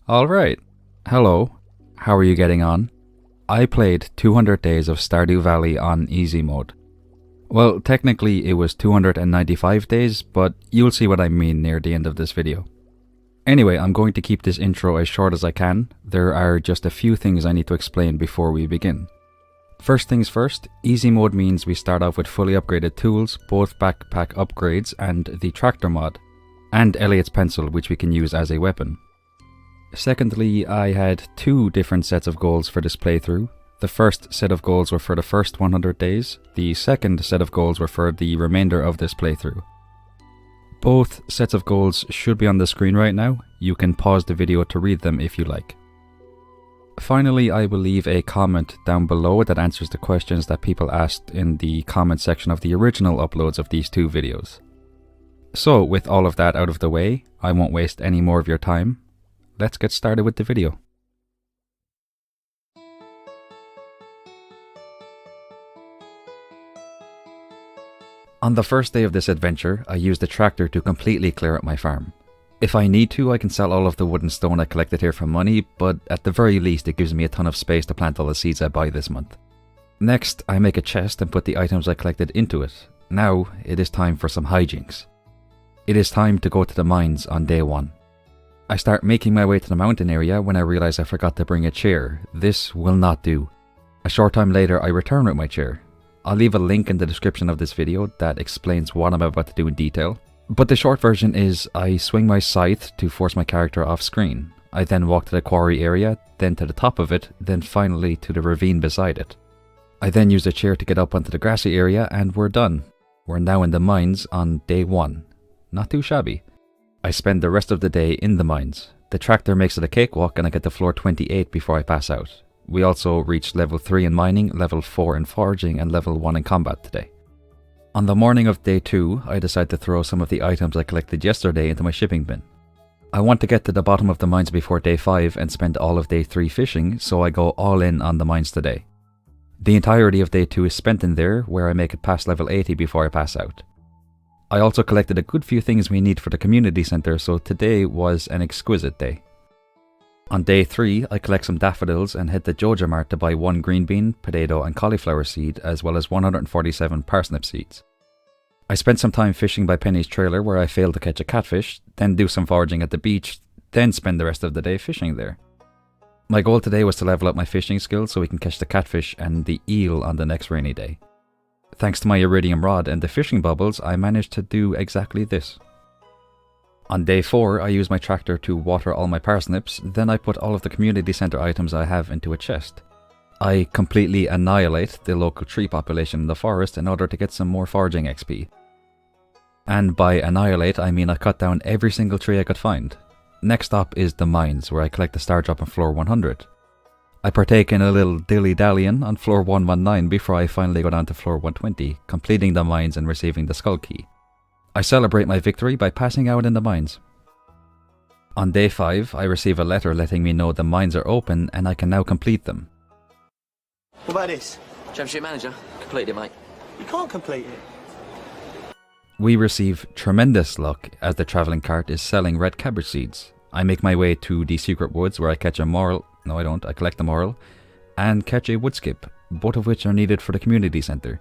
Alright, hello, how are you getting on? I played 200 days of Stardew Valley on easy mode. Well, technically it was 295 days, but you'll see what I mean near the end of this video. Anyway, I'm going to keep this intro as short as I can. There are just a few things I need to explain before we begin. First things first, easy mode means we start off with fully upgraded tools, both backpack upgrades and the tractor mod, and Elliot's pencil, which we can use as a weapon. Secondly, I had two different sets of goals for this playthrough. The first set of goals were for the first 100 days, the second set of goals were for the remainder of this playthrough. Both sets of goals should be on the screen right now. You can pause the video to read them if you like. Finally, I will leave a comment down below that answers the questions that people asked in the comment section of the original uploads of these two videos. So, with all of that out of the way, I won't waste any more of your time. Let's get started with the video. On the first day of this adventure, I used the tractor to completely clear up my farm. If I need to, I can sell all of the wood and stone I collected here for money, but at the very least it gives me a ton of space to plant all the seeds I buy this month. Next, I make a chest and put the items I collected into it. Now, it is time for some hijinks. It is time to go to the mines on day 1. I start making my way to the mountain area when I realize I forgot to bring a chair. This will not do. A short time later, I return with my chair. I'll leave a link in the description of this video that explains what I'm about to do in detail. But the short version is, I swing my scythe to force my character off screen. I then walk to the quarry area, then to the top of it, then finally to the ravine beside it. I then use the chair to get up onto the grassy area and we're done. We're now in the mines on day 1. Not too shabby. I spend the rest of the day in the mines. The tractor makes it a cakewalk and I get to floor 28 before I pass out. We also reached level 3 in mining, level 4 in foraging and level 1 in combat today. On the morning of day 2, I decide to throw some of the items I collected yesterday into my shipping bin. I want to get to the bottom of the mines before day 5 and spend all of day 3 fishing, so I go all in on the mines today. The entirety of day 2 is spent in there, where I make it past level 80 before I pass out. I also collected a good few things we need for the community centre, so today was an exquisite day. On day 3, I collect some daffodils and head to Joji Mart to buy 1 green bean, potato and cauliflower seed, as well as 147 parsnip seeds. I spent some time fishing by Penny's trailer where I failed to catch a catfish, then do some foraging at the beach, then spend the rest of the day fishing there. My goal today was to level up my fishing skills so we can catch the catfish and the eel on the next rainy day. Thanks to my iridium rod and the fishing bubbles, I managed to do exactly this. On day 4, I use my tractor to water all my parsnips, then I put all of the community centre items I have into a chest. I completely annihilate the local tree population in the forest in order to get some more foraging XP. And by annihilate, I mean I cut down every single tree I could find. Next stop is the mines, where I collect the star drop on floor 100. I partake in a little dilly-dallying on floor 119 before I finally go down to floor 120, completing the mines and receiving the skull key. I celebrate my victory by passing out in the mines. On day 5, I receive a letter letting me know the mines are open and I can now complete them. What about this? Championship manager. Completed it, mate. You can't complete it. We receive tremendous luck as the travelling cart is selling red cabbage seeds. I make my way to the secret woods where I catch a moral. No, I don't. I collect the moral and catch a wood skip, both of which are needed for the community centre.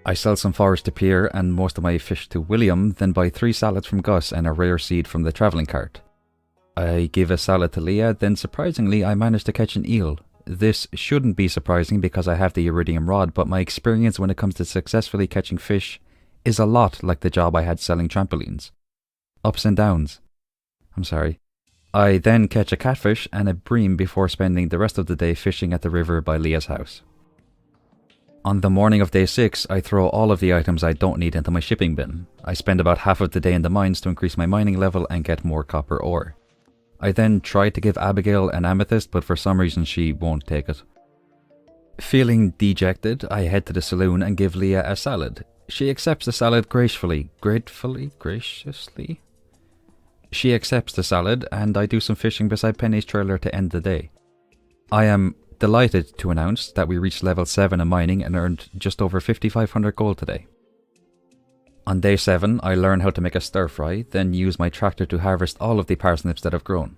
I sell some forage to Pierre and most of my fish to William, then buy 3 salads from Gus and a rare seed from the travelling cart. I give a salad to Leah, then surprisingly I manage to catch an eel. This shouldn't be surprising because I have the iridium rod, but my experience when it comes to successfully catching fish is a lot like the job I had selling trampolines. Ups and downs. I'm sorry. I then catch a catfish and a bream before spending the rest of the day fishing at the river by Leah's house. On the morning of day 6, I throw all of the items I don't need into my shipping bin. I spend about half of the day in the mines to increase my mining level and get more copper ore. I then try to give Abigail an amethyst, but for some reason she won't take it. Feeling dejected, I head to the saloon and give Leah a salad. She accepts the salad graciously. She accepts the salad and I do some fishing beside Penny's trailer to end the day. I am delighted to announce that we reached level 7 in mining and earned just over 5,500 gold today. On day 7, I learn how to make a stir fry, then use my tractor to harvest all of the parsnips that have grown.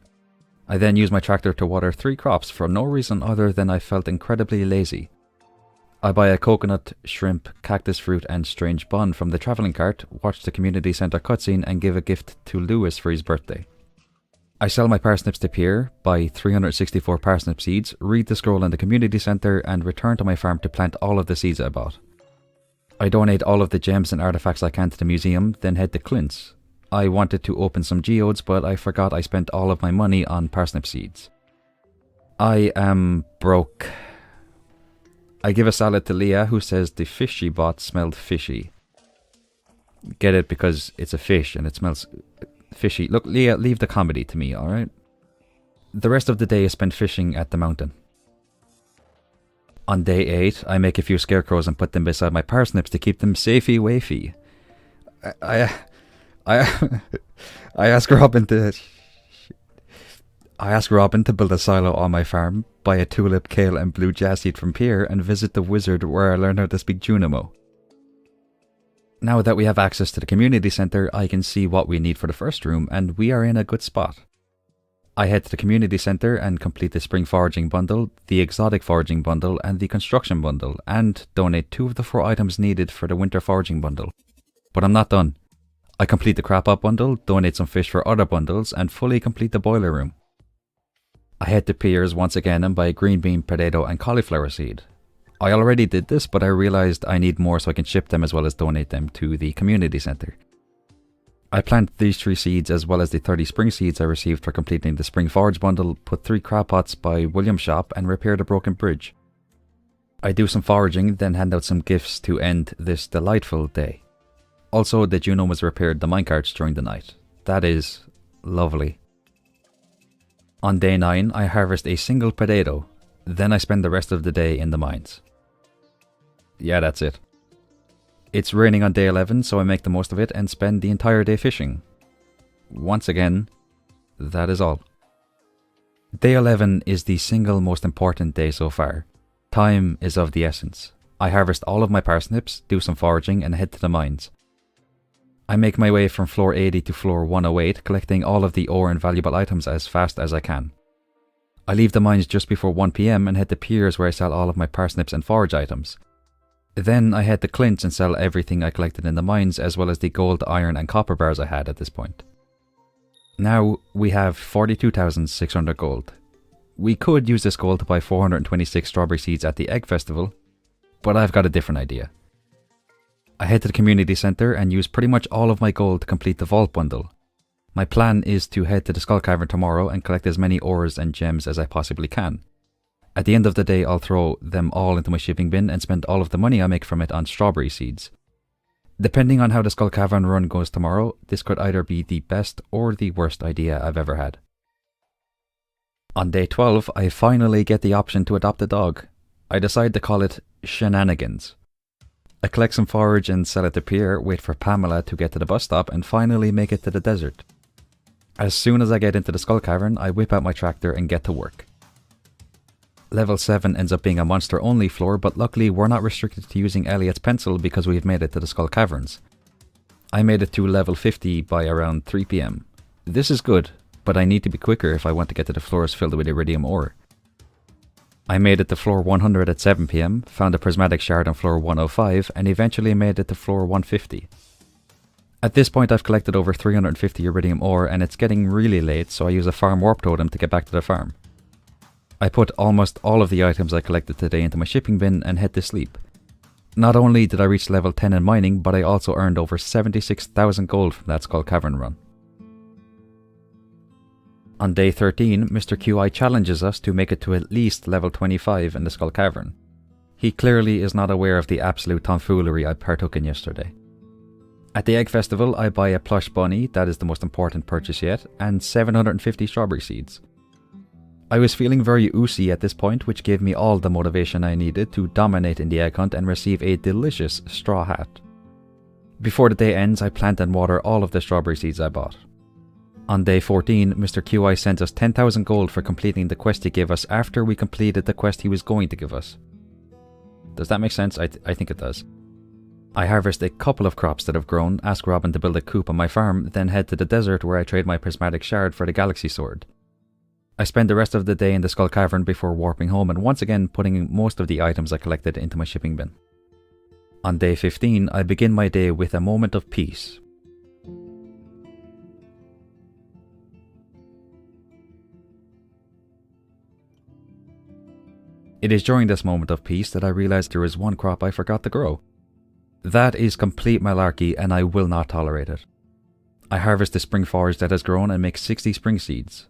I then use my tractor to water 3 crops for no reason other than I felt incredibly lazy. I buy a coconut, shrimp, cactus fruit and strange bun from the travelling cart, watch the community centre cutscene and give a gift to Lewis for his birthday. I sell my parsnips to Pierre, buy 364 parsnip seeds, read the scroll in the community centre and return to my farm to plant all of the seeds I bought. I donate all of the gems and artefacts I can to the museum, then head to Clint's. I wanted to open some geodes, but I forgot I spent all of my money on parsnip seeds. I am broke. I give a salad to Leah, who says the fish she bought smelled fishy. Get it, because it's a fish and it smells fishy. Look, Leah, leave the comedy to me, alright? The rest of the day is spent fishing at the mountain. On day 8, I make a few scarecrows and put them beside my parsnips to keep them safey-wafey. I ask Robin to build a silo on my farm, buy a tulip, kale and blue jazz seed from Pierre and visit the wizard where I learn how to speak Junimo. Now that we have access to the community centre, I can see what we need for the first room and we are in a good spot. I head to the community centre and complete the spring foraging bundle, the exotic foraging bundle and the construction bundle and donate 2 of the 4 items needed for the winter foraging bundle. But I'm not done. I complete the crap up bundle, donate some fish for other bundles and fully complete the boiler room. I head to Pierre's once again and buy a green bean, potato and cauliflower seed. I already did this, but I realised I need more so I can ship them as well as donate them to the community centre. I plant these 3 seeds as well as the 30 spring seeds I received for completing the spring forage bundle, put 3 crab pots by William's shop and repair the broken bridge. I do some foraging, then hand out some gifts to end this delightful day. Also, the Juno was repaired the minecarts during the night. That is lovely. On day 9, I harvest a single potato. Then I spend the rest of the day in the mines. Yeah, that's it. It's raining on day 11, so I make the most of it and spend the entire day fishing. Once again, that is all. Day 11 is the single most important day so far. Time is of the essence. I harvest all of my parsnips, do some foraging and head to the mines. I make my way from floor 80 to floor 108, collecting all of the ore and valuable items as fast as I can. I leave the mines just before 1 PM and head to Pierre's where I sell all of my parsnips and forage items. Then I head to Clint's and sell everything I collected in the mines as well as the gold, iron and copper bars I had at this point. Now we have 42,600 gold. We could use this gold to buy 426 strawberry seeds at the Egg Festival, but I've got a different idea. I head to the community centre and use pretty much all of my gold to complete the vault bundle. My plan is to head to the Skull Cavern tomorrow and collect as many ores and gems as I possibly can. At the end of the day, I'll throw them all into my shipping bin and spend all of the money I make from it on strawberry seeds. Depending on how the Skull Cavern run goes tomorrow, this could either be the best or the worst idea I've ever had. On day 12, I finally get the option to adopt a dog. I decide to call it Shenanigans. I collect some forage and sell it to Pierre, wait for Pamela to get to the bus stop and finally make it to the desert. As soon as I get into the Skull Cavern, I whip out my tractor and get to work. Level 7 ends up being a monster only floor, but luckily we're not restricted to using Elliot's pencil because we've made it to the Skull Caverns. I made it to level 50 by around 3 PM. This is good, but I need to be quicker if I want to get to the floors filled with iridium ore. I made it to floor 100 at 7 PM, found a prismatic shard on floor 105 and eventually made it to floor 150. At this point I've collected over 350 iridium ore and it's getting really late, so I use a farm warp totem to get back to the farm. I put almost all of the items I collected today into my shipping bin and head to sleep. Not only did I reach level 10 in mining, but I also earned over 76,000 gold from that Skull Cavern run. On day 13, Mr. QI challenges us to make it to at least level 25 in the Skull Cavern. He clearly is not aware of the absolute tomfoolery I partook in yesterday. At the Egg Festival, I buy a plush bunny, that is the most important purchase yet, and 750 strawberry seeds. I was feeling very oozy at this point, which gave me all the motivation I needed to dominate in the egg hunt and receive a delicious straw hat. Before the day ends, I plant and water all of the strawberry seeds I bought. On day 14, Mr. QI sends us 10,000 gold for completing the quest he gave us after we completed the quest he was going to give us. Does that make sense? I think it does. I harvest a couple of crops that have grown, ask Robin to build a coop on my farm, then head to the desert where I trade my prismatic shard for the galaxy sword. I spend the rest of the day in the Skull Cavern before warping home and once again putting most of the items I collected into my shipping bin. On day 15, I begin my day with a moment of peace. It is during this moment of peace that I realize there is one crop I forgot to grow. That is complete malarkey and I will not tolerate it. I harvest the spring forage that has grown and make 60 spring seeds.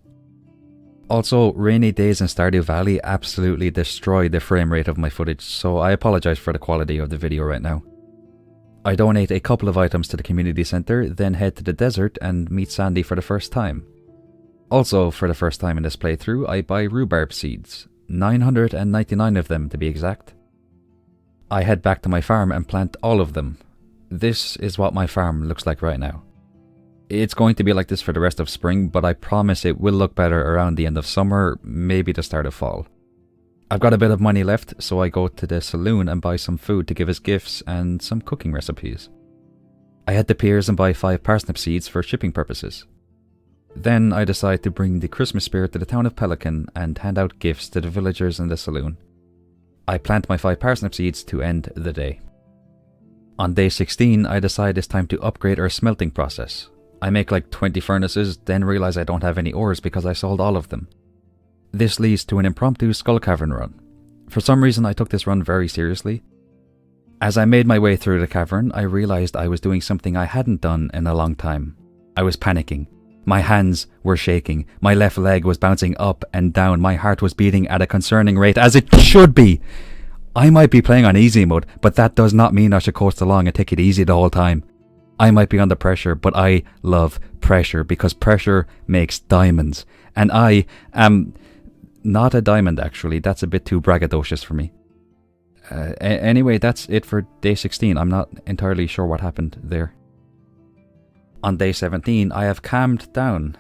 Also, rainy days in Stardew Valley absolutely destroy the frame rate of my footage, so I apologize for the quality of the video right now. I donate a couple of items to the community center, then head to the desert and meet Sandy for the first time. Also, for the first time in this playthrough, I buy rhubarb seeds, 999 of them to be exact. I head back to my farm and plant all of them. This is what my farm looks like right now. It's going to be like this for the rest of spring, but I promise it will look better around the end of summer, maybe the start of fall. I've got a bit of money left, so I go to the saloon and buy some food to give as gifts and some cooking recipes. I head to Piers and buy 5 parsnip seeds for shipping purposes. Then I decide to bring the Christmas spirit to the town of Pelican and hand out gifts to the villagers in the saloon. I plant my 5 parsnip seeds to end the day. On day 16, I decide it's time to upgrade our smelting process. I make like 20 furnaces, then realize I don't have any ores because I sold all of them. This leads to an impromptu Skull Cavern run. For some reason I took this run very seriously. As I made my way through the cavern, I realized I was doing something I hadn't done in a long time. I was panicking. My hands were shaking, my left leg was bouncing up and down, my heart was beating at a concerning rate, as it should be! I might be playing on easy mode, but that does not mean I should coast along and take it easy the whole time. I might be under pressure, but I love pressure because pressure makes diamonds. And I am not a diamond actually, that's a bit too braggadocious for me. Anyway, that's it for day 16, I'm not entirely sure what happened there. On day 17, I have calmed down.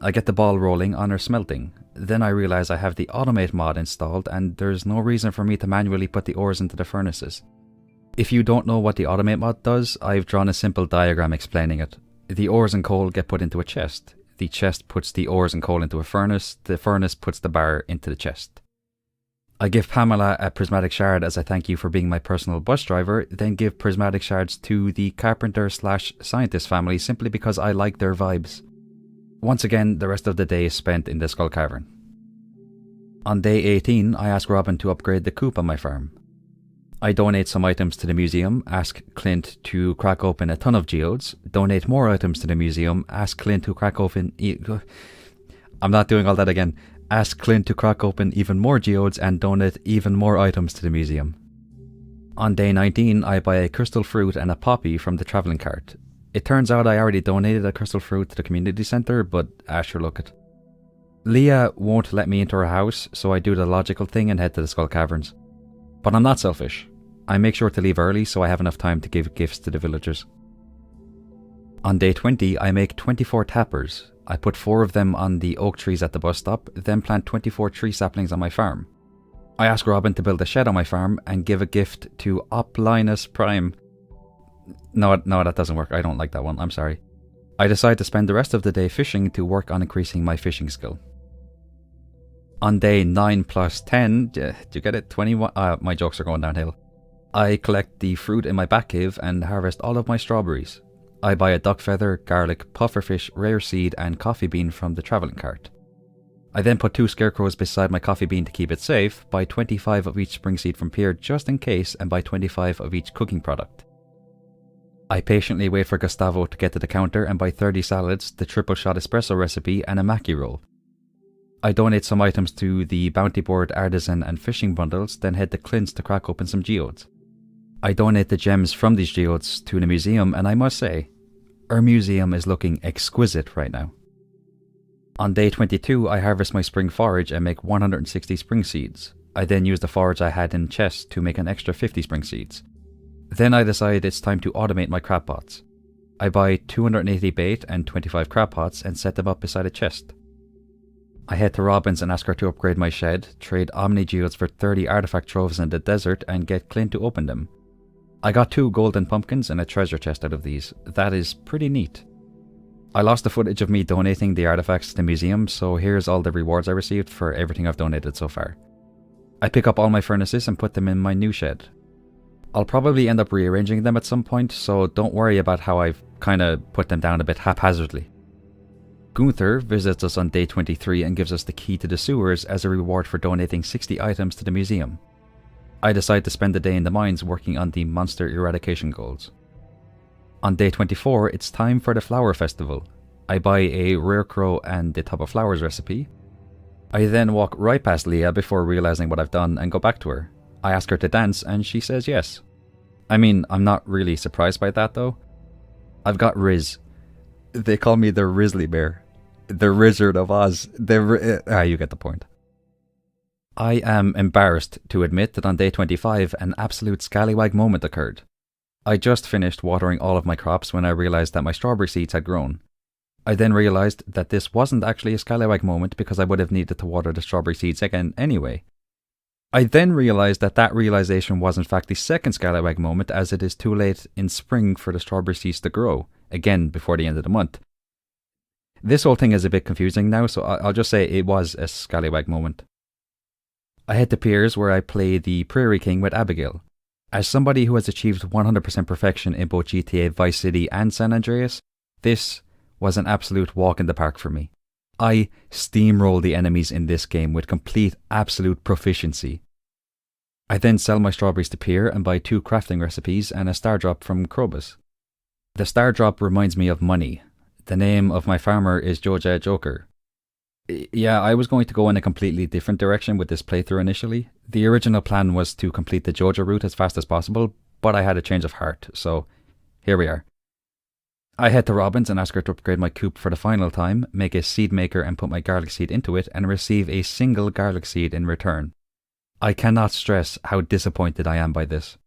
I get the ball rolling on our smelting. Then I realize I have the automate mod installed and there's no reason for me to manually put the ores into the furnaces. If you don't know what the automate mod does, I've drawn a simple diagram explaining it. The ores and coal get put into a chest. The chest puts the ores and coal into a furnace. The furnace puts the bar into the chest. I give Pamela a prismatic shard as a thank you for being my personal bus driver, then give prismatic shards to the carpenter/scientist family simply because I like their vibes. Once again, the rest of the day is spent in the Skull Cavern. On day 18, I ask Robin to upgrade the coop on my farm. I donate some items to the museum, ask Clint to crack open a ton of geodes, donate more items to the museum, ask Clint to crack open... I'm not doing all that again. Ask Clint to crack open even more geodes and donate even more items to the museum. On day 19, I buy a crystal fruit and a poppy from the travelling cart. It turns out I already donated a crystal fruit to the community centre, but sure look it. Leah won't let me into her house, so I do the logical thing and head to the Skull Caverns. But I'm not selfish. I make sure to leave early so I have enough time to give gifts to the villagers. On day 20, I make 24 tappers. I put 4 of them on the oak trees at the bus stop, then plant 24 tree saplings on my farm. I ask Robin to build a shed on my farm and give a gift to Oplinus Prime. No, that doesn't work. I don't like that one. I'm sorry. I decide to spend the rest of the day fishing to work on increasing my fishing skill. On day 9 plus 10, do you get it? 21. My jokes are going downhill. I collect the fruit in my bat cave and harvest all of my strawberries. I buy a duck feather, garlic, pufferfish, rare seed and coffee bean from the travelling cart. I then put 2 scarecrows beside my coffee bean to keep it safe, buy 25 of each spring seed from Pier just in case and buy 25 of each cooking product. I patiently wait for Gustavo to get to the counter and buy 30 salads, the triple shot espresso recipe and a Mackie roll. I donate some items to the bounty board, artisan and fishing bundles, then head to Clint's to crack open some geodes. I donate the gems from these geodes to the museum and I must say, our museum is looking exquisite right now. On day 22 I harvest my spring forage and make 160 spring seeds. I then use the forage I had in chests to make an extra 50 spring seeds. Then I decide it's time to automate my crab pots. I buy 280 bait and 25 crab pots and set them up beside a chest. I head to Robin's and ask her to upgrade my shed, trade Omni Geodes for 30 artifact troves in the desert and get Clint to open them. I got 2 golden pumpkins and a treasure chest out of these. That is pretty neat. I lost the footage of me donating the artifacts to the museum, so here's all the rewards I received for everything I've donated so far. I pick up all my furnaces and put them in my new shed. I'll probably end up rearranging them at some point, so don't worry about how I've kinda put them down a bit haphazardly. Gunther visits us on day 23 and gives us the key to the sewers as a reward for donating 60 items to the museum. I decide to spend the day in the mines working on the monster eradication goals. On day 24, it's time for the flower festival. I buy a rare crow and the top of flowers recipe. I then walk right past Leah before realizing what I've done and go back to her. I ask her to dance and she says yes. I mean, I'm not really surprised by that though. I've got Riz. They call me the Rizzly Bear. The Wizard of Oz. You get the point. I am embarrassed to admit that on day 25 an absolute scallywag moment occurred. I just finished watering all of my crops when I realized that my strawberry seeds had grown. I then realized that this wasn't actually a scallywag moment because I would have needed to water the strawberry seeds again anyway. I then realized that that realization was in fact the second scallywag moment, as it is too late in spring for the strawberry seeds to grow, again before the end of the month. This whole thing is a bit confusing now, so I'll just say it was a scallywag moment. I head to Piers where I play the Prairie King with Abigail. As somebody who has achieved 100% perfection in both GTA Vice City and San Andreas, this was an absolute walk in the park for me. I steamroll the enemies in this game with complete absolute proficiency. I then sell my strawberries to Pier and buy 2 crafting recipes and a star drop from Krobus. The star drop reminds me of money. The name of my farmer is Joji Joker. Yeah, I was going to go in a completely different direction with this playthrough initially. The original plan was to complete the Jojo route as fast as possible, but I had a change of heart, so here we are. I head to Robin's and ask her to upgrade my coop for the final time, make a seed maker and put my garlic seed into it, and receive a single garlic seed in return. I cannot stress how disappointed I am by this.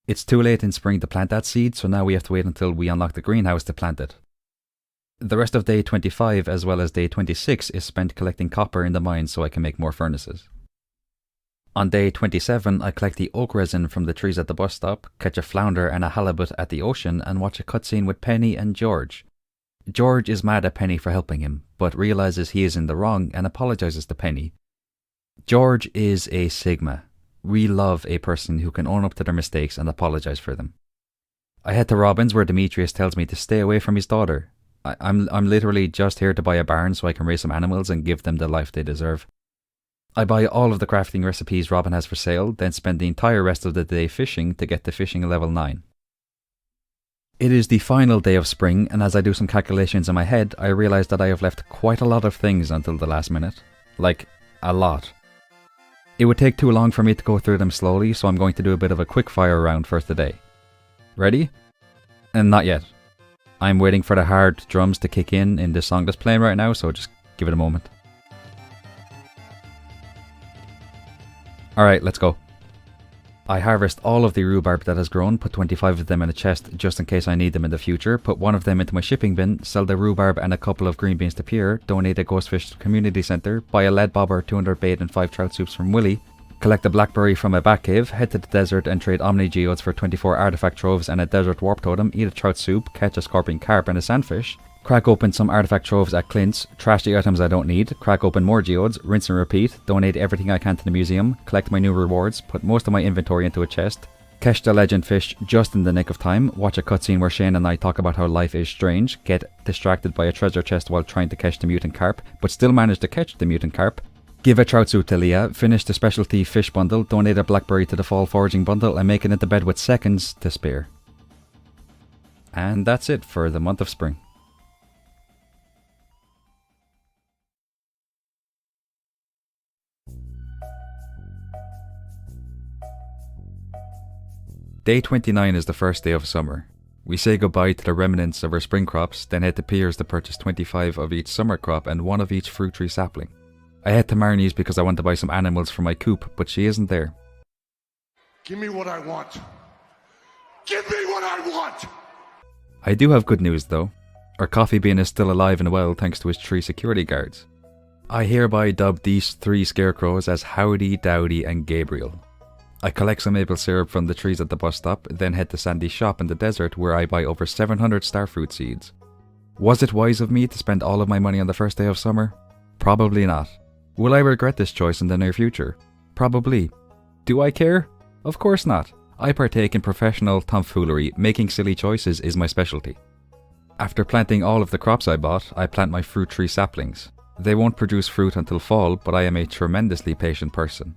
It's too late in spring to plant that seed, so now we have to wait until we unlock the greenhouse to plant it. The rest of day 25 as well as day 26 is spent collecting copper in the mines so I can make more furnaces. On day 27 I collect the oak resin from the trees at the bus stop, catch a flounder and a halibut at the ocean, and watch a cutscene with Penny and George. George is mad at Penny for helping him, but realizes he is in the wrong and apologizes to Penny. George is a Sigma. We love a person who can own up to their mistakes and apologize for them. I head to Robin's where Demetrius tells me to stay away from his daughter. I'm literally just here to buy a barn so I can raise some animals and give them the life they deserve. I buy all of the crafting recipes Robin has for sale, then spend the entire rest of the day fishing to get to fishing level 9. It is the final day of spring, and as I do some calculations in my head, I realise that I have left quite a lot of things until the last minute. Like, a lot. It would take too long for me to go through them slowly, so I'm going to do a bit of a quick fire round for today. Ready? And not yet. I'm waiting for the hard drums to kick in the song that's playing right now, so just give it a moment. Alright, let's go. I harvest all of the rhubarb that has grown, put 25 of them in a chest just in case I need them in the future, put one of them into my shipping bin, sell the rhubarb and a couple of green beans to Pierre, donate a ghostfish to the community centre, buy a lead bobber, 200 bait and 5 trout soups from Willie, collect a blackberry from a bat cave, head to the desert and trade Omni Geodes for 24 artifact troves and a desert warp totem, eat a trout soup, catch a scorpion carp and a sandfish, crack open some artifact troves at Clint's, trash the items I don't need, crack open more geodes, rinse and repeat, donate everything I can to the museum, collect my new rewards, put most of my inventory into a chest, catch the legend fish just in the nick of time, watch a cutscene where Shane and I talk about how life is strange, get distracted by a treasure chest while trying to catch the mutant carp, but still manage to catch the mutant carp, give a trout suit to Leah, finish the specialty fish bundle, donate a blackberry to the fall foraging bundle, and make it into bed with seconds to spare. And that's it for the month of spring. Day 29 is the first day of summer. We say goodbye to the remnants of our spring crops, then head to Piers to purchase 25 of each summer crop and 1 of each fruit tree sapling. I head to Marnie's because I want to buy some animals for my coop, but she isn't there. Give me what I want. Give me what I want! I do have good news though. Our coffee bean is still alive and well thanks to his 3 security guards. I hereby dub these 3 scarecrows as Howdy, Dowdy and Gabriel. I collect some maple syrup from the trees at the bus stop, then head to Sandy's shop in the desert where I buy over 700 starfruit seeds. Was it wise of me to spend all of my money on the first day of summer? Probably not. Will I regret this choice in the near future? Probably. Do I care? Of course not. I partake in professional tomfoolery. Making silly choices is my specialty. After planting all of the crops I bought, I plant my fruit tree saplings. They won't produce fruit until fall, but I am a tremendously patient person.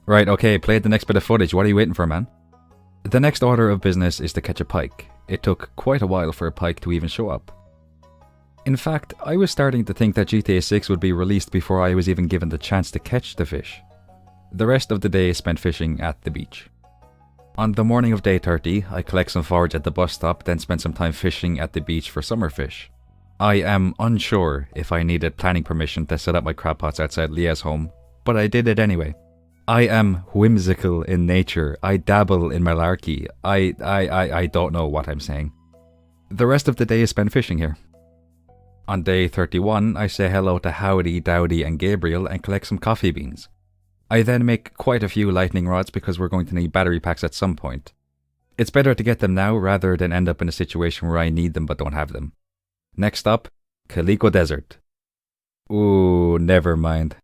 Right, okay, play the next bit of footage. What are you waiting for, man? The next order of business is to catch a pike. It took quite a while for a pike to even show up. In fact, I was starting to think that GTA 6 would be released before I was even given the chance to catch the fish. The rest of the day is spent fishing at the beach. On the morning of day 30, I collect some forage at the bus stop, then spend some time fishing at the beach for summer fish. I am unsure if I needed planning permission to set up my crab pots outside Leah's home, but I did it anyway. I am whimsical in nature. I dabble in malarkey. I don't know what I'm saying. The rest of the day is spent fishing here. On day 31, I say hello to Howdy, Dowdy and Gabriel and collect some coffee beans. I then make quite a few lightning rods because we're going to need battery packs at some point. It's better to get them now rather than end up in a situation where I need them but don't have them. Next up, Calico Desert. Ooh, never mind.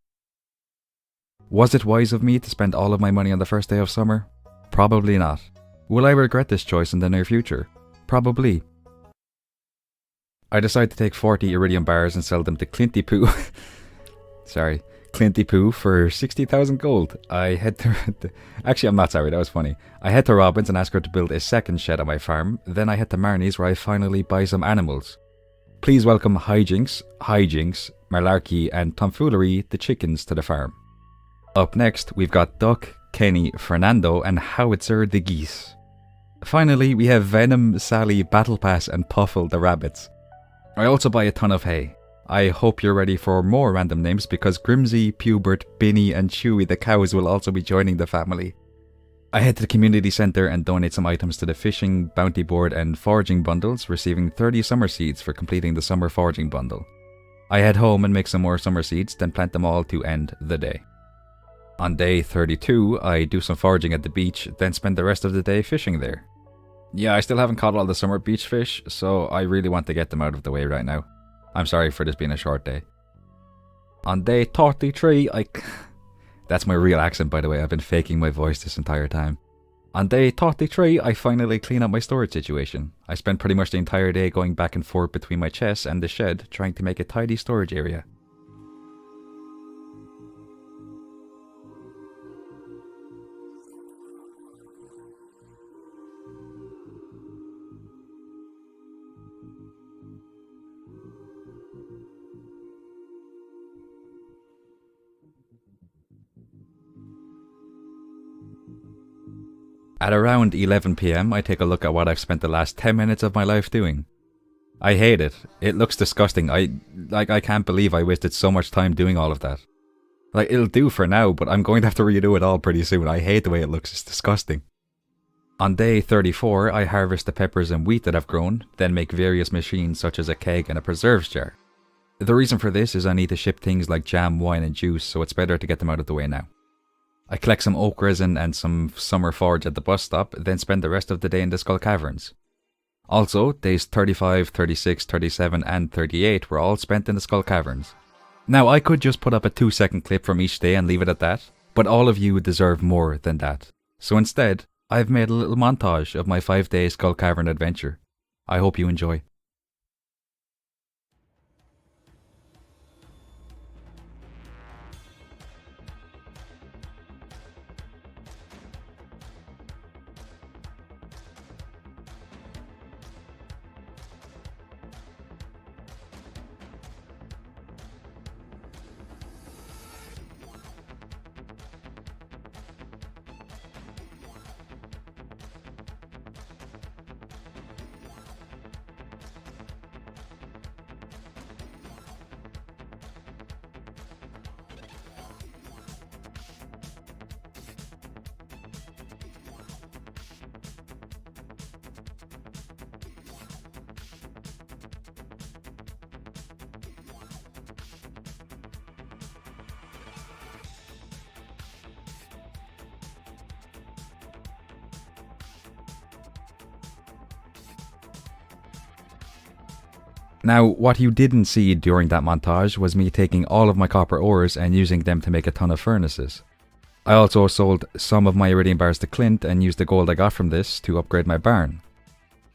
Was it wise of me to spend all of my money on the first day of summer? Probably not. Will I regret this choice in the near future? Probably. I decide to take 40 iridium bars and sell them to Clinty Poo. Clinty Poo for 60,000 gold. I head to... Actually, I'm not sorry, that was funny. I head to Robin's and ask her to build a second shed on my farm. Then I head to Marnie's where I finally buy some animals. Please welcome Hijinks, Malarkey and Tomfoolery, the chickens, to the farm. Up next, we've got Duck, Kenny, Fernando, and Howitzer the geese. Finally, we have Venom, Sally, Battle Pass, and Puffle the rabbits. I also buy a ton of hay. I hope you're ready for more random names because Grimsy, Pubert, Binny, and Chewy the cows will also be joining the family. I head to the community centre and donate some items to the fishing, bounty board, and foraging bundles, receiving 30 summer seeds for completing the summer foraging bundle. I head home and make some more summer seeds, then plant them all to end the day. On day 32, I do some foraging at the beach, then spend the rest of the day fishing there. Yeah, I still haven't caught all the summer beach fish, so I really want to get them out of the way right now. I'm sorry for this being a short day. On day 33, That's my real accent, by the way. I've been faking my voice this entire time. On day 33, I finally clean up my storage situation. I spent pretty much the entire day going back and forth between my chest and the shed, trying to make a tidy storage area. At around 11 PM, I take a look at what I've spent the last 10 minutes of my life doing. I hate it. It looks disgusting. I can't believe I wasted so much time doing all of that. It'll do for now, but I'm going to have to redo it all pretty soon. I hate the way it looks. It's disgusting. On day 34, I harvest the peppers and wheat that I've grown, then make various machines such as a keg and a preserves jar. The reason for this is I need to ship things like jam, wine and juice, so it's better to get them out of the way now. I collect some oak resin and some summer forage at the bus stop, then spend the rest of the day in the Skull Caverns. Also, days 35, 36, 37 and 38 were all spent in the Skull Caverns. Now, I could just put up a 2-second clip from each day and leave it at that, but all of you deserve more than that. So instead, I've made a little montage of my 5-day Skull Cavern adventure. I hope you enjoy. Now, what you didn't see during that montage was me taking all of my copper ores and using them to make a ton of furnaces. I also sold some of my iridium bars to Clint and used the gold I got from this to upgrade my barn.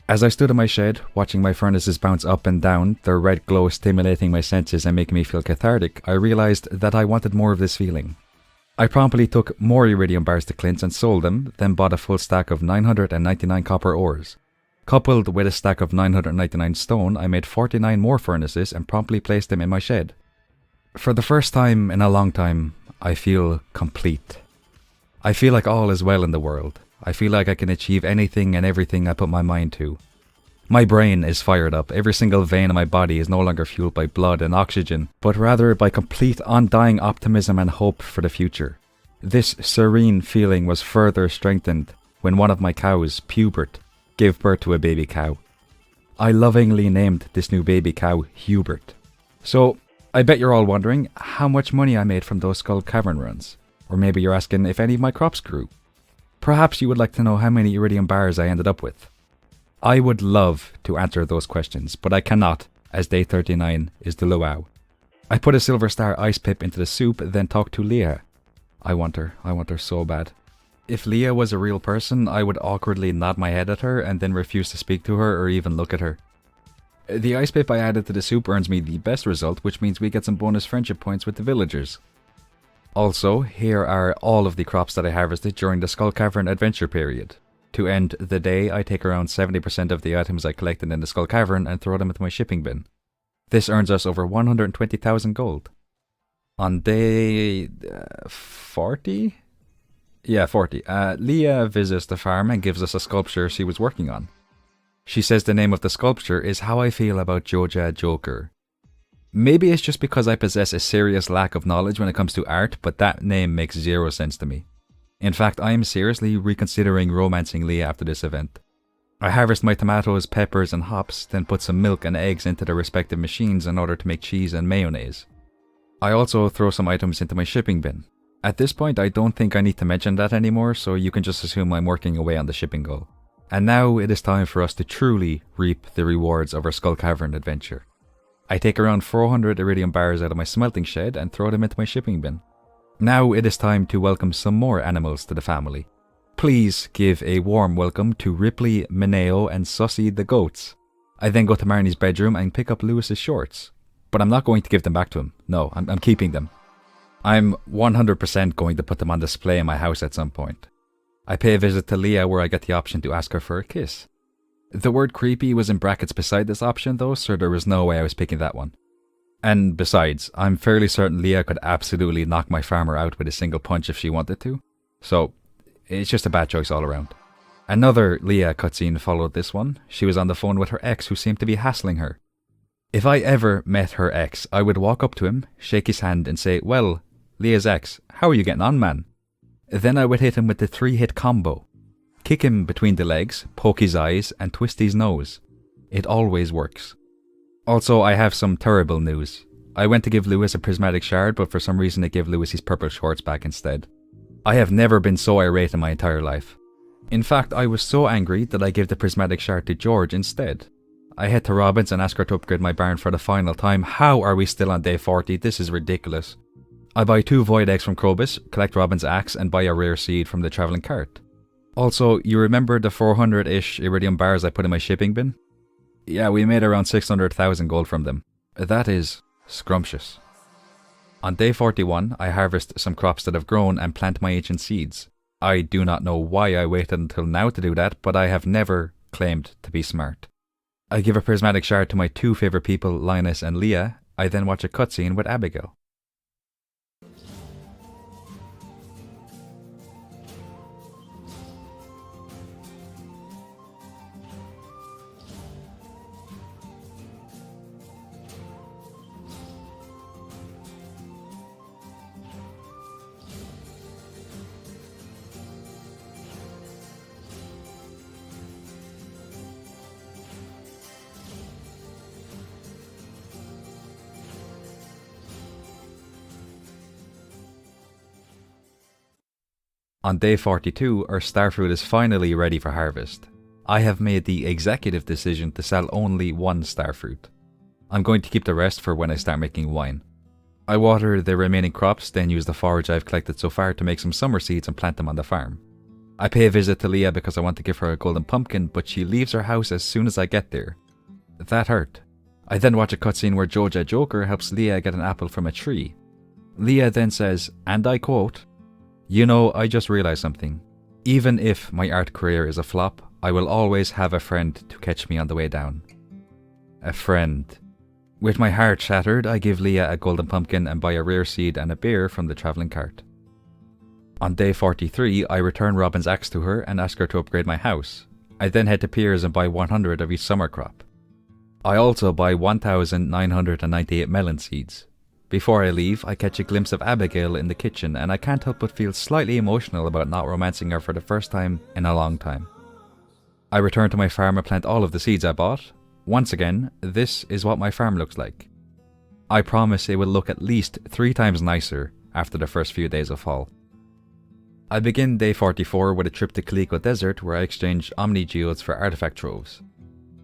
As I stood in my shed, watching my furnaces bounce up and down, their red glow stimulating my senses and making me feel cathartic, I realised that I wanted more of this feeling. I promptly took more iridium bars to Clint's and sold them, then bought a full stack of 999 copper ores. Coupled with a stack of 999 stone, I made 49 more furnaces and promptly placed them in my shed. For the first time in a long time, I feel complete. I feel like all is well in the world. I feel like I can achieve anything and everything I put my mind to. My brain is fired up. Every single vein in my body is no longer fueled by blood and oxygen, but rather by complete undying optimism and hope for the future. This serene feeling was further strengthened when one of my cows, Pubert, gave birth to a baby cow. I lovingly named this new baby cow Hubert. So, I bet you're all wondering how much money I made from those Skull Cavern runs. Or maybe you're asking if any of my crops grew. Perhaps you would like to know how many iridium bars I ended up with. I would love to answer those questions, but I cannot, as day 39 is the luau. I put a silver star ice pip into the soup, then talked to Leah. I want her so bad. If Leah was a real person, I would awkwardly nod my head at her and then refuse to speak to her or even look at her. The ice pip I added to the soup earns me the best result, which means we get some bonus friendship points with the villagers. Also, here are all of the crops that I harvested during the Skull Cavern adventure period. To end the day, I take around 70% of the items I collected in the Skull Cavern and throw them into my shipping bin. This earns us over 120,000 gold. On day 40? Yeah, 40. Leah visits the farm and gives us a sculpture she was working on. She says the name of the sculpture is How I Feel About Joji Joker. Maybe it's just because I possess a serious lack of knowledge when it comes to art, but that name makes zero sense to me. In fact, I am seriously reconsidering romancing Leah after this event. I harvest my tomatoes, peppers and hops, then put some milk and eggs into their respective machines in order to make cheese and mayonnaise. I also throw some items into my shipping bin. At this point, I don't think I need to mention that anymore, so you can just assume I'm working away on the shipping goal. And now it is time for us to truly reap the rewards of our Skull Cavern adventure. I take around 400 iridium bars out of my smelting shed and throw them into my shipping bin. Now it is time to welcome some more animals to the family. Please give a warm welcome to Ripley, Mineo and Sussy the goats. I then go to Marnie's bedroom and pick up Lewis's shorts. But I'm not going to give them back to him. No, I'm keeping them. I'm 100% going to put them on display in my house at some point. I pay a visit to Leah where I get the option to ask her for a kiss. The word creepy was in brackets beside this option though, so there was no way I was picking that one. And besides, I'm fairly certain Leah could absolutely knock my farmer out with a single punch if she wanted to. So, it's just a bad choice all around. Another Leah cutscene followed this one. She was on the phone with her ex who seemed to be hassling her. If I ever met her ex, I would walk up to him, shake his hand and say, "Well, Leah's ex, how are you getting on, man?" Then I would hit him with the 3-hit combo. Kick him between the legs, poke his eyes, and twist his nose. It always works. Also, I have some terrible news. I went to give Lewis a prismatic shard, but for some reason it gave Lewis his purple shorts back instead. I have never been so irate in my entire life. In fact, I was so angry that I gave the prismatic shard to George instead. I head to Robin's and ask her to upgrade my barn for the final time. How are we still on day 40? This is ridiculous. I buy 2 void eggs from Krobus, collect Robin's axe, and buy a rare seed from the travelling cart. Also, you remember the 400-ish iridium bars I put in my shipping bin? Yeah, we made around 600,000 gold from them. That is scrumptious. On day 41, I harvest some crops that have grown and plant my ancient seeds. I do not know why I waited until now to do that, but I have never claimed to be smart. I give a prismatic shard to my 2 favourite people, Linus and Leah. I then watch a cutscene with Abigail. On day 42, our starfruit is finally ready for harvest. I have made the executive decision to sell only 1 starfruit. I'm going to keep the rest for when I start making wine. I water the remaining crops, then use the forage I've collected so far to make some summer seeds and plant them on the farm. I pay a visit to Leah because I want to give her a golden pumpkin, but she leaves her house as soon as I get there. That hurt. I then watch a cutscene where Joji Joker helps Leah get an apple from a tree. Leah then says, and I quote, "You know, I just realized something. Even if my art career is a flop, I will always have a friend to catch me on the way down." A friend. With my heart shattered, I give Leah a golden pumpkin and buy a rare seed and a beer from the travelling cart. On day 43, I return Robin's axe to her and ask her to upgrade my house. I then head to Piers and buy 100 of each summer crop. I also buy 1,998 melon seeds. Before I leave, I catch a glimpse of Abigail in the kitchen and I can't help but feel slightly emotional about not romancing her for the first time in a long time. I return to my farm and plant all of the seeds I bought. Once again, this is what my farm looks like. I promise it will look at least 3 times nicer after the first few days of fall. I begin day 44 with a trip to Kaliko Desert where I exchange Omni Geodes for artifact troves.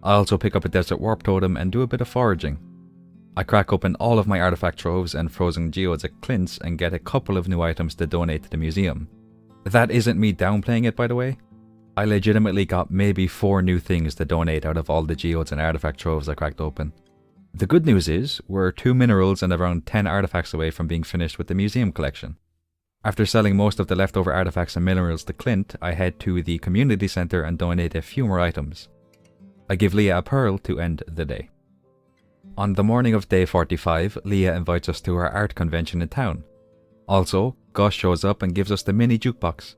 I also pick up a desert warp totem and do a bit of foraging. I crack open all of my artifact troves and frozen geodes at Clint's and get a couple of new items to donate to the museum. That isn't me downplaying it, by the way. I legitimately got maybe 4 new things to donate out of all the geodes and artifact troves I cracked open. The good news is, we're 2 minerals and around 10 artifacts away from being finished with the museum collection. After selling most of the leftover artifacts and minerals to Clint, I head to the community centre and donate a few more items. I give Leah a pearl to end the day. On the morning of day 45, Leah invites us to her art convention in town. Also, Gus shows up and gives us the mini jukebox.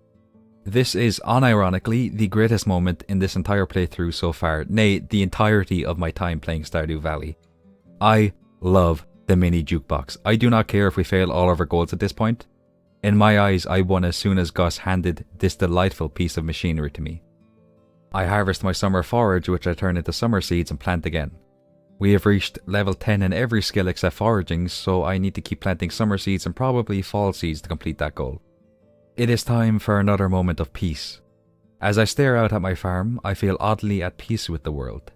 This is unironically the greatest moment in this entire playthrough so far, nay, the entirety of my time playing Stardew Valley. I love the mini jukebox. I do not care if we fail all of our goals at this point. In my eyes, I won as soon as Gus handed this delightful piece of machinery to me. I harvest my summer forage, which I turn into summer seeds and plant again. We have reached level 10 in every skill except foraging, so I need to keep planting summer seeds and probably fall seeds to complete that goal. It is time for another moment of peace. As I stare out at my farm, I feel oddly at peace with the world.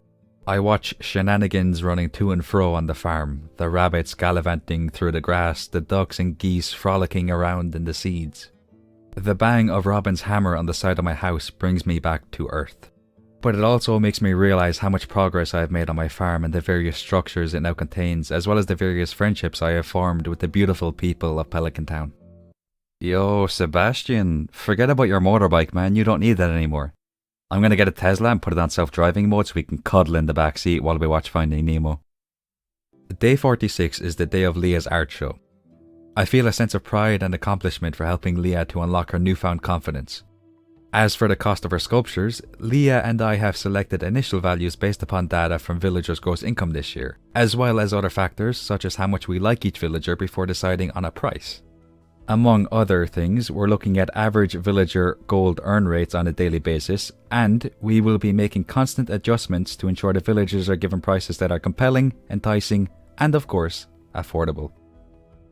I watch shenanigans running to and fro on the farm, the rabbits gallivanting through the grass, the ducks and geese frolicking around in the seeds. The bang of Robin's hammer on the side of my house brings me back to earth. But it also makes me realise how much progress I have made on my farm and the various structures it now contains, as well as the various friendships I have formed with the beautiful people of Pelican Town. Yo, Sebastian, forget about your motorbike, man, you don't need that anymore. I'm gonna get a Tesla and put it on self-driving mode so we can cuddle in the back seat while we watch Finding Nemo. Day 46 is the day of Leah's art show. I feel a sense of pride and accomplishment for helping Leah to unlock her newfound confidence. As for the cost of her sculptures, Leah and I have selected initial values based upon data from villagers' gross income this year, as well as other factors such as how much we like each villager before deciding on a price. Among other things, we're looking at average villager gold earn rates on a daily basis, and we will be making constant adjustments to ensure the villagers are given prices that are compelling, enticing, and of course, affordable.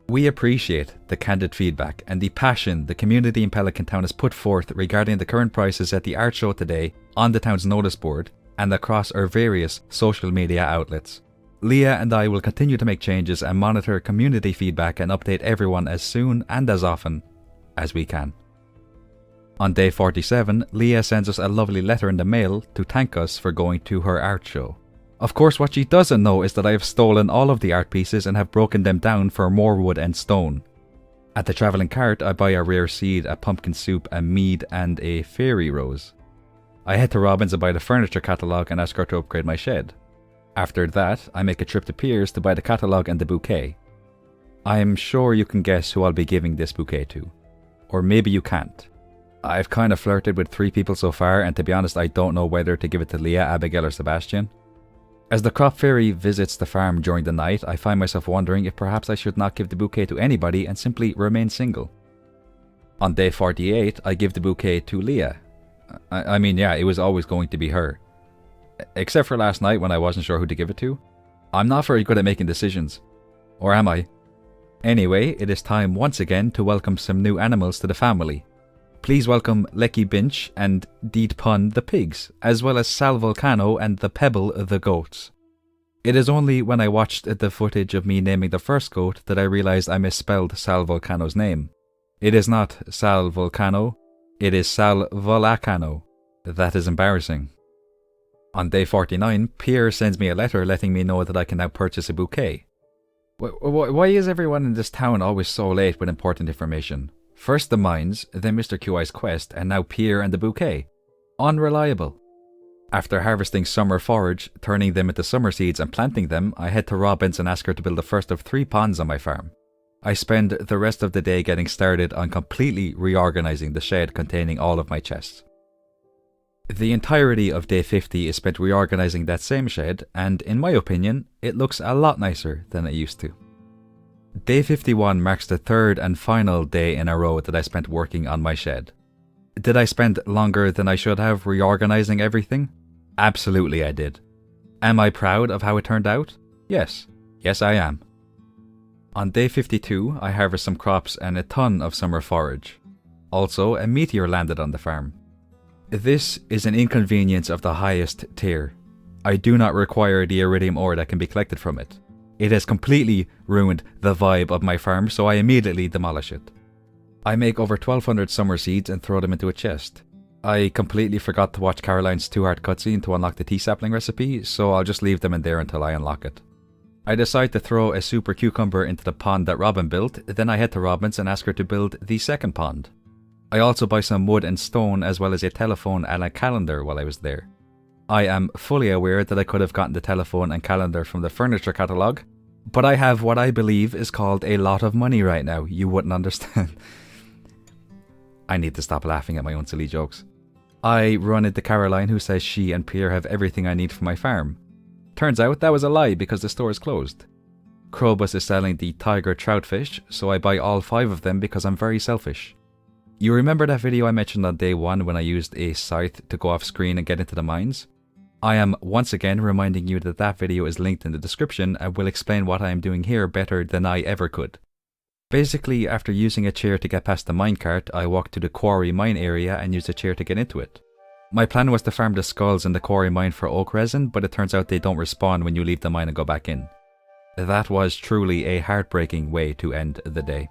We appreciate the candid feedback and the passion the community in Pelican Town has put forth regarding the current prices at the art show today on the town's notice board and across our various social media outlets. Leah and I will continue to make changes and monitor community feedback and update everyone as soon and as often as we can. On day 47, Leah sends us a lovely letter in the mail to thank us for going to her art show. Of course, what she doesn't know is that I have stolen all of the art pieces and have broken them down for more wood and stone. At the travelling cart, I buy a rare seed, a pumpkin soup, a mead, and a fairy rose. I head to Robin's and buy the furniture catalogue and ask her to upgrade my shed. After that, I make a trip to Piers to buy the catalogue and the bouquet. I am sure you can guess who I'll be giving this bouquet to. Or maybe you can't. I've kind of flirted with 3 people so far, and to be honest, I don't know whether to give it to Leah, Abigail, or Sebastian. As the crop fairy visits the farm during the night, I find myself wondering if perhaps I should not give the bouquet to anybody and simply remain single. On day 48, I give the bouquet to Leah. I mean, yeah, it was always going to be her. Except for last night when I wasn't sure who to give it to. I'm not very good at making decisions. Or am I? Anyway, it is time once again to welcome some new animals to the family. Please welcome Lecky Binch and Deed Pun the pigs, as well as Sal Volcano and the Pebble the goats. It is only when I watched the footage of me naming the first goat that I realised I misspelled Sal Volcano's name. It is not Sal Volcano, it is Sal Volcano. That is embarrassing. On day 49, Pierre sends me a letter letting me know that I can now purchase a bouquet. Why is everyone in this town always so late with important information? First the mines, then Mr. QI's quest, and now Pierre and the bouquet. Unreliable. After harvesting summer forage, turning them into summer seeds and planting them, I head to Robin's and ask her to build the first of 3 ponds on my farm. I spend the rest of the day getting started on completely reorganizing the shed containing all of my chests. The entirety of day 50 is spent reorganizing that same shed, and in my opinion, it looks a lot nicer than it used to. Day 51 marks the 3rd and final day in a row that I spent working on my shed. Did I spend longer than I should have reorganizing everything? Absolutely I did. Am I proud of how it turned out? Yes. Yes I am. On day 52, I harvest some crops and a ton of summer forage. Also, a meteor landed on the farm. This is an inconvenience of the highest tier. I do not require the iridium ore that can be collected from it. It has completely ruined the vibe of my farm, so I immediately demolish it. I make over 1200 summer seeds and throw them into a chest. I completely forgot to watch Caroline's 2-heart cutscene to unlock the tea sapling recipe, so I'll just leave them in there until I unlock it. I decide to throw a super cucumber into the pond that Robin built, then I head to Robin's and ask her to build the second pond. I also buy some wood and stone as well as a telephone and a calendar while I was there. I am fully aware that I could have gotten the telephone and calendar from the furniture catalogue, but I have what I believe is called a lot of money right now. You wouldn't understand. I need to stop laughing at my own silly jokes. I run into Caroline, who says she and Pierre have everything I need for my farm. Turns out that was a lie because the store is closed. Krobus is selling the tiger troutfish, so I buy all 5 of them because I'm very selfish. You remember that video I mentioned on day 1 when I used a scythe to go off screen and get into the mines? I am once again reminding you that that video is linked in the description and will explain what I am doing here better than I ever could. Basically, after using a chair to get past the minecart, I walked to the quarry mine area and used a chair to get into it. My plan was to farm the skulls in the quarry mine for oak resin, but it turns out they don't respawn when you leave the mine and go back in. That was truly a heartbreaking way to end the day.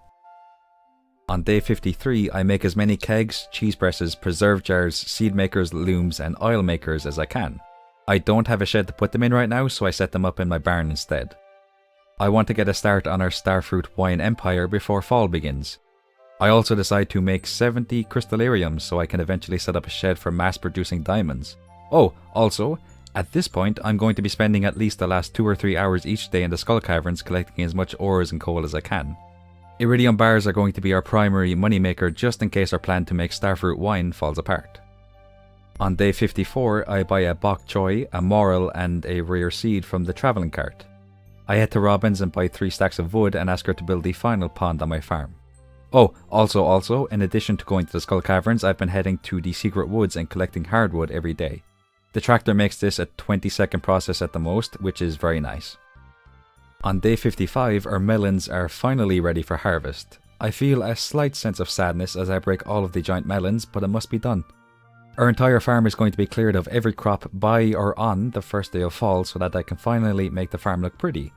On day 53, I make as many kegs, cheese presses, preserve jars, seed makers, looms, and oil makers as I can. I don't have a shed to put them in right now, so I set them up in my barn instead. I want to get a start on our starfruit wine empire before fall begins. I also decide to make 70 crystallariums so I can eventually set up a shed for mass producing diamonds. Oh, also, at this point I'm going to be spending at least the last 2 or 3 hours each day in the skull caverns collecting as much ores and coal as I can. Iridium bars are going to be our primary moneymaker just in case our plan to make starfruit wine falls apart. On day 54, I buy a bok choy, a moral, and a rare seed from the travelling cart. I head to Robin's and buy 3 stacks of wood and ask her to build the final pond on my farm. Oh, also, in addition to going to the skull caverns, I've been heading to the secret woods and collecting hardwood every day. The tractor makes this a 20-second process at the most, which is very nice. On day 55, our melons are finally ready for harvest. I feel a slight sense of sadness as I break all of the giant melons, but it must be done. Our entire farm is going to be cleared of every crop by or on the first day of fall so that I can finally make the farm look pretty.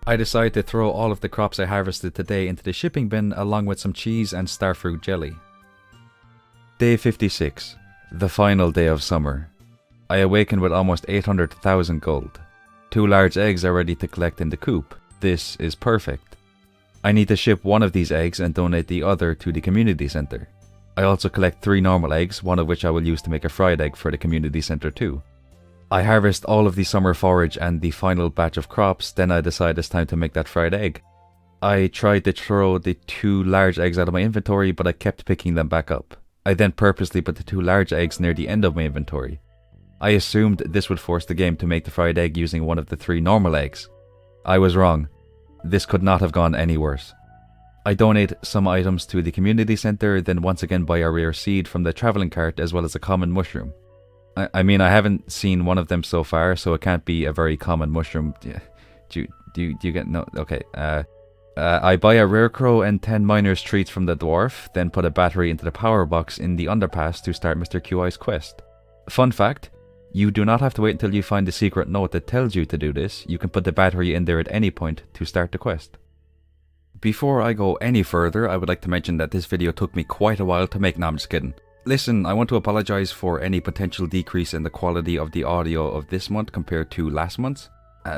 I decide to throw all of the crops I harvested today into the shipping bin along with some cheese and starfruit jelly. Day 56, the final day of summer. I awaken with almost 800,000 gold. 2 large eggs are ready to collect in the coop. This is perfect. I need to ship one of these eggs and donate the other to the community center. I also collect 3 normal eggs, one of which I will use to make a fried egg for the community center too. I harvest all of the summer forage and the final batch of crops, then I decide it's time to make that fried egg. I tried to throw the 2 large eggs out of my inventory, but I kept picking them back up. I then purposely put the 2 large eggs near the end of my inventory. I assumed this would force the game to make the fried egg using one of the 3 normal eggs. I was wrong. This could not have gone any worse. I donate some items to the community center, then once again buy a rare seed from the travelling cart as well as a common mushroom. I mean, I haven't seen one of them so far, so it can't be a very common mushroom. Do you get... No, okay. I buy a rare crow and 10 miner's treats from the dwarf, then put a battery into the power box in the underpass to start Mr. QI's quest. Fun fact, You do not have to wait until you find the secret note that tells you to do this. You can put the battery in there at any point to start the quest. Before I go any further, I would like to mention that this video took me quite a while to make. No, I'm just kidding. Listen, I want to apologise for any potential decrease in the quality of the audio of this month compared to last month's.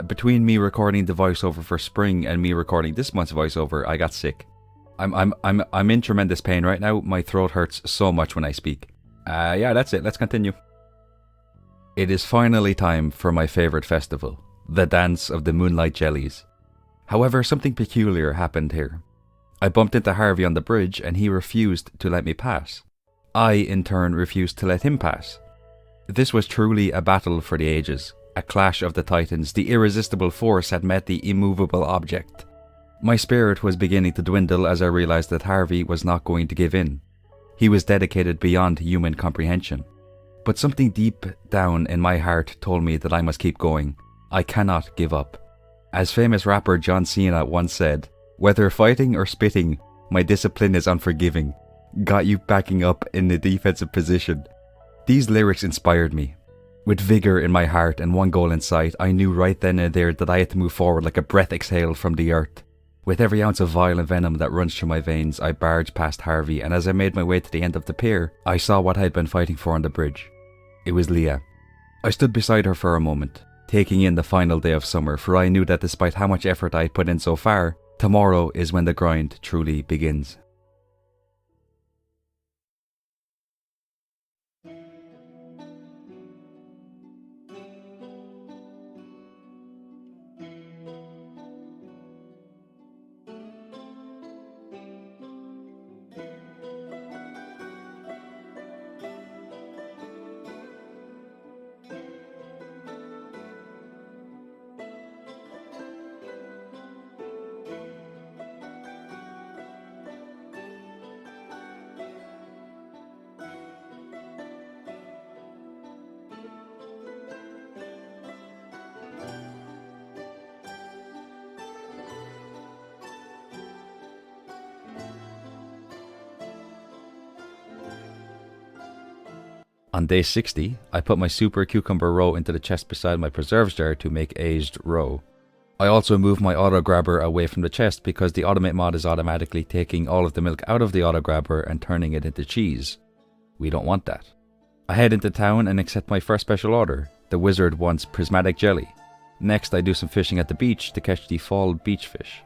Between me recording the voiceover for spring and me recording this month's voiceover, I got sick. I'm in tremendous pain right now. My throat hurts so much when I speak. Yeah, that's it. Let's continue. It is finally time for my favourite festival, the Dance of the Moonlight Jellies. However, something peculiar happened here. I bumped into Harvey on the bridge and he refused to let me pass. I, in turn, refused to let him pass. This was truly a battle for the ages, a clash of the titans. The irresistible force had met the immovable object. My spirit was beginning to dwindle as I realised that Harvey was not going to give in. He was dedicated beyond human comprehension. But something deep down in my heart told me that I must keep going. I cannot give up. As famous rapper John Cena once said, "Whether fighting or spitting, my discipline is unforgiving. Got you backing up in the defensive position." These lyrics inspired me. With vigour in my heart and one goal in sight, I knew right then and there that I had to move forward like a breath exhaled from the earth. With every ounce of violent venom that runs through my veins, I barged past Harvey, and as I made my way to the end of the pier, I saw what I had been fighting for on the bridge. It was Leah. I stood beside her for a moment, taking in the final day of summer, for I knew that despite how much effort I had put in so far, tomorrow is when the grind truly begins. On day 60, I put my super cucumber roe into the chest beside my preserves jar to make aged roe. I also moved my auto grabber away from the chest because the automate mod is automatically taking all of the milk out of the auto grabber and turning it into cheese. We don't want that. I head into town and accept my first special order. The wizard wants prismatic jelly. Next, I do some fishing at the beach to catch the fall beach fish.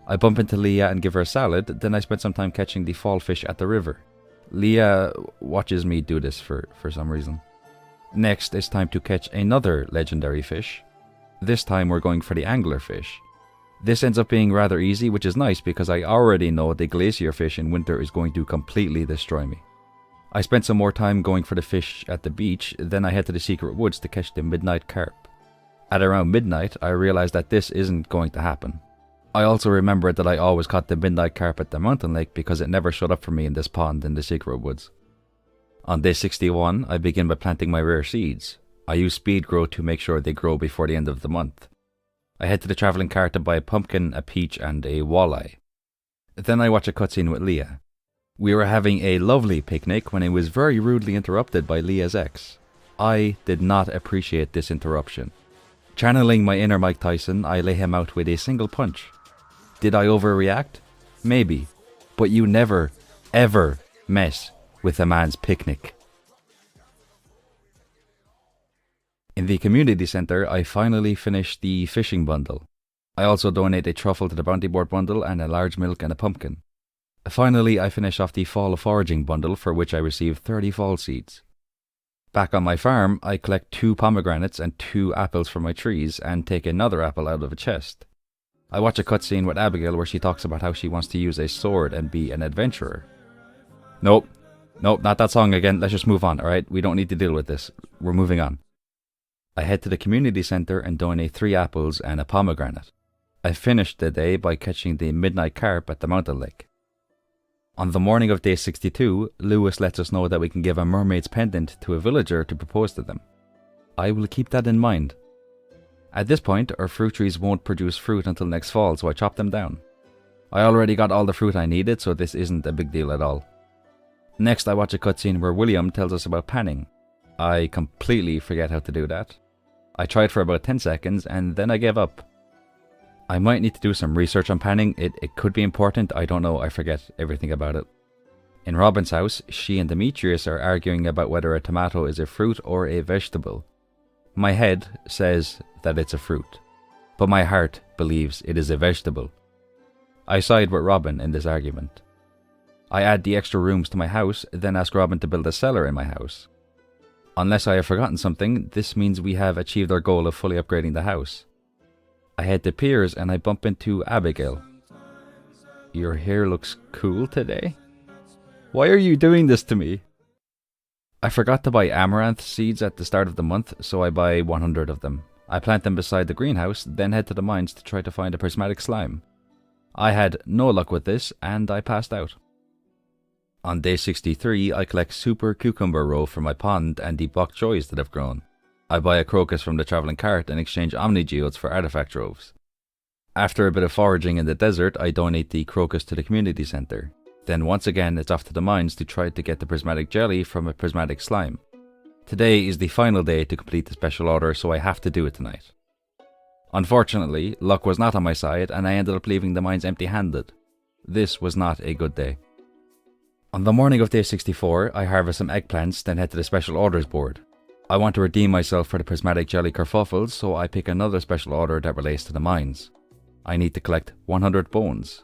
I bump into Leah and give her a salad, then I spend some time catching the fall fish at the river. Leah watches me do this for some reason. Next, it's time to catch another legendary fish. This time we're going for the anglerfish. This ends up being rather easy, which is nice because I already know the glacier fish in winter is going to completely destroy me. I spent some more time going for the fish at the beach, then I head to the secret woods to catch the midnight carp. At around midnight, I realized that this isn't going to happen. I also remembered that I always caught the midnight carp at the mountain lake because it never showed up for me in this pond in the secret woods. On day 61, I begin by planting my rare seeds. I use speed grow to make sure they grow before the end of the month. I head to the travelling cart to buy a pumpkin, a peach and a walleye. Then I watch a cutscene with Leah. We were having a lovely picnic when it was very rudely interrupted by Leah's ex. I did not appreciate this interruption. Channeling my inner Mike Tyson, I lay him out with a single punch. Did I overreact? Maybe. But you never, ever mess with a man's picnic. In the community centre, I finally finished the fishing bundle. I also donate a truffle to the bounty board bundle and a large milk and a pumpkin. Finally, I finish off the fall foraging bundle for which I received 30 fall seeds. Back on my farm, I collect 2 pomegranates and 2 apples from my trees and take another apple out of a chest. I watch a cutscene with Abigail where she talks about how she wants to use a sword and be an adventurer. Nope, not that song again. Let's just move on, alright? We don't need to deal with this. We're moving on. I head to the community centre and donate 3 apples and a pomegranate. I finished the day by catching the midnight carp at the mountain lake. On the morning of day 62, Lewis lets us know that we can give a mermaid's pendant to a villager to propose to them. I will keep that in mind. At this point, our fruit trees won't produce fruit until next fall, so I chop them down. I already got all the fruit I needed, so this isn't a big deal at all. Next, I watch a cutscene where William tells us about panning. I completely forget how to do that. I tried for about 10 seconds and then I gave up. I might need to do some research on panning. It could be important, I don't know, I forget everything about it. In Robin's house, she and Demetrius are arguing about whether a tomato is a fruit or a vegetable. My head says that it's a fruit, but my heart believes it is a vegetable. I side with Robin in this argument. I add the extra rooms to my house, then ask Robin to build a cellar in my house. Unless I have forgotten something, this means we have achieved our goal of fully upgrading the house. I head to Piers and I bump into Abigail. Your hair looks cool today? Why are you doing this to me? I forgot to buy amaranth seeds at the start of the month, so I buy 100 of them. I plant them beside the greenhouse, then head to the mines to try to find a prismatic slime. I had no luck with this, and I passed out. On day 63, I collect super cucumber roe from my pond and the bok choys that have grown. I buy a crocus from the travelling cart and exchange omni geodes for artifact troves. After a bit of foraging in the desert, I donate the crocus to the community centre. Then once again it's off to the mines to try to get the prismatic jelly from a prismatic slime. Today is the final day to complete the special order, so I have to do it tonight. Unfortunately, luck was not on my side and I ended up leaving the mines empty-handed. This was not a good day. On the morning of day 64, I harvest some eggplants, then head to the special orders board. I want to redeem myself for the prismatic jelly kerfuffles, so I pick another special order that relates to the mines. I need to collect 100 bones.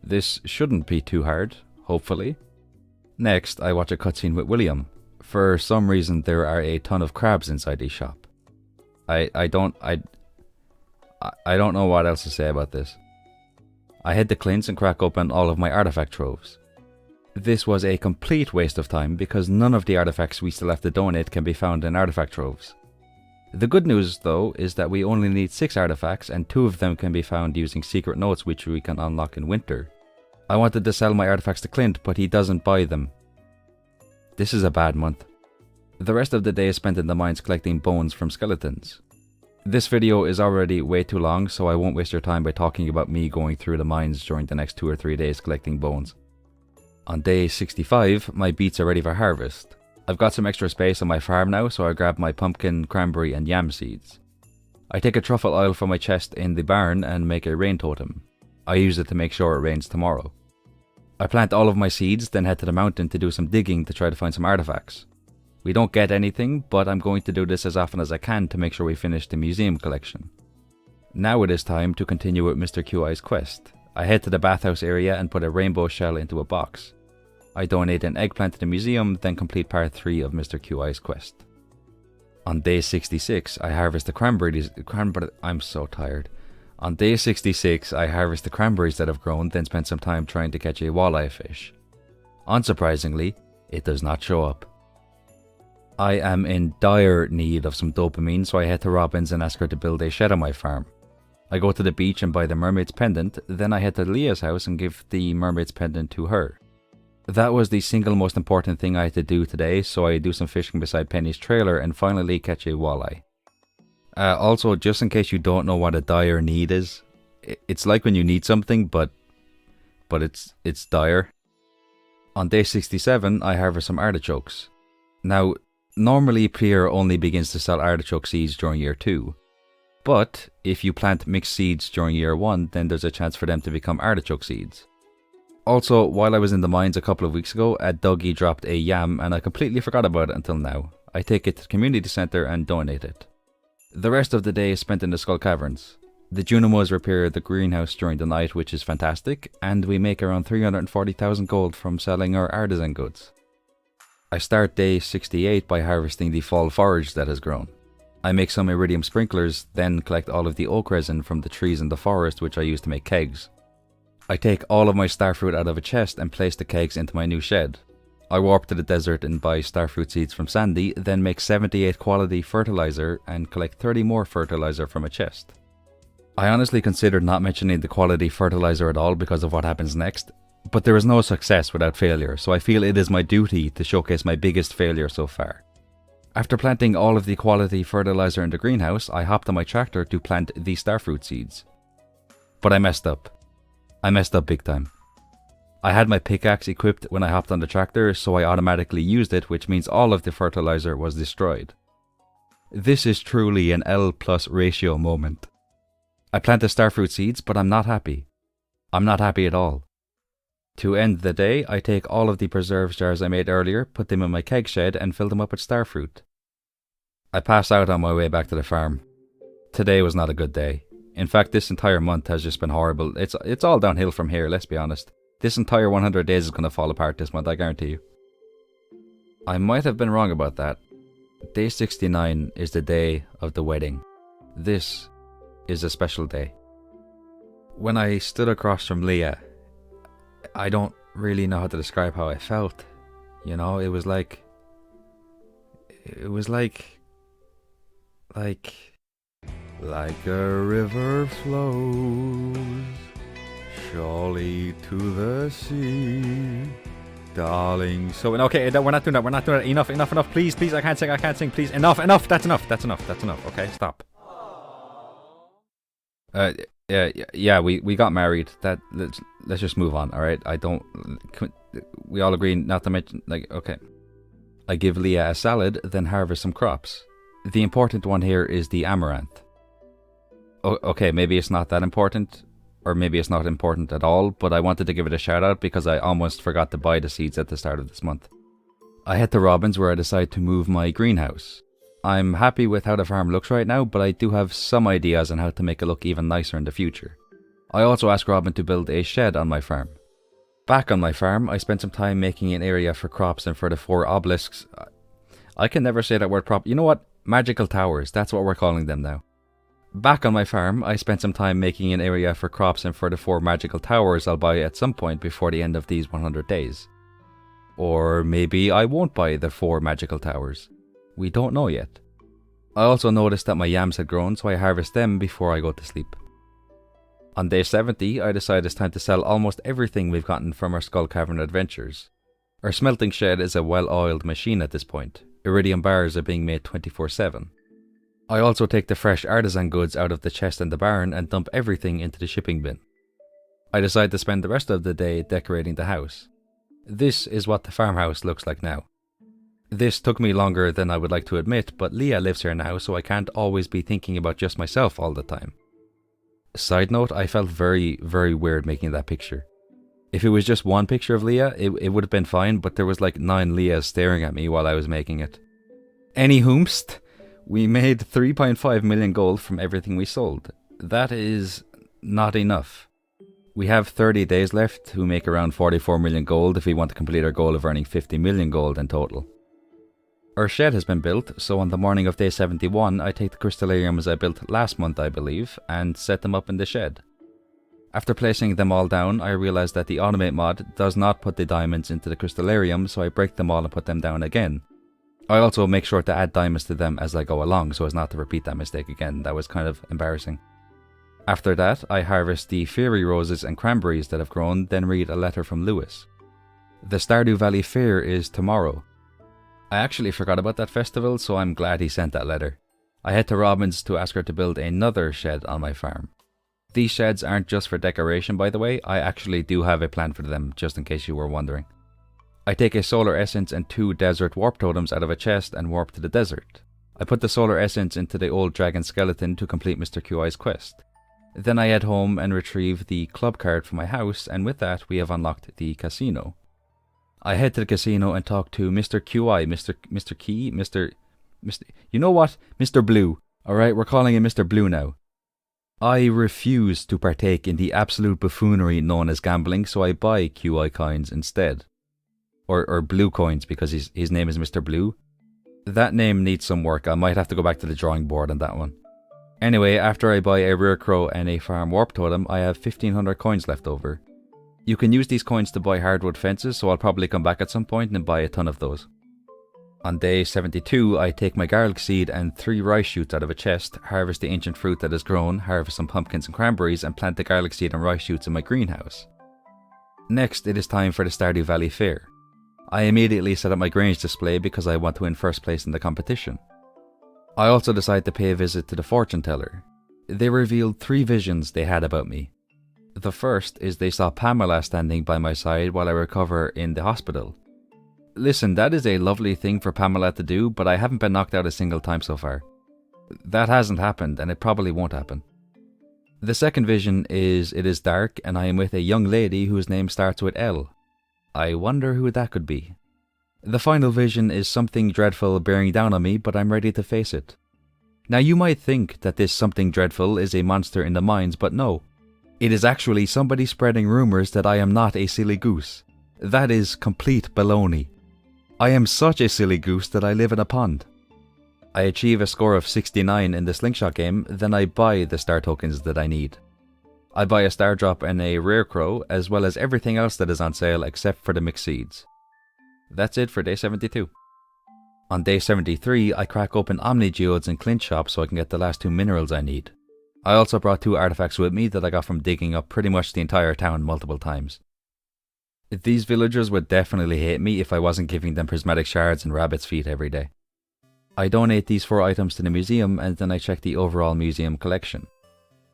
This shouldn't be too hard, hopefully. Next, I watch a cutscene with William. For some reason, there are a ton of crabs inside the shop. I don't know what else to say about this. I head to Clint's and crack open all of my artifact troves. This was a complete waste of time because none of the artifacts we still have to donate can be found in artifact troves. The good news though is that we only need 6 artifacts and 2 of them can be found using secret notes which we can unlock in winter. I wanted to sell my artifacts to Clint, but he doesn't buy them. This is a bad month. The rest of the day is spent in the mines collecting bones from skeletons. This video is already way too long, so I won't waste your time by talking about me going through the mines during the next 2 or 3 days collecting bones. On day 65, my beets are ready for harvest. I've got some extra space on my farm now, so I grab my pumpkin, cranberry and yam seeds. I take a truffle oil from my chest in the barn and make a rain totem. I use it to make sure it rains tomorrow. I plant all of my seeds, then head to the mountain to do some digging to try to find some artifacts. We don't get anything, but I'm going to do this as often as I can to make sure we finish the museum collection. Now it is time to continue with Mr. QI's quest. I head to the bathhouse area and put a rainbow shell into a box. I donate an eggplant to the museum, then complete part 3 of Mr. QI's quest. On day 66, I harvest the cranberries. I'm so tired. On day 66, I harvest the cranberries that have grown, then spend some time trying to catch a walleye fish. Unsurprisingly, it does not show up. I am in dire need of some dopamine, so I head to Robin's and ask her to build a shed on my farm. I go to the beach and buy the mermaid's pendant, then I head to Leah's house and give the mermaid's pendant to her. That was the single most important thing I had to do today, so I do some fishing beside Penny's trailer and finally catch a walleye. Also, just in case you don't know what a dire need is, it's like when you need something, but it's dire. On day 67, I harvest some artichokes. Now, normally Pierre only begins to sell artichoke seeds during year 2. But if you plant mixed seeds during year 1, then there's a chance for them to become artichoke seeds. Also, while I was in the mines a couple of weeks ago, a doggy dropped a yam and I completely forgot about it until now. I take it to the community centre and donate it. The rest of the day is spent in the Skull Caverns. The Junimos repair the greenhouse during the night, which is fantastic, and we make around 340,000 gold from selling our artisan goods. I start day 68 by harvesting the fall forage that has grown. I make some iridium sprinklers, then collect all of the oak resin from the trees in the forest which I use to make kegs. I take all of my starfruit out of a chest and place the kegs into my new shed. I warp to the desert and buy starfruit seeds from Sandy, then make 78 quality fertilizer and collect 30 more fertilizer from a chest. I honestly considered not mentioning the quality fertilizer at all because of what happens next, but there is no success without failure, so I feel it is my duty to showcase my biggest failure so far. After planting all of the quality fertilizer in the greenhouse, I hopped on my tractor to plant the starfruit seeds. But I messed up. I messed up big time. I had my pickaxe equipped when I hopped on the tractor, so I automatically used it, which means all of the fertilizer was destroyed. This is truly an L plus ratio moment. I planted starfruit seeds, but I'm not happy. I'm not happy at all. To end the day, I take all of the preserves jars I made earlier, put them in my keg shed, and fill them up with starfruit. I pass out on my way back to the farm. Today was not a good day. In fact, this entire month has just been horrible. It's all downhill from here, let's be honest. This entire 100 days is going to fall apart this month, I guarantee you. I might have been wrong about that. Day 69 is the day of the wedding. This is a special day. When I stood across from Leah, I don't really know how to describe how I felt. You know, it was like a river flows surely to the sea, darling. So okay, we're not doing that. We're not doing that. Enough. Please. I can't sing. Please, enough. That's enough. Okay, stop. Yeah. We got married. Let's just move on. All right. We all agree not to mention. Okay. I give Leah a salad, then harvest some crops. The important one here is the amaranth. Okay, maybe it's not that important, or maybe it's not important at all, but I wanted to give it a shout out because I almost forgot to buy the seeds at the start of this month. I head to Robin's where I decide to move my greenhouse. I'm happy with how the farm looks right now, but I do have some ideas on how to make it look even nicer in the future. I also ask Robin to build a shed on my farm. Back on my farm, I spent some time making an area for crops and for the 4 obelisks. I can never say that word properly. You know what? Magical towers, that's what we're calling them now. Back on my farm, I spent some time making an area for crops and for the 4 magical towers I'll buy at some point before the end of these 100 days. Or maybe I won't buy the 4 magical towers. We don't know yet. I also noticed that my yams had grown, so I harvest them before I go to sleep. On day 70, I decide it's time to sell almost everything we've gotten from our Skull Cavern adventures. Our smelting shed is a well-oiled machine at this point. Iridium bars are being made 24/7. I also take the fresh artisan goods out of the chest in the barn and dump everything into the shipping bin. I decide to spend the rest of the day decorating the house. This is what the farmhouse looks like now. This took me longer than I would like to admit, but Leah lives here now, so I can't always be thinking about just myself all the time. Side note, I felt very, very weird making that picture. If it was just one picture of Leah, it would have been fine, but there was like 9 Leahs staring at me while I was making it. Any whomst, we made 3.5 million gold from everything we sold. That is not enough. We have 30 days left to make around 44 million gold if we want to complete our goal of earning 50 million gold in total. Our shed has been built, so on the morning of day 71, I take the crystallariums I built last month, I believe, and set them up in the shed. After placing them all down, I realize that the automate mod does not put the diamonds into the crystallarium, so I break them all and put them down again. I also make sure to add diamonds to them as I go along, so as not to repeat that mistake again. That was kind of embarrassing. After that, I harvest the fairy roses and cranberries that have grown, then read a letter from Lewis. The Stardew Valley Fair is tomorrow. I actually forgot about that festival, so I'm glad he sent that letter. I head to Robin's to ask her to build another shed on my farm. These sheds aren't just for decoration, by the way. I actually do have a plan for them, just in case you were wondering. I take a solar essence and 2 desert warp totems out of a chest and warp to the desert. I put the solar essence into the old dragon skeleton to complete Mr. QI's quest. Then I head home and retrieve the club card from my house, and with that we have unlocked the casino. I head to the casino and talk to Mr. QI, Mr. Key, Mr. You know what? Mr. Blue. Alright, we're calling him Mr. Blue now. I refuse to partake in the absolute buffoonery known as gambling, so I buy QI coins instead. Or blue coins, because his name is Mr. Blue. That name needs some work. I might have to go back to the drawing board on that one. Anyway, after I buy a rare crow and a farm warp totem, I have 1500 coins left over. You can use these coins to buy hardwood fences, so I'll probably come back at some point and buy a ton of those. On day 72, I take my garlic seed and 3 rice shoots out of a chest, harvest the ancient fruit that has grown, harvest some pumpkins and cranberries, and plant the garlic seed and rice shoots in my greenhouse. Next, it is time for the Stardew Valley Fair. I immediately set up my Grange display because I want to win first place in the competition. I also decide to pay a visit to the fortune teller. They revealed 3 visions they had about me. The first is they saw Pamela standing by my side while I recover in the hospital. Listen, that is a lovely thing for Pamela to do, but I haven't been knocked out a single time so far. That hasn't happened, and it probably won't happen. The second vision is it is dark and I am with a young lady whose name starts with L. I wonder who that could be. The final vision is something dreadful bearing down on me, but I'm ready to face it. Now you might think that this something dreadful is a monster in the mines, but no. It is actually somebody spreading rumours that I am not a silly goose. That is complete baloney. I am such a silly goose that I live in a pond. I achieve a score of 69 in the slingshot game, then I buy the star tokens that I need. I buy a star drop and a rare crow, as well as everything else that is on sale except for the mixed seeds. That's it for day 72. On day 73, I crack open Omni Geodes and Clint Shop so I can get the last 2 minerals I need. I also brought 2 artifacts with me that I got from digging up pretty much the entire town multiple times. These villagers would definitely hate me if I wasn't giving them prismatic shards and rabbit's feet every day. I donate these 4 items to the museum and then I check the overall museum collection.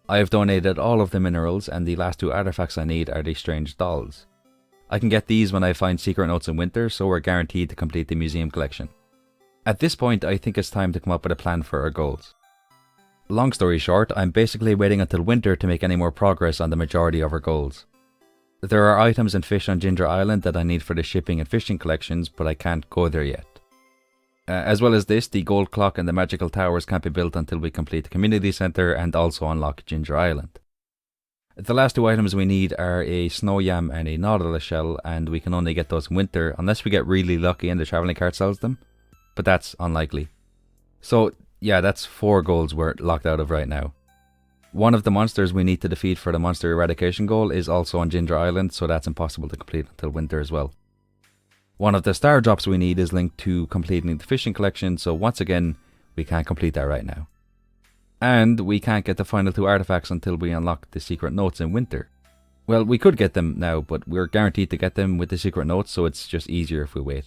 I have donated all of the minerals and the last 2 artifacts I need are the strange dolls. I can get these when I find secret notes in winter, so we're guaranteed to complete the museum collection. At this point I think it's time to come up with a plan for our goals. Long story short, I'm basically waiting until winter to make any more progress on the majority of our goals. There are items and fish on Ginger Island that I need for the shipping and fishing collections, but I can't go there yet. As well as this, the gold clock and the magical towers can't be built until we complete the community centre and also unlock Ginger Island. The last 2 items we need are a snow yam and a nautilus shell, and we can only get those in winter unless we get really lucky and the travelling cart sells them, but that's unlikely. So yeah, that's 4 goals we're locked out of right now. One of the monsters we need to defeat for the monster eradication goal is also on Ginger Island, so that's impossible to complete until winter as well. One of the star drops we need is linked to completing the fishing collection, so once again, we can't complete that right now. And we can't get the final 2 artifacts until we unlock the secret notes in winter. Well, we could get them now, but we're guaranteed to get them with the secret notes, so it's just easier if we wait.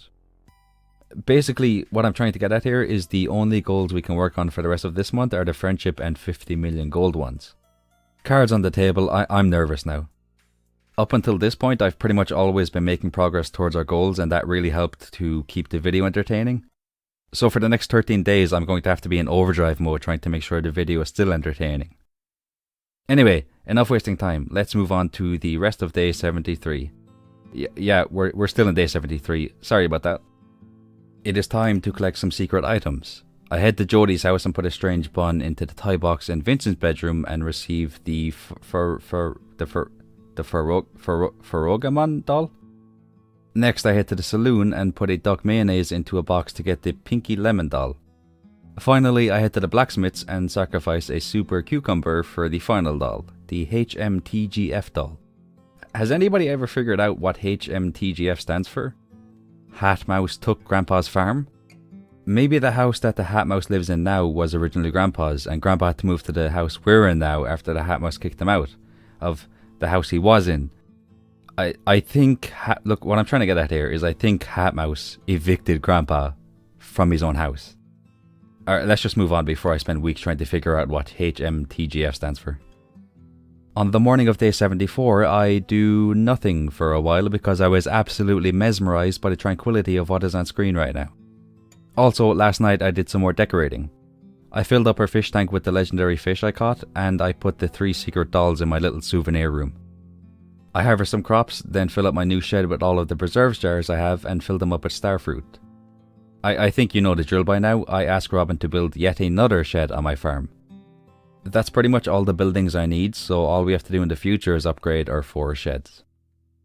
Basically, what I'm trying to get at here is the only goals we can work on for the rest of this month are the friendship and 50 million gold ones. Cards on the table, I'm nervous now. Up until this point, I've pretty much always been making progress towards our goals, and that really helped to keep the video entertaining. So for the next 13 days, I'm going to have to be in overdrive mode trying to make sure the video is still entertaining. Anyway, enough wasting time. Let's move on to the rest of day 73. Yeah, we're still in day 73. Sorry about that. It is time to collect some secret items. I head to Jodie's house and put a strange bun into the tie box in Vincent's bedroom and receive the Ferrogamon doll. Next I head to the saloon and put a duck mayonnaise into a box to get the Pinky Lemon doll. Finally I head to the blacksmith's and sacrifice a super cucumber for the final doll, the HMTGF doll. Has anybody ever figured out what HMTGF stands for? Hat Mouse took Grandpa's farm? Maybe the house that the Hat Mouse lives in now was originally Grandpa's, and Grandpa had to move to the house we're in now after the Hat Mouse kicked him out of the house he was in. I think, look, what I'm trying to get at here is I think Hat Mouse evicted Grandpa from his own house. Alright, let's just move on before I spend weeks trying to figure out what HMTGF stands for. On the morning of day 74, I do nothing for a while because I was absolutely mesmerised by the tranquility of what is on screen right now. Also, last night I did some more decorating. I filled up our fish tank with the legendary fish I caught, and I put the 3 secret dolls in my little souvenir room. I harvest some crops, then fill up my new shed with all of the preserves jars I have and fill them up with starfruit. I think you know the drill by now. I asked Robin to build yet another shed on my farm. That's pretty much all the buildings I need, so all we have to do in the future is upgrade our 4 sheds.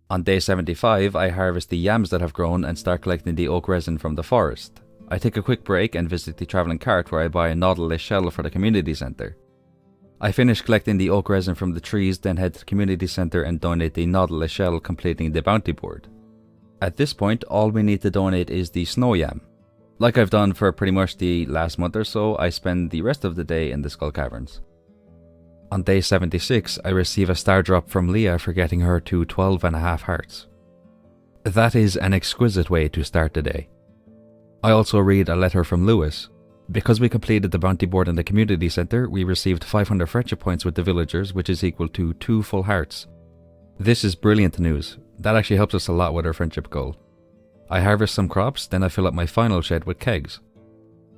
On day 75, I harvest the yams that have grown and start collecting the oak resin from the forest. I take a quick break and visit the travelling cart where I buy a nautilus shell for the community centre. I finish collecting the oak resin from the trees, then head to the community centre and donate the nautilus shell, completing the bounty board. At this point, all we need to donate is the snow yam. Like I've done for pretty much the last month or so, I spend the rest of the day in the Skull Caverns. On day 76, I receive a star drop from Leah for getting her to 12.5 hearts. That is an exquisite way to start the day. I also read a letter from Lewis. Because we completed the bounty board in the community centre, we received 500 friendship points with the villagers, which is equal to 2 full hearts, This is brilliant news. That actually helps us a lot with our friendship goal. I harvest some crops, then I fill up my final shed with kegs.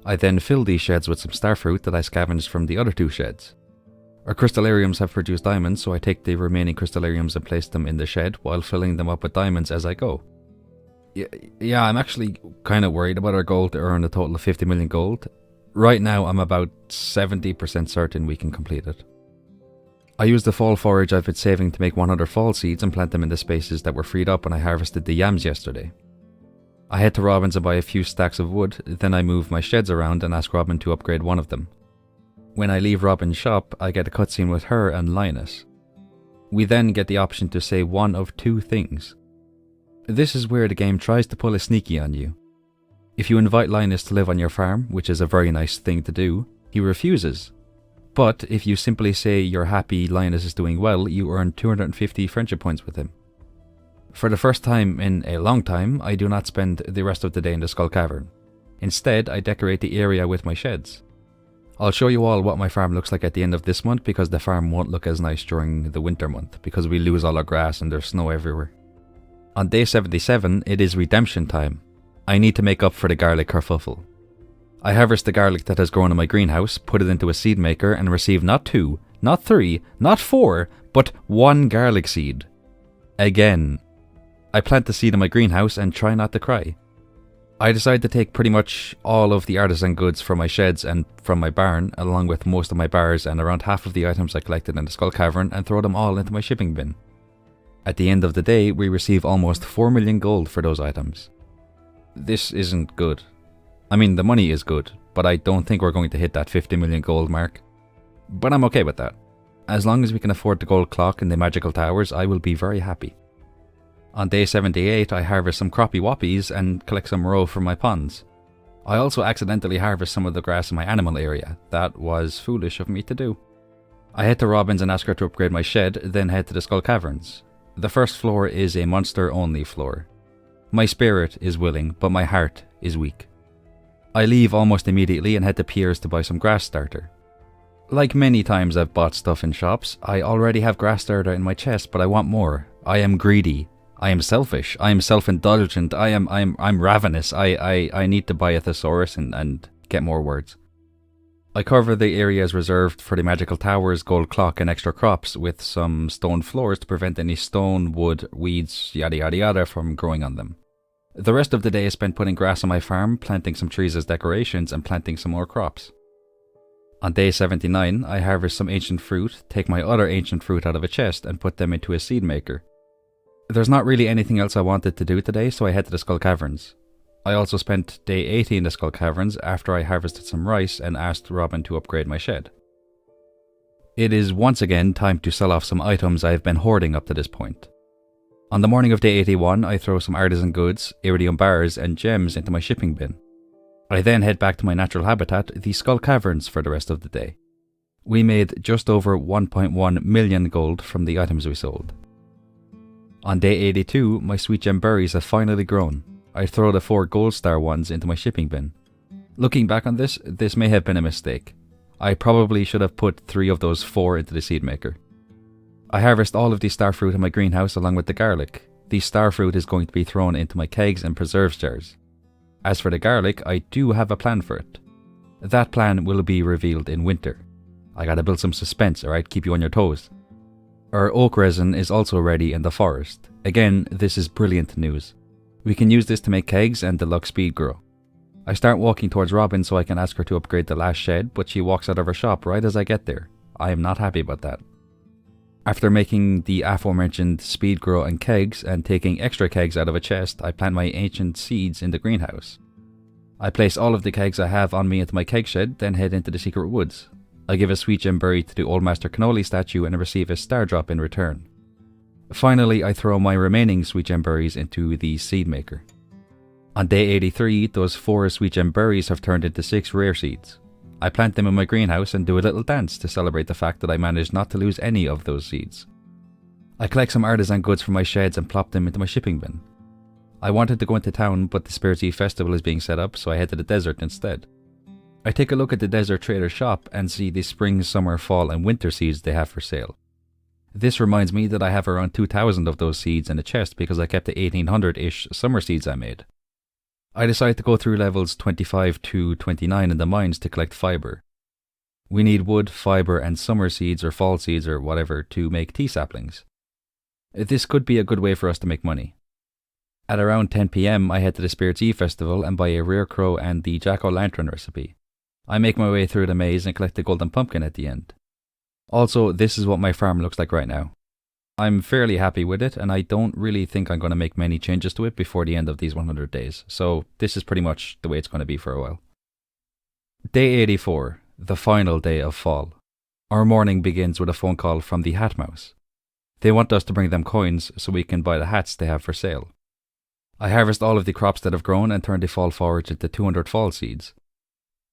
I then fill these sheds with some starfruit that I scavenged from the other 2 sheds. Our crystallariums have produced diamonds, so I take the remaining crystallariums and place them in the shed while filling them up with diamonds as I go. Yeah, I'm actually kind of worried about our goal to earn a total of 50 million gold. Right now, I'm about 70% certain we can complete it. I used the fall forage I've been saving to make 100 fall seeds and plant them in the spaces that were freed up when I harvested the yams yesterday. I head to Robin's and buy a few stacks of wood, then I move my sheds around and ask Robin to upgrade one of them. When I leave Robin's shop, I get a cutscene with her and Linus. We then get the option to say one of 2 things. This is where the game tries to pull a sneaky on you. If you invite Linus to live on your farm, which is a very nice thing to do, he refuses. But if you simply say you're happy Linus is doing well, you earn 250 friendship points with him. For the first time in a long time, I do not spend the rest of the day in the Skull Cavern. Instead, I decorate the area with my sheds. I'll show you all what my farm looks like at the end of this month, because the farm won't look as nice during the winter month, because we lose all our grass and there's snow everywhere. On day 77, it is redemption time. I need to make up for the garlic kerfuffle. I harvest the garlic that has grown in my greenhouse, put it into a seed maker, and receive not 2, not 3, not 4, but 1 garlic seed. Again. I plant the seed in my greenhouse and try not to cry. I decide to take pretty much all of the artisan goods from my sheds and from my barn, along with most of my bars and around half of the items I collected in the Skull Cavern, and throw them all into my shipping bin. At the end of the day, we receive almost 4 million gold for those items. This isn't good. I mean, the money is good, but I don't think we're going to hit that 50 million gold mark. But I'm okay with that. As long as we can afford the gold clock and the magical towers, I will be very happy. On day 78, I harvest some crappie whoppies and collect some roe from my ponds. I also accidentally harvest some of the grass in my animal area. That was foolish of me to do. I head to Robin's and ask her to upgrade my shed, then head to the Skull Caverns. The first floor is a monster-only floor. My spirit is willing, but my heart is weak. I leave almost immediately and head to Pierre's to buy some grass starter. Like many times I've bought stuff in shops, I already have grass starter in my chest, but I want more. I am greedy. I am selfish. I am self-indulgent. I'm ravenous. I need to buy a thesaurus and get more words. I cover the areas reserved for the magical towers, gold clock and extra crops with some stone floors to prevent any stone, wood, weeds, yada yada yada from growing on them. The rest of the day is spent putting grass on my farm, planting some trees as decorations and planting some more crops. On day 79, I harvest some ancient fruit, take my other ancient fruit out of a chest and put them into a seed maker. There's not really anything else I wanted to do today, so I head to the Skull Caverns. I also spent day 80 in the Skull Caverns after I harvested some rice and asked Robin to upgrade my shed. It is once again time to sell off some items I have been hoarding up to this point. On the morning of day 81, I throw some artisan goods, iridium bars and gems into my shipping bin. I then head back to my natural habitat, the Skull Caverns, for the rest of the day. We made just over 1.1 million gold from the items we sold. On day 82, my sweet gem berries have finally grown. I throw the 4 gold star ones into my shipping bin. Looking back on this may have been a mistake. I probably should have put 3 of those 4 into the seed maker. I harvest all of the starfruit in my greenhouse along with the garlic. The starfruit is going to be thrown into my kegs and preserves jars. As for the garlic, I do have a plan for it. That plan will be revealed in winter. I gotta build some suspense, alright? Keep you on your toes. Our oak resin is also ready in the forest. Again, this is brilliant news. We can use this to make kegs and deluxe speed grow. I start walking towards Robin so I can ask her to upgrade the last shed, but she walks out of her shop right as I get there. I am not happy about that. After making the aforementioned speed grow and kegs and taking extra kegs out of a chest, I plant my ancient seeds in the greenhouse. I place all of the kegs I have on me into my keg shed, then head into the secret woods. I give a sweet gem berry to the Old Master Cannoli statue and receive a star drop in return. Finally, I throw my remaining sweet gem berries into the seed maker. On day 83, those 4 sweet gem berries have turned into 6 rare seeds. I plant them in my greenhouse and do a little dance to celebrate the fact that I managed not to lose any of those seeds. I collect some artisan goods from my sheds and plop them into my shipping bin. I wanted to go into town, but the Spirit's Eve festival is being set up, so I head to the desert instead. I take a look at the desert trader's shop and see the spring, summer, fall and winter seeds they have for sale. This reminds me that I have around 2,000 of those seeds in a chest because I kept the 1,800-ish summer seeds I made. I decided to go through levels 25 to 29 in the mines to collect fibre. We need wood, fibre and summer seeds or fall seeds or whatever to make tea saplings. This could be a good way for us to make money. At around 10 PM I head to the Spirits Eve festival and buy a rare crow and the jack-o'-lantern recipe. I make my way through the maze and collect the golden pumpkin at the end. Also, this is what my farm looks like right now. I'm fairly happy with it, and I don't really think I'm going to make many changes to it before the end of these 100 days, so this is pretty much the way it's going to be for a while. Day 84, the final day of fall. Our morning begins with a phone call from the Hat Mouse. They want us to bring them coins so we can buy the hats they have for sale. I harvest all of the crops that have grown and turn the fall forage into 200 fall seeds.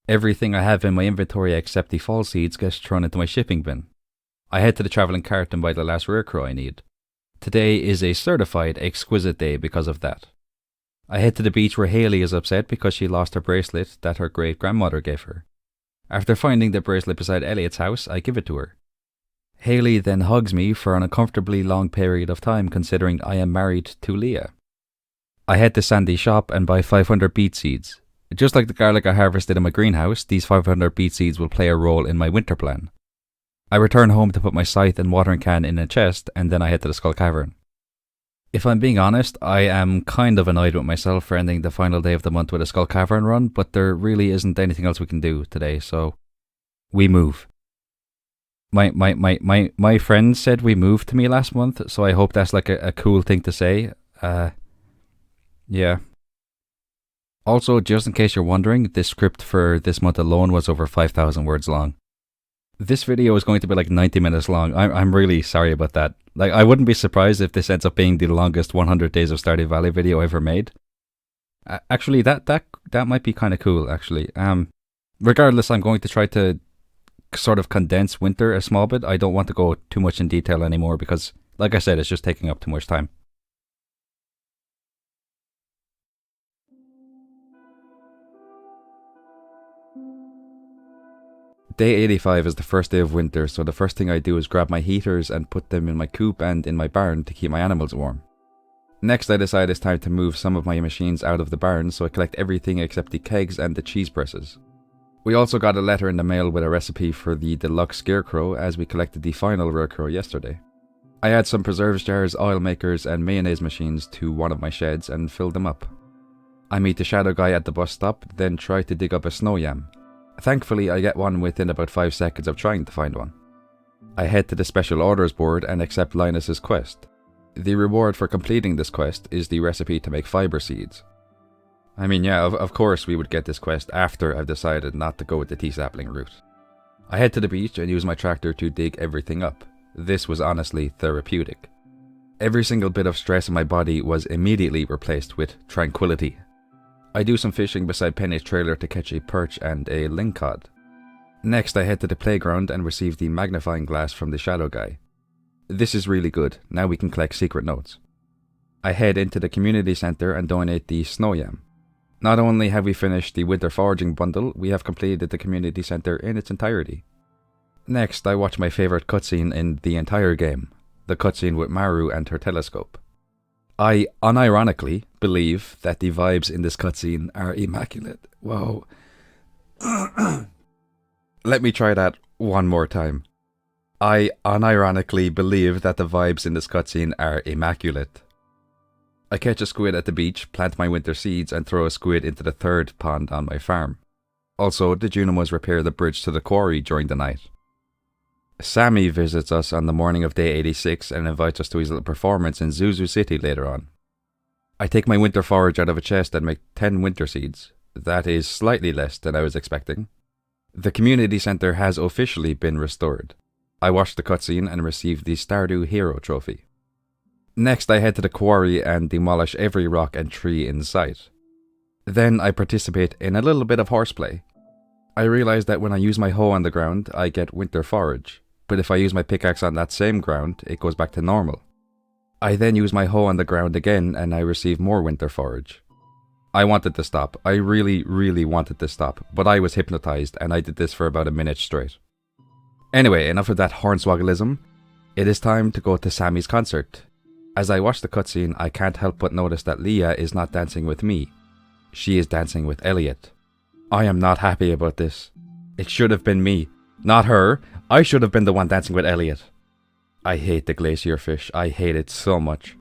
Everything I have in my inventory except the fall seeds gets thrown into my shipping bin. I head to the travelling cart and buy the last rare crow I need. Today is a certified exquisite day because of that. I head to the beach where Hayley is upset because she lost her bracelet that her great-grandmother gave her. After finding the bracelet beside Elliot's house, I give it to her. Hayley then hugs me for an uncomfortably long period of time considering I am married to Leah. I head to Sandy's shop and buy 500 beet seeds. Just like the garlic I harvested in my greenhouse, these 500 beet seeds will play a role in my winter plan. I return home to put my scythe and watering can in a chest, and then I head to the Skull Cavern. If I'm being honest, I am kind of annoyed with myself for ending the final day of the month with a Skull Cavern run, but there really isn't anything else we can do today, so we move. My friend said we moved to me last month, so I hope that's like a cool thing to say. Yeah. Also, just in case you're wondering, this script for this month alone was over 5,000 words long. This video is going to be like 90 minutes long. I'm really sorry about that. Like, I wouldn't be surprised if this ends up being the longest 100 Days of Stardew Valley video ever made. Actually, that might be kind of cool, actually. Regardless, I'm going to try to sort of condense winter a small bit. I don't want to go too much in detail anymore because, like I said, it's just taking up too much time. Day 85 is the first day of winter, so the first thing I do is grab my heaters and put them in my coop and in my barn to keep my animals warm. Next I decide it's time to move some of my machines out of the barn, so I collect everything except the kegs and the cheese presses. We also got a letter in the mail with a recipe for the deluxe scarecrow as we collected the final rare crow yesterday. I add some preserves jars, oil makers and mayonnaise machines to one of my sheds and fill them up. I meet the shadow guy at the bus stop, then try to dig up a snow yam. Thankfully, I get one within about 5 seconds of trying to find one. I head to the special orders board and accept Linus's quest. The reward for completing this quest is the recipe to make fibre seeds. I mean, yeah, of course we would get this quest after I've decided not to go with the tea sapling route. I head to the beach and use my tractor to dig everything up. This was honestly therapeutic. Every single bit of stress in my body was immediately replaced with tranquility. I do some fishing beside Penny's trailer to catch a perch and a lingcod. Next I head to the playground and receive the magnifying glass from the shadow guy. This is really good, now we can collect secret notes. I head into the community centre and donate the snow yam. Not only have we finished the winter foraging bundle, we have completed the community centre in its entirety. Next I watch my favourite cutscene in the entire game, the cutscene with Maru and her telescope. I unironically believe that the vibes in this cutscene are immaculate. Whoa. Let me try that one more time. I unironically believe that the vibes in this cutscene are immaculate. I catch a squid at the beach, plant my winter seeds, and throw a squid into the third pond on my farm. Also, the Junimos repair the bridge to the quarry during the night. Sammy visits us on the morning of day 86 and invites us to his little performance in Zuzu City later on. I take my winter forage out of a chest and make 10 winter seeds. That is slightly less than I was expecting. The community centre has officially been restored. I watch the cutscene and receive the Stardew Hero Trophy. Next I head to the quarry and demolish every rock and tree in sight. Then I participate in a little bit of horseplay. I realise that when I use my hoe on the ground, I get winter forage. But if I use my pickaxe on that same ground, it goes back to normal. I then use my hoe on the ground again and I receive more winter forage. I wanted to stop. I really wanted to stop, but I was hypnotised and I did this for about a minute straight. Anyway, enough of that hornswoggleism. It is time to go to Sammy's concert. As I watch the cutscene, I can't help but notice that Leah is not dancing with me. She is dancing with Elliot. I am not happy about this. It should have been me, not her. I should have been the one dancing with Elliot. I hate the glacier fish. I hate it so much.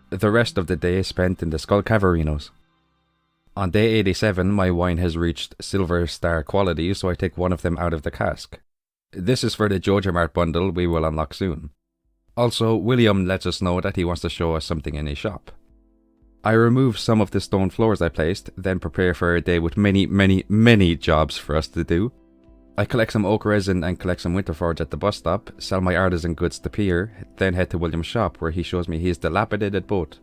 The rest of the day is spent in the Skull Caverinos. On day 87, my wine has reached silver star quality, so I take one of them out of the cask. This is for the Joji Mart bundle we will unlock soon. Also, William lets us know that he wants to show us something in his shop. I remove some of the stone floors I placed, then prepare for a day with many jobs for us to do. I collect some oak resin and collect some winter forge at the bus stop, sell my artisan goods to Pier, then head to William's shop where he shows me his dilapidated boat.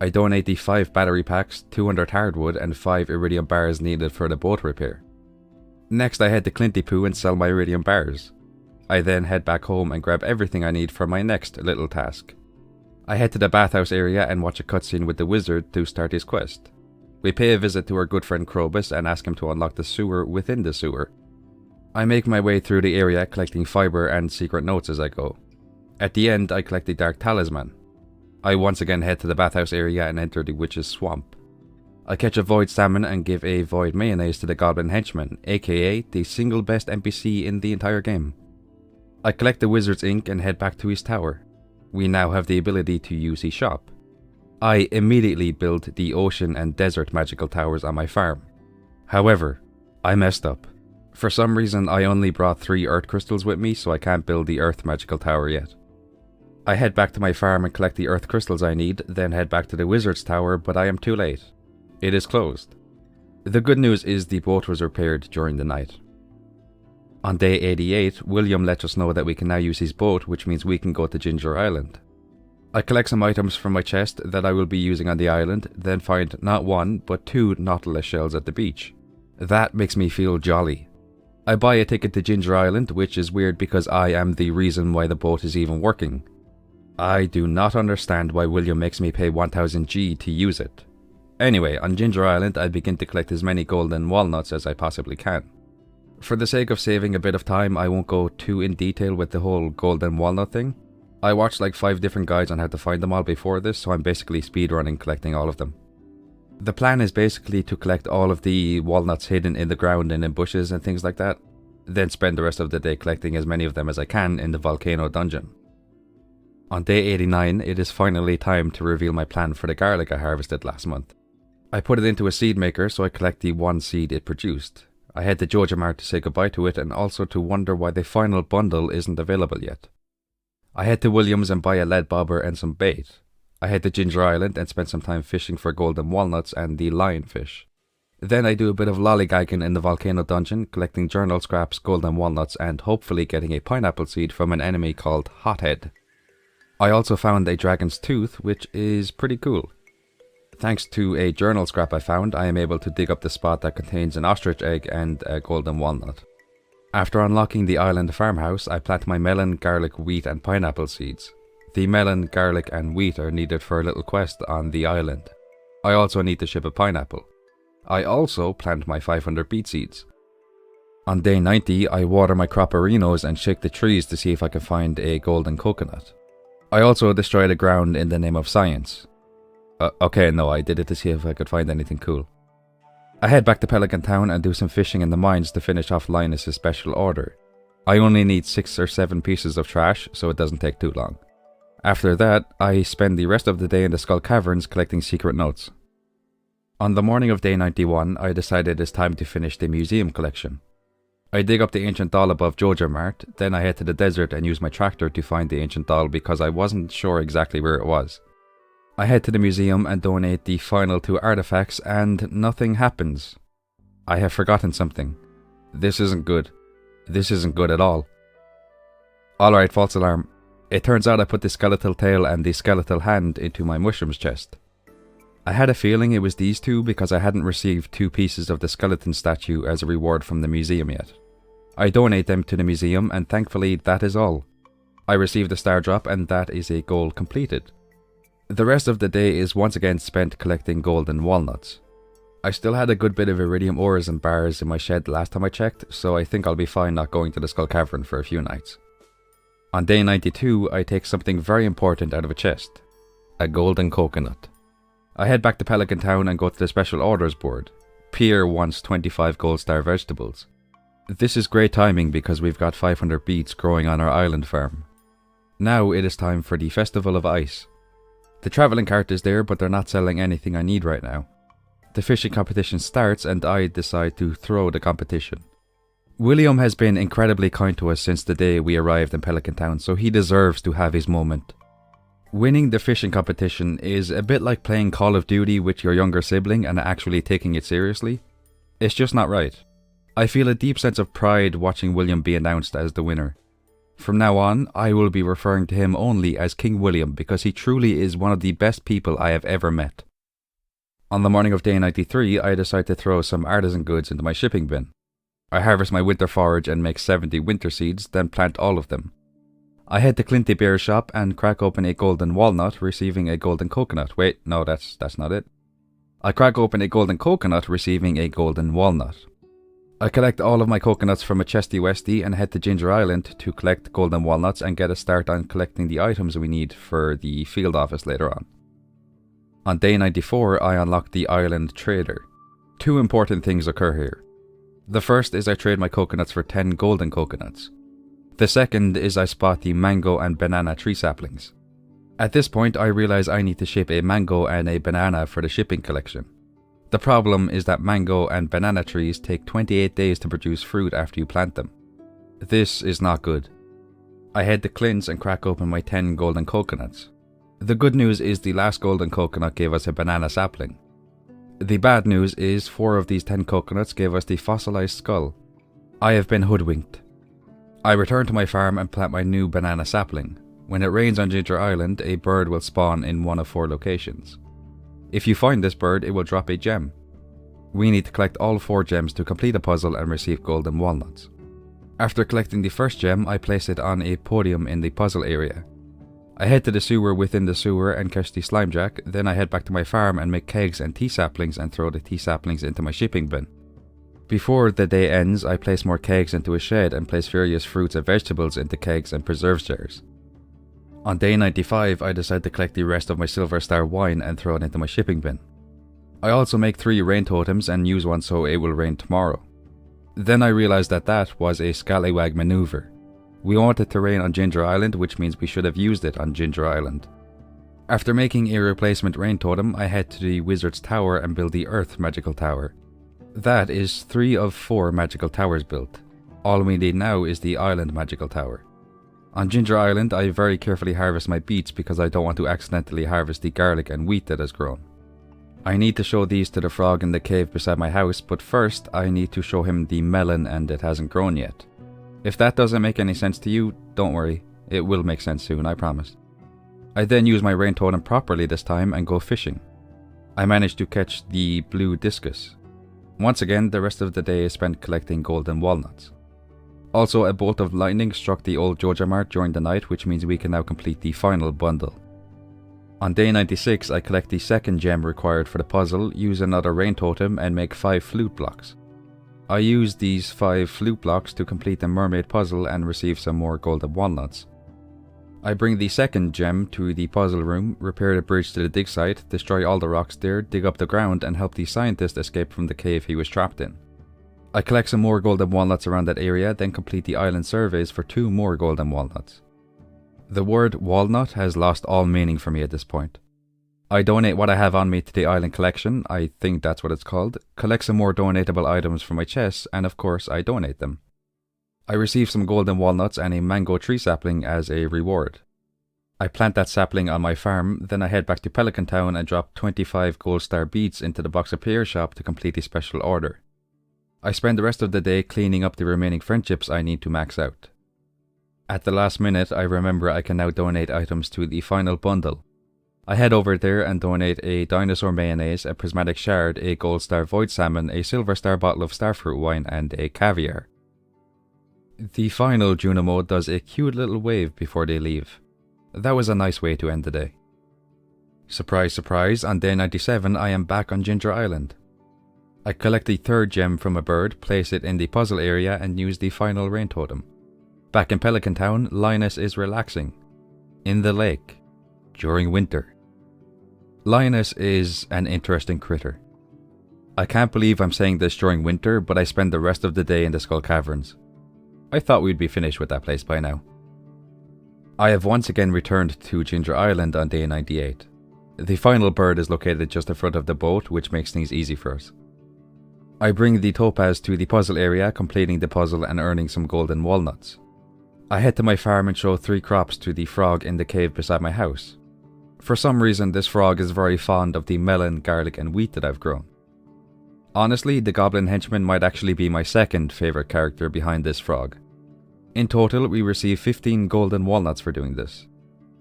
I donate the 5 battery packs, 200 hardwood and 5 iridium bars needed for the boat repair. Next I head to Clinty Poo and sell my iridium bars. I then head back home and grab everything I need for my next little task. I head to the bathhouse area and watch a cutscene with the wizard to start his quest. We pay a visit to our good friend Krobus and ask him to unlock the sewer within the sewer. I make my way through the area collecting fiber and secret notes as I go. At the end I collect the dark talisman. I once again head to the bathhouse area and enter the witch's swamp. I catch a void salmon and give a void mayonnaise to the goblin henchman, aka the single best NPC in the entire game. I collect the wizard's ink and head back to his tower. We now have the ability to use his shop. I immediately build the ocean and desert magical towers on my farm. However, I messed up. For some reason I only brought 3 earth crystals with me, so I can't build the earth magical tower yet. I head back to my farm and collect the earth crystals I need, then head back to the wizard's tower, but I am too late. It is closed. The good news is the boat was repaired during the night. On day 88, William lets us know that we can now use his boat, which means we can go to Ginger Island. I collect some items from my chest that I will be using on the island, then find not 1 but 2 nautilus shells at the beach. That makes me feel jolly. I buy a ticket to Ginger Island, which is weird because I am the reason why the boat is even working. I do not understand why William makes me pay 1000 G to use it. Anyway, on Ginger Island I begin to collect as many golden walnuts as I possibly can. For the sake of saving a bit of time, I won't go too in detail with the whole golden walnut thing. I watched like 5 different guides on how to find them all before this, so I'm basically speedrunning collecting all of them. The plan is basically to collect all of the walnuts hidden in the ground and in bushes and things like that, then spend the rest of the day collecting as many of them as I can in the volcano dungeon. On day 89, it is finally time to reveal my plan for the garlic I harvested last month. I put it into a seed maker so I collect the 1 seed it produced. I head to Joji Mart to say goodbye to it and also to wonder why the final bundle isn't available yet. I head to Williams and buy a lead bobber and some bait. I head to Ginger Island and spend some time fishing for golden walnuts and the lionfish. Then I do a bit of lollygagging in the volcano dungeon, collecting journal scraps, golden walnuts and hopefully getting a pineapple seed from an enemy called Hothead. I also found a dragon's tooth, which is pretty cool. Thanks to a journal scrap I found, I am able to dig up the spot that contains an ostrich egg and a golden walnut. After unlocking the island farmhouse, I plant my melon, garlic, wheat and pineapple seeds. The melon, garlic and wheat are needed for a little quest on the island. I also need to ship a pineapple. I also plant my 500 beet seeds. On day 90, I water my croparinos and shake the trees to see if I can find a golden coconut. I also destroy the ground in the name of science. Okay, no, I did it to see if I could find anything cool. I head back to Pelican Town and do some fishing in the mines to finish off Linus's special order. I only need 6 or 7 pieces of trash, so it doesn't take too long. After that, I spend the rest of the day in the Skull Caverns collecting secret notes. On the morning of day 91, I decided it's time to finish the museum collection. I dig up the ancient doll above Joji Mart, then I head to the desert and use my tractor to find the ancient doll because I wasn't sure exactly where it was. I head to the museum and donate the final 2 artifacts and nothing happens. I have forgotten something. This isn't good. This isn't good at all. Alright, false alarm. It turns out I put the skeletal tail and the skeletal hand into my mushrooms chest. I had a feeling it was these 2 because I hadn't received 2 pieces of the skeleton statue as a reward from the museum yet. I donate them to the museum and thankfully that is all. I received a star drop and that is a goal completed. The rest of the day is once again spent collecting golden walnuts. I still had a good bit of iridium ores and bars in my shed last time I checked, so I think I'll be fine not going to the Skull Cavern for a few nights. On day 92, I take something very important out of a chest. A golden coconut. I head back to Pelican Town and go to the special orders board. Pierre wants 25 gold star vegetables. This is great timing because we've got 500 beets growing on our island farm. Now it is time for the Festival of Ice. The travelling cart is there, but they're not selling anything I need right now. The fishing competition starts and I decide to throw the competition. William has been incredibly kind to us since the day we arrived in Pelican Town, so he deserves to have his moment. Winning the fishing competition is a bit like playing Call of Duty with your younger sibling and actually taking it seriously. It's just not right. I feel a deep sense of pride watching William be announced as the winner. From now on, I will be referring to him only as King William because he truly is one of the best people I have ever met. On the morning of day 93, I decide to throw some artisan goods into my shipping bin. I harvest my winter forage and make 70 winter seeds, then plant all of them. I head to Clinty Bear's shop and crack open a golden walnut, receiving a golden coconut. Wait, no, that's not it. I crack open a golden coconut, receiving a golden walnut. I collect all of my coconuts from a chesty westy and head to Ginger Island to collect golden walnuts and get a start on collecting the items we need for the field office later on. On day 94, I unlock the Island Trader. 2 important things occur here. The first is I trade my coconuts for 10 golden coconuts. The second is I spot the mango and banana tree saplings. At this point, I realize I need to ship a mango and a banana for the shipping collection. The problem is that mango and banana trees take 28 days to produce fruit after you plant them. This is not good. I head to Clint's and crack open my 10 golden coconuts. The good news is the last golden coconut gave us a banana sapling. The bad news is 4 of these 10 coconuts gave us the fossilized skull. I have been hoodwinked. I return to my farm and plant my new banana sapling. When it rains on Ginger Island, a bird will spawn in one of 4 locations. If you find this bird, it will drop a gem. We need to collect all 4 gems to complete a puzzle and receive golden walnuts. After collecting the first gem, I place it on a podium in the puzzle area. I head to the sewer within the sewer and catch the slime jack, then I head back to my farm and make kegs and tea saplings and throw the tea saplings into my shipping bin. Before the day ends, I place more kegs into a shed and place various fruits and vegetables into kegs and preserves jars. On day 95, I decide to collect the rest of my Silver Star wine and throw it into my shipping bin. I also make 3 rain totems and use one so it will rain tomorrow. Then I realize that was a scallywag maneuver. We wanted to rain on Ginger Island, which means we should have used it on Ginger Island. After making a replacement rain totem, I head to the Wizard's Tower and build the Earth Magical Tower. That is 3 of 4 magical towers built. All we need now is the Island Magical Tower. On Ginger Island, I very carefully harvest my beets because I don't want to accidentally harvest the garlic and wheat that has grown. I need to show these to the frog in the cave beside my house, but first I need to show him the melon and it hasn't grown yet. If that doesn't make any sense to you, don't worry, it will make sense soon, I promise. I then use my rain totem properly this time and go fishing. I manage to catch the blue discus. Once again, the rest of the day is spent collecting golden walnuts. Also, a bolt of lightning struck the old Joja Mart during the night, which means we can now complete the final bundle. On day 96, I collect the second gem required for the puzzle, use another rain totem and make 5 flute blocks. I use these 5 flute blocks to complete the mermaid puzzle and receive some more golden walnuts. I bring the second gem to the puzzle room, repair the bridge to the dig site, destroy all the rocks there, dig up the ground and help the scientist escape from the cave he was trapped in. I collect some more golden walnuts around that area, then complete the island surveys for 2 more golden walnuts. The word walnut has lost all meaning for me at this point. I donate what I have on me to the island collection, I think that's what it's called, collect some more donatable items from my chests, and of course I donate them. I receive some golden walnuts and a mango tree sapling as a reward. I plant that sapling on my farm, then I head back to Pelican Town and drop 25 gold star beads into the box of Pierre shop to complete the special order. I spend the rest of the day cleaning up the remaining friendships I need to max out. At the last minute, I remember I can now donate items to the final bundle. I head over there and donate a dinosaur mayonnaise, a prismatic shard, a gold star void salmon, a silver star bottle of starfruit wine, and a caviar. The final Junimo does a cute little wave before they leave. That was a nice way to end the day. Surprise, surprise, on day 97 I am back on Ginger Island. I collect the third gem from a bird, place it in the puzzle area and use the final rain totem. Back in Pelican Town, Lioness is relaxing. In the lake. During winter. Lioness is an interesting critter. I can't believe I'm saying this during winter, but I spend the rest of the day in the Skull Caverns. I thought we'd be finished with that place by now. I have once again returned to Ginger Island on day 98. The final bird is located just in front of the boat, which makes things easy for us. I bring the topaz to the puzzle area, completing the puzzle and earning some golden walnuts. I head to my farm and show 3 crops to the frog in the cave beside my house. For some reason, this frog is very fond of the melon, garlic and wheat that I've grown. Honestly, the goblin henchman might actually be my second favourite character behind this frog. In total, we receive 15 golden walnuts for doing this.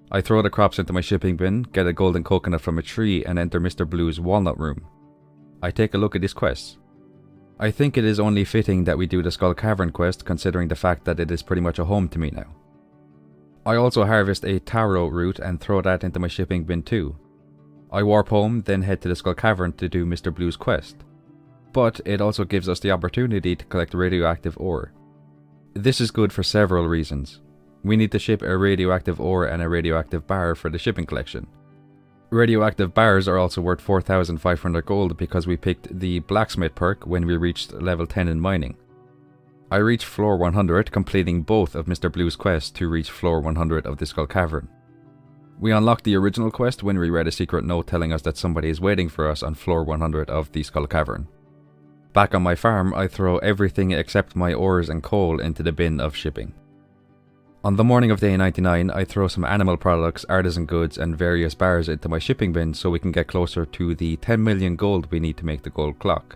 I throw the crops into my shipping bin, get a golden coconut from a tree and enter Mr. Blue's walnut room. I take a look at his quests. I think it is only fitting that we do the Skull Cavern quest, considering the fact that it is pretty much a home to me now. I also harvest a taro root and throw that into my shipping bin too. I warp home, then head to the Skull Cavern to do Mr. Blue's quest. But it also gives us the opportunity to collect radioactive ore. This is good for several reasons. We need to ship a radioactive ore and a radioactive bar for the shipping collection. Radioactive bars are also worth 4,500 gold because we picked the blacksmith perk when we reached level 10 in mining. I reached floor 100, completing both of Mr. Blue's quests to reach floor 100 of the Skull Cavern. We unlocked the original quest when we read a secret note telling us that somebody is waiting for us on floor 100 of the Skull Cavern. Back on my farm, I throw everything except my ores and coal into the bin of shipping. On the morning of day 99, I throw some animal products, artisan goods and various bars into my shipping bin so we can get closer to the 10 million gold we need to make the gold clock.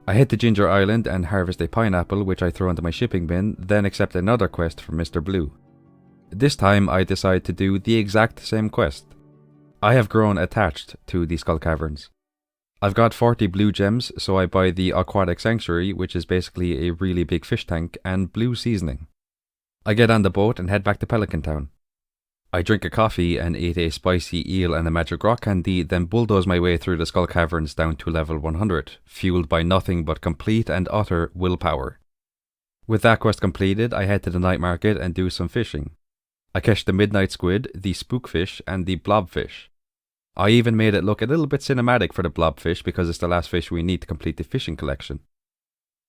I head to Ginger Island and harvest a pineapple which I throw into my shipping bin, then accept another quest from Mr. Blue. This time I decide to do the exact same quest. I have grown attached to the Skull Caverns. I've got 40 blue gems, so I buy the Aquatic Sanctuary, which is basically a really big fish tank, and blue seasoning. I get on the boat and head back to Pelican Town. I drink a coffee and eat a spicy eel and a magic rock candy, then bulldoze my way through the Skull Caverns down to level 100, fueled by nothing but complete and utter willpower. With that quest completed, I head to the night market and do some fishing. I catch the midnight squid, the spookfish and the blobfish. I even made it look a little bit cinematic for the blobfish because it's the last fish we need to complete the fishing collection.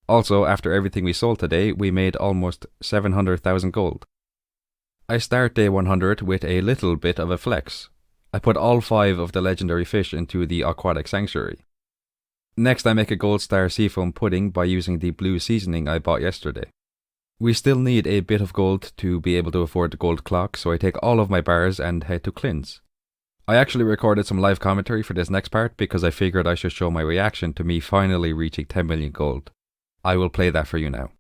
Also, after everything we sold today, we made almost 700,000 gold. I start day 100 with a little bit of a flex. I put all 5 of the legendary fish into the Aquatic Sanctuary. Next I make a gold star seafoam pudding by using the blue seasoning I bought yesterday. We still need a bit of gold to be able to afford the gold clock, so I take all of my bars and head to Clint's. I actually recorded some live commentary for this next part because I figured I should show my reaction to me finally reaching 10 million gold. I will play that for you now.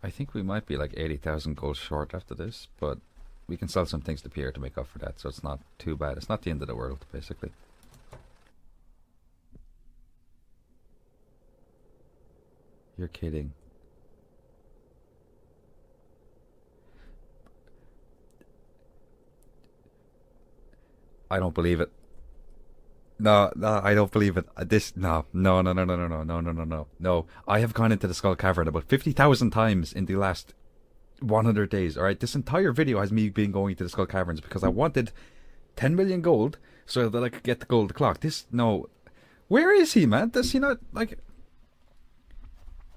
I think we might be like 80,000 gold short after this, but we can sell some things to Pierre to make up for that, so it's not too bad. It's not the end of the world, basically. You're kidding. I don't believe it. No, I don't believe it. No. I have gone into the Skull Cavern about 50,000 times in the last 100 days. Alright, this entire video has me been going to the Skull Caverns because I wanted 10 million gold so that I could get the gold clock. No. Where is he, man? Does he not, like...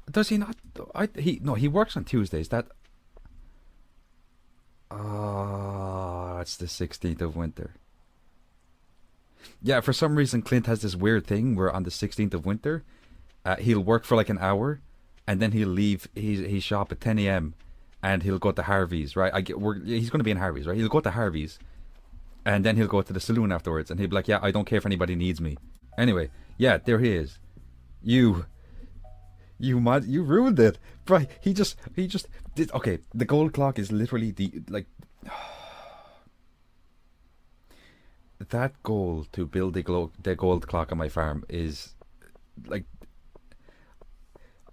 Does he not... he works on Tuesdays. It's the 16th of winter. Yeah, for some reason Clint has this weird thing where on the 16th of winter, he'll work for like an hour, and then he'll leave his shop at 10 a.m. and he'll go to Harvey's, right? He's going to be in Harvey's, right? He'll go to Harvey's, and then he'll go to the saloon afterwards, and he'll be like, yeah, I don't care if anybody needs me. Anyway, yeah, there he is. You ruined it. Right, he just did. Okay, the gold clock is literally that goal to build the gold clock on my farm is like,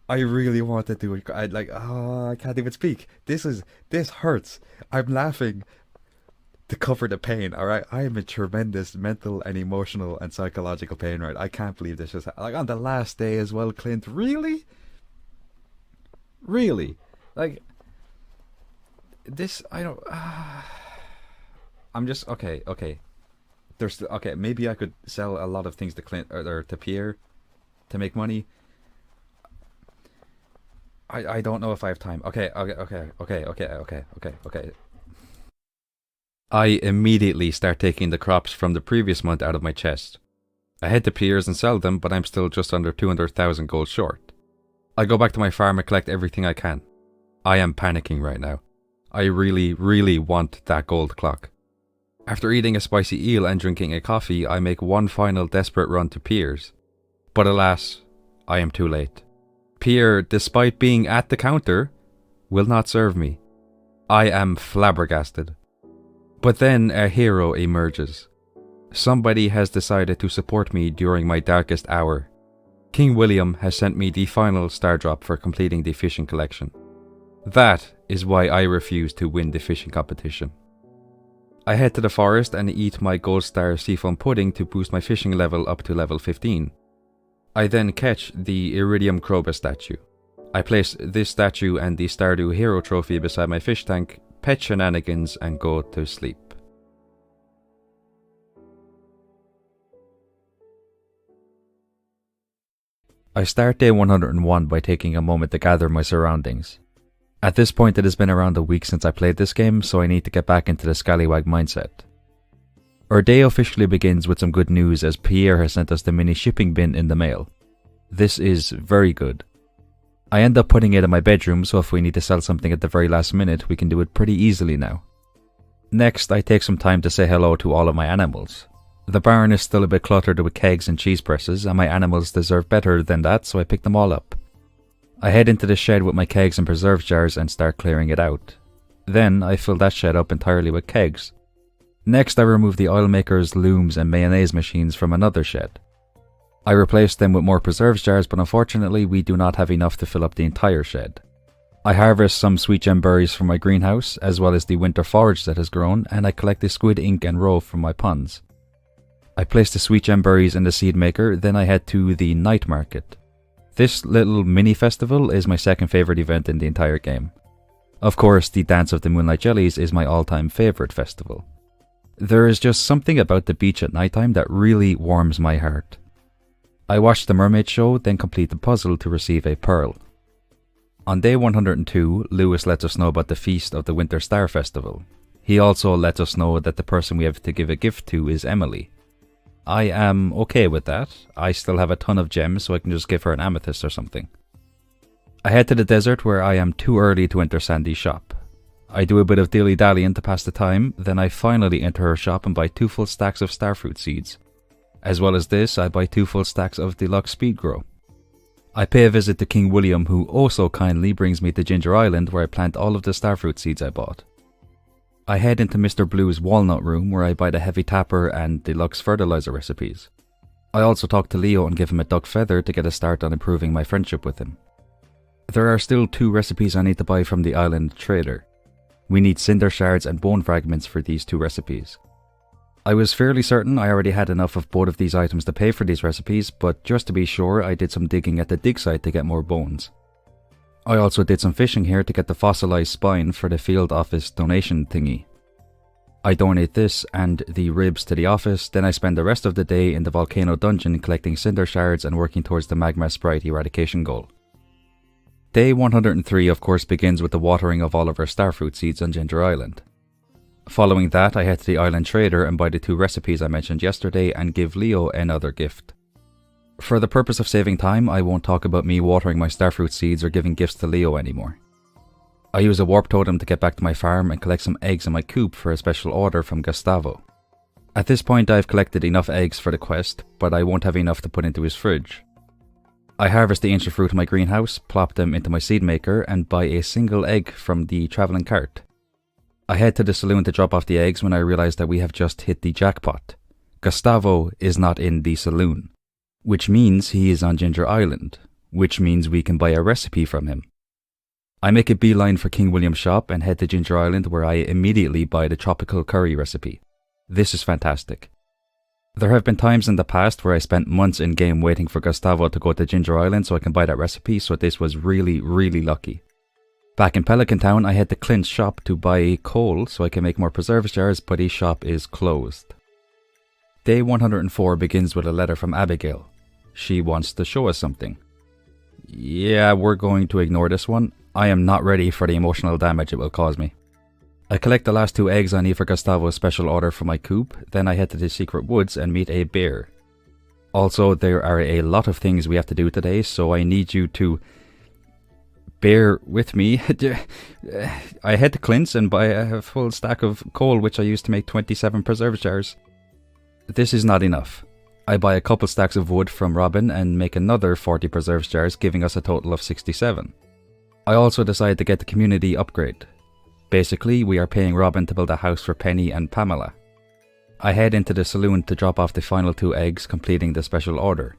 I really want to do it. I can't even speak. This hurts. I'm laughing to cover the pain. All right, I am in tremendous mental and emotional and psychological pain. Right, I can't believe this just like on the last day as well. Clint, really, Like, this, I don't... I'm just... Okay. There's... Okay, maybe I could sell a lot of things to Clint, or to Pierre to make money. I don't know if I have time. Okay. I immediately start taking the crops from the previous month out of my chest. I head to Pierre's and sell them, but I'm still just under 200,000 gold short. I go back to my farm and collect everything I can. I am panicking right now. I really, really want that gold clock. After eating a spicy eel and drinking a coffee, I make one final desperate run to Pierre's. But alas, I am too late. Pierre, despite being at the counter, will not serve me. I am flabbergasted. But then a hero emerges. Somebody has decided to support me during my darkest hour. King William has sent me the final star drop for completing the fishing collection. That is why I refuse to win the fishing competition. I head to the forest and eat my gold star seafoam pudding to boost my fishing level up to level 15. I then catch the Iridium Crobus statue. I place this statue and the Stardew hero trophy beside my fish tank, pet shenanigans, and go to sleep. I start day 101 by taking a moment to gather my surroundings. At this point it has been around a week since I played this game, so I need to get back into the scallywag mindset. Our day officially begins with some good news as Pierre has sent us the mini shipping bin in the mail. This is very good. I end up putting it in my bedroom, so if we need to sell something at the very last minute, we can do it pretty easily now. Next, I take some time to say hello to all of my animals. The barn is still a bit cluttered with kegs and cheese presses, and my animals deserve better than that, so I pick them all up. I head into the shed with my kegs and preserves jars and start clearing it out. Then, I fill that shed up entirely with kegs. Next, I remove the oil makers, looms, and mayonnaise machines from another shed. I replace them with more preserves jars, but unfortunately we do not have enough to fill up the entire shed. I harvest some sweet gem berries from my greenhouse, as well as the winter forage that has grown, and I collect the squid ink and roe from my ponds. I place the sweet gem berries in the seed maker, then I head to the night market. This little mini festival is my second favourite event in the entire game. Of course, the Dance of the Moonlight Jellies is my all-time favourite festival. There is just something about the beach at nighttime that really warms my heart. I watch the mermaid show, then complete the puzzle to receive a pearl. On day 102, Lewis lets us know about the Feast of the Winter Star Festival. He also lets us know that the person we have to give a gift to is Emily. I am okay with that. I still have a ton of gems, so I can just give her an amethyst or something. I head to the desert where I am too early to enter Sandy's shop. I do a bit of dilly-dallying to pass the time, then I finally enter her shop and buy 2 full stacks of starfruit seeds. As well as this, I buy 2 full stacks of deluxe speed grow. I pay a visit to King William, who also kindly brings me to Ginger Island where I plant all of the starfruit seeds I bought. I head into Mr. Blue's walnut room where I buy the heavy tapper and deluxe fertilizer recipes. I also talk to Leo and give him a duck feather to get a start on improving my friendship with him. There are still 2 recipes I need to buy from the island trader. We need cinder shards and bone fragments for these 2 recipes. I was fairly certain I already had enough of both of these items to pay for these recipes, but just to be sure I did some digging at the dig site to get more bones. I also did some fishing here to get the fossilized spine for the field office donation thingy. I donate this and the ribs to the office, then I spend the rest of the day in the volcano dungeon collecting cinder shards and working towards the magma sprite eradication goal. Day 103 of course begins with the watering of all of our starfruit seeds on Ginger Island. Following that, I head to the island trader and buy the 2 recipes I mentioned yesterday and give Leo another gift. For the purpose of saving time, I won't talk about me watering my starfruit seeds or giving gifts to Leo anymore. I use a warp totem to get back to my farm and collect some eggs in my coop for a special order from Gustavo. At this point I've collected enough eggs for the quest, but I won't have enough to put into his fridge. I harvest the ancient fruit in my greenhouse, plop them into my seed maker and buy a single egg from the travelling cart. I head to the saloon to drop off the eggs when I realize that we have just hit the jackpot. Gustavo is not in the saloon, which means he is on Ginger Island, which means we can buy a recipe from him. I make a beeline for King William's shop and head to Ginger Island where I immediately buy the tropical curry recipe. This is fantastic. There have been times in the past where I spent months in game waiting for Gustavo to go to Ginger Island so I can buy that recipe, so this was really, really lucky. Back in Pelican Town, I head to Clint's shop to buy coal so I can make more preserves jars, but his shop is closed. Day 104 begins with a letter from Abigail. She wants to show us something. Yeah, we're going to ignore this one. I am not ready for the emotional damage it will cause me. I collect the last 2 eggs I need for Gustavo's special order for my coop, then I head to the secret woods and meet a bear. Also, there are a lot of things we have to do today, so I need you to bear with me. I head to Clint's and buy a full stack of coal, which I use to make 27 preserves jars. This is not enough. I buy a couple stacks of wood from Robin and make another 40 preserves jars, giving us a total of 67. I also decide to get the community upgrade. Basically, we are paying Robin to build a house for Penny and Pamela. I head into the saloon to drop off the final 2 eggs, completing the special order.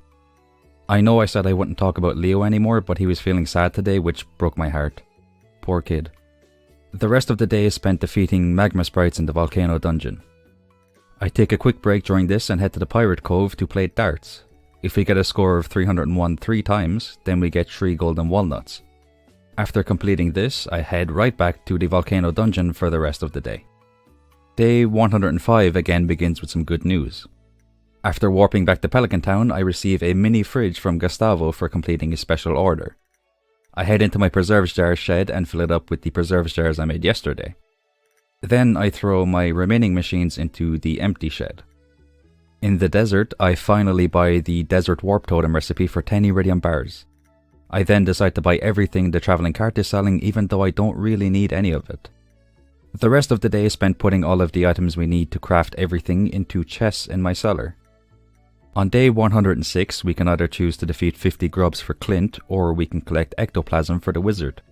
I know I said I wouldn't talk about Leo anymore, but he was feeling sad today, which broke my heart. Poor kid. The rest of the day is spent defeating magma sprites in the volcano dungeon. I take a quick break during this and head to the Pirate Cove to play darts. If we get a score of 301 3 times, then we get 3 golden walnuts. After completing this, I head right back to the volcano dungeon for the rest of the day. Day 105 again begins with some good news. After warping back to Pelican Town, I receive a mini fridge from Gustavo for completing his special order. I head into my preserves jar shed and fill it up with the preserves jars I made yesterday. Then I throw my remaining machines into the empty shed. In the desert, I finally buy the Desert Warp Totem recipe for 10 iridium bars. I then decide to buy everything the travelling cart is selling, even though I don't really need any of it. The rest of the day is spent putting all of the items we need to craft everything into chests in my cellar. On day 106, we can either choose to defeat 50 grubs for Clint, or we can collect ectoplasm for the wizard.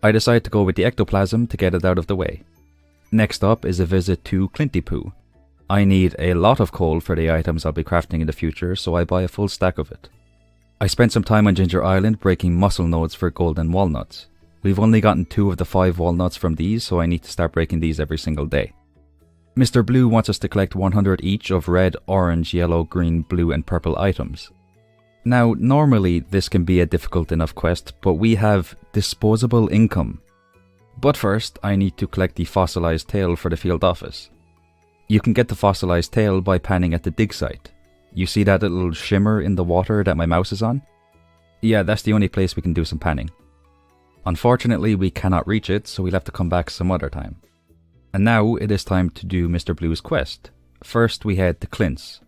I decide to go with the ectoplasm to get it out of the way. Next up is a visit to Clinty Poo. I need a lot of coal for the items I'll be crafting in the future, so I buy a full stack of it. I spent some time on Ginger Island breaking muscle nodes for golden walnuts. We've only gotten 2 of the 5 walnuts from these, so I need to start breaking these every single day. Mr. Blue wants us to collect 100 each of red, orange, yellow, green, blue and purple items. Now, normally this can be a difficult enough quest, but we have disposable income. But first, I need to collect the fossilized tail for the field office. You can get the fossilized tail by panning at the dig site. You see that little shimmer in the water that my mouse is on? Yeah, that's the only place we can do some panning. Unfortunately, we cannot reach it, so we'll have to come back some other time. And now it is time to do Mr. Blue's quest. First we head to Clint's.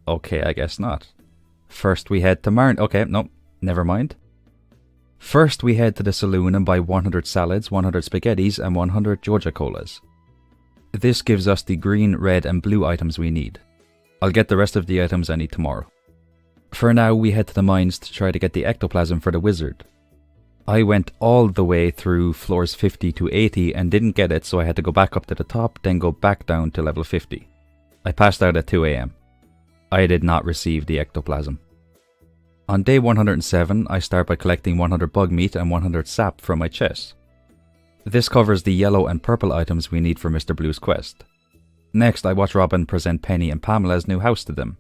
Okay, I guess not. First we head to Maru. Okay, no, never mind. First we head to the saloon and buy 100 salads, 100 spaghettis and 100 Georgia colas. This gives us the green, red and blue items we need. I'll get the rest of the items I need tomorrow. For now, we head to the mines to try to get the ectoplasm for the wizard. I went all the way through floors 50 to 80 and didn't get it, so I had to go back up to the top, then go back down to level 50. I passed out at 2 AM. I did not receive the ectoplasm. On day 107, I start by collecting 100 bug meat and 100 sap from my chest. This covers the yellow and purple items we need for Mr. Blue's quest. Next, I watch Robin present Penny and Pamela's new house to them.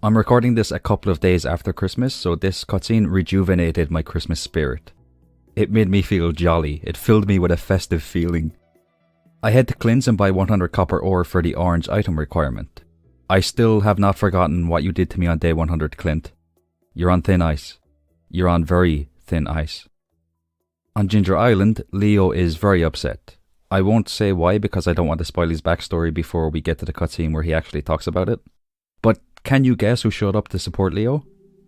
I'm recording this a couple of days after Christmas, so this cutscene rejuvenated my Christmas spirit. It made me feel jolly. It filled me with a festive feeling. I head to Clint's and buy 100 copper ore for the orange item requirement. I still have not forgotten what you did to me on day 100, Clint. You're on thin ice. You're on very thin ice. On Ginger Island, Leo is very upset. I won't say why because I don't want to spoil his backstory before we get to the cutscene where he actually talks about it. But can you guess who showed up to support Leo?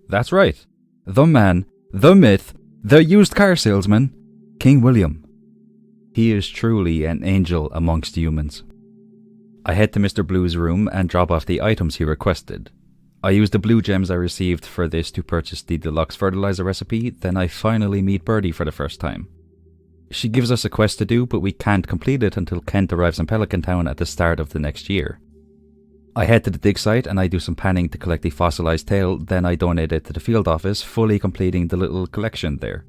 That's right. The man, the myth, the used car salesman, King William. He is truly an angel amongst humans. I head to Mr. Blue's room and drop off the items he requested. I use the blue gems I received for this to purchase the deluxe fertilizer recipe, then I finally meet Birdie for the first time. She gives us a quest to do, but we can't complete it until Kent arrives in Pelican Town at the start of the next year. I head to the dig site and I do some panning to collect the fossilized tail, then I donate it to the field office, fully completing the little collection there.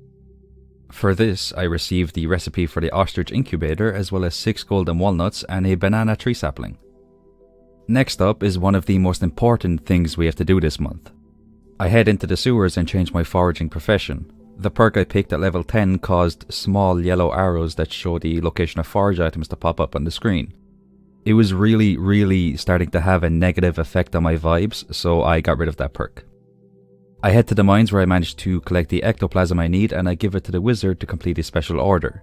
For this, I received the recipe for the ostrich incubator as well as 6 golden walnuts and a banana tree sapling. Next up is one of the most important things we have to do this month. I head into the sewers and change my foraging profession. The perk I picked at level 10 caused small yellow arrows that show the location of forage items to pop up on the screen. It was really starting to have a negative effect on my vibes, so I got rid of that perk. I head to the mines where I managed to collect the ectoplasm I need, and I give it to the wizard to complete a special order.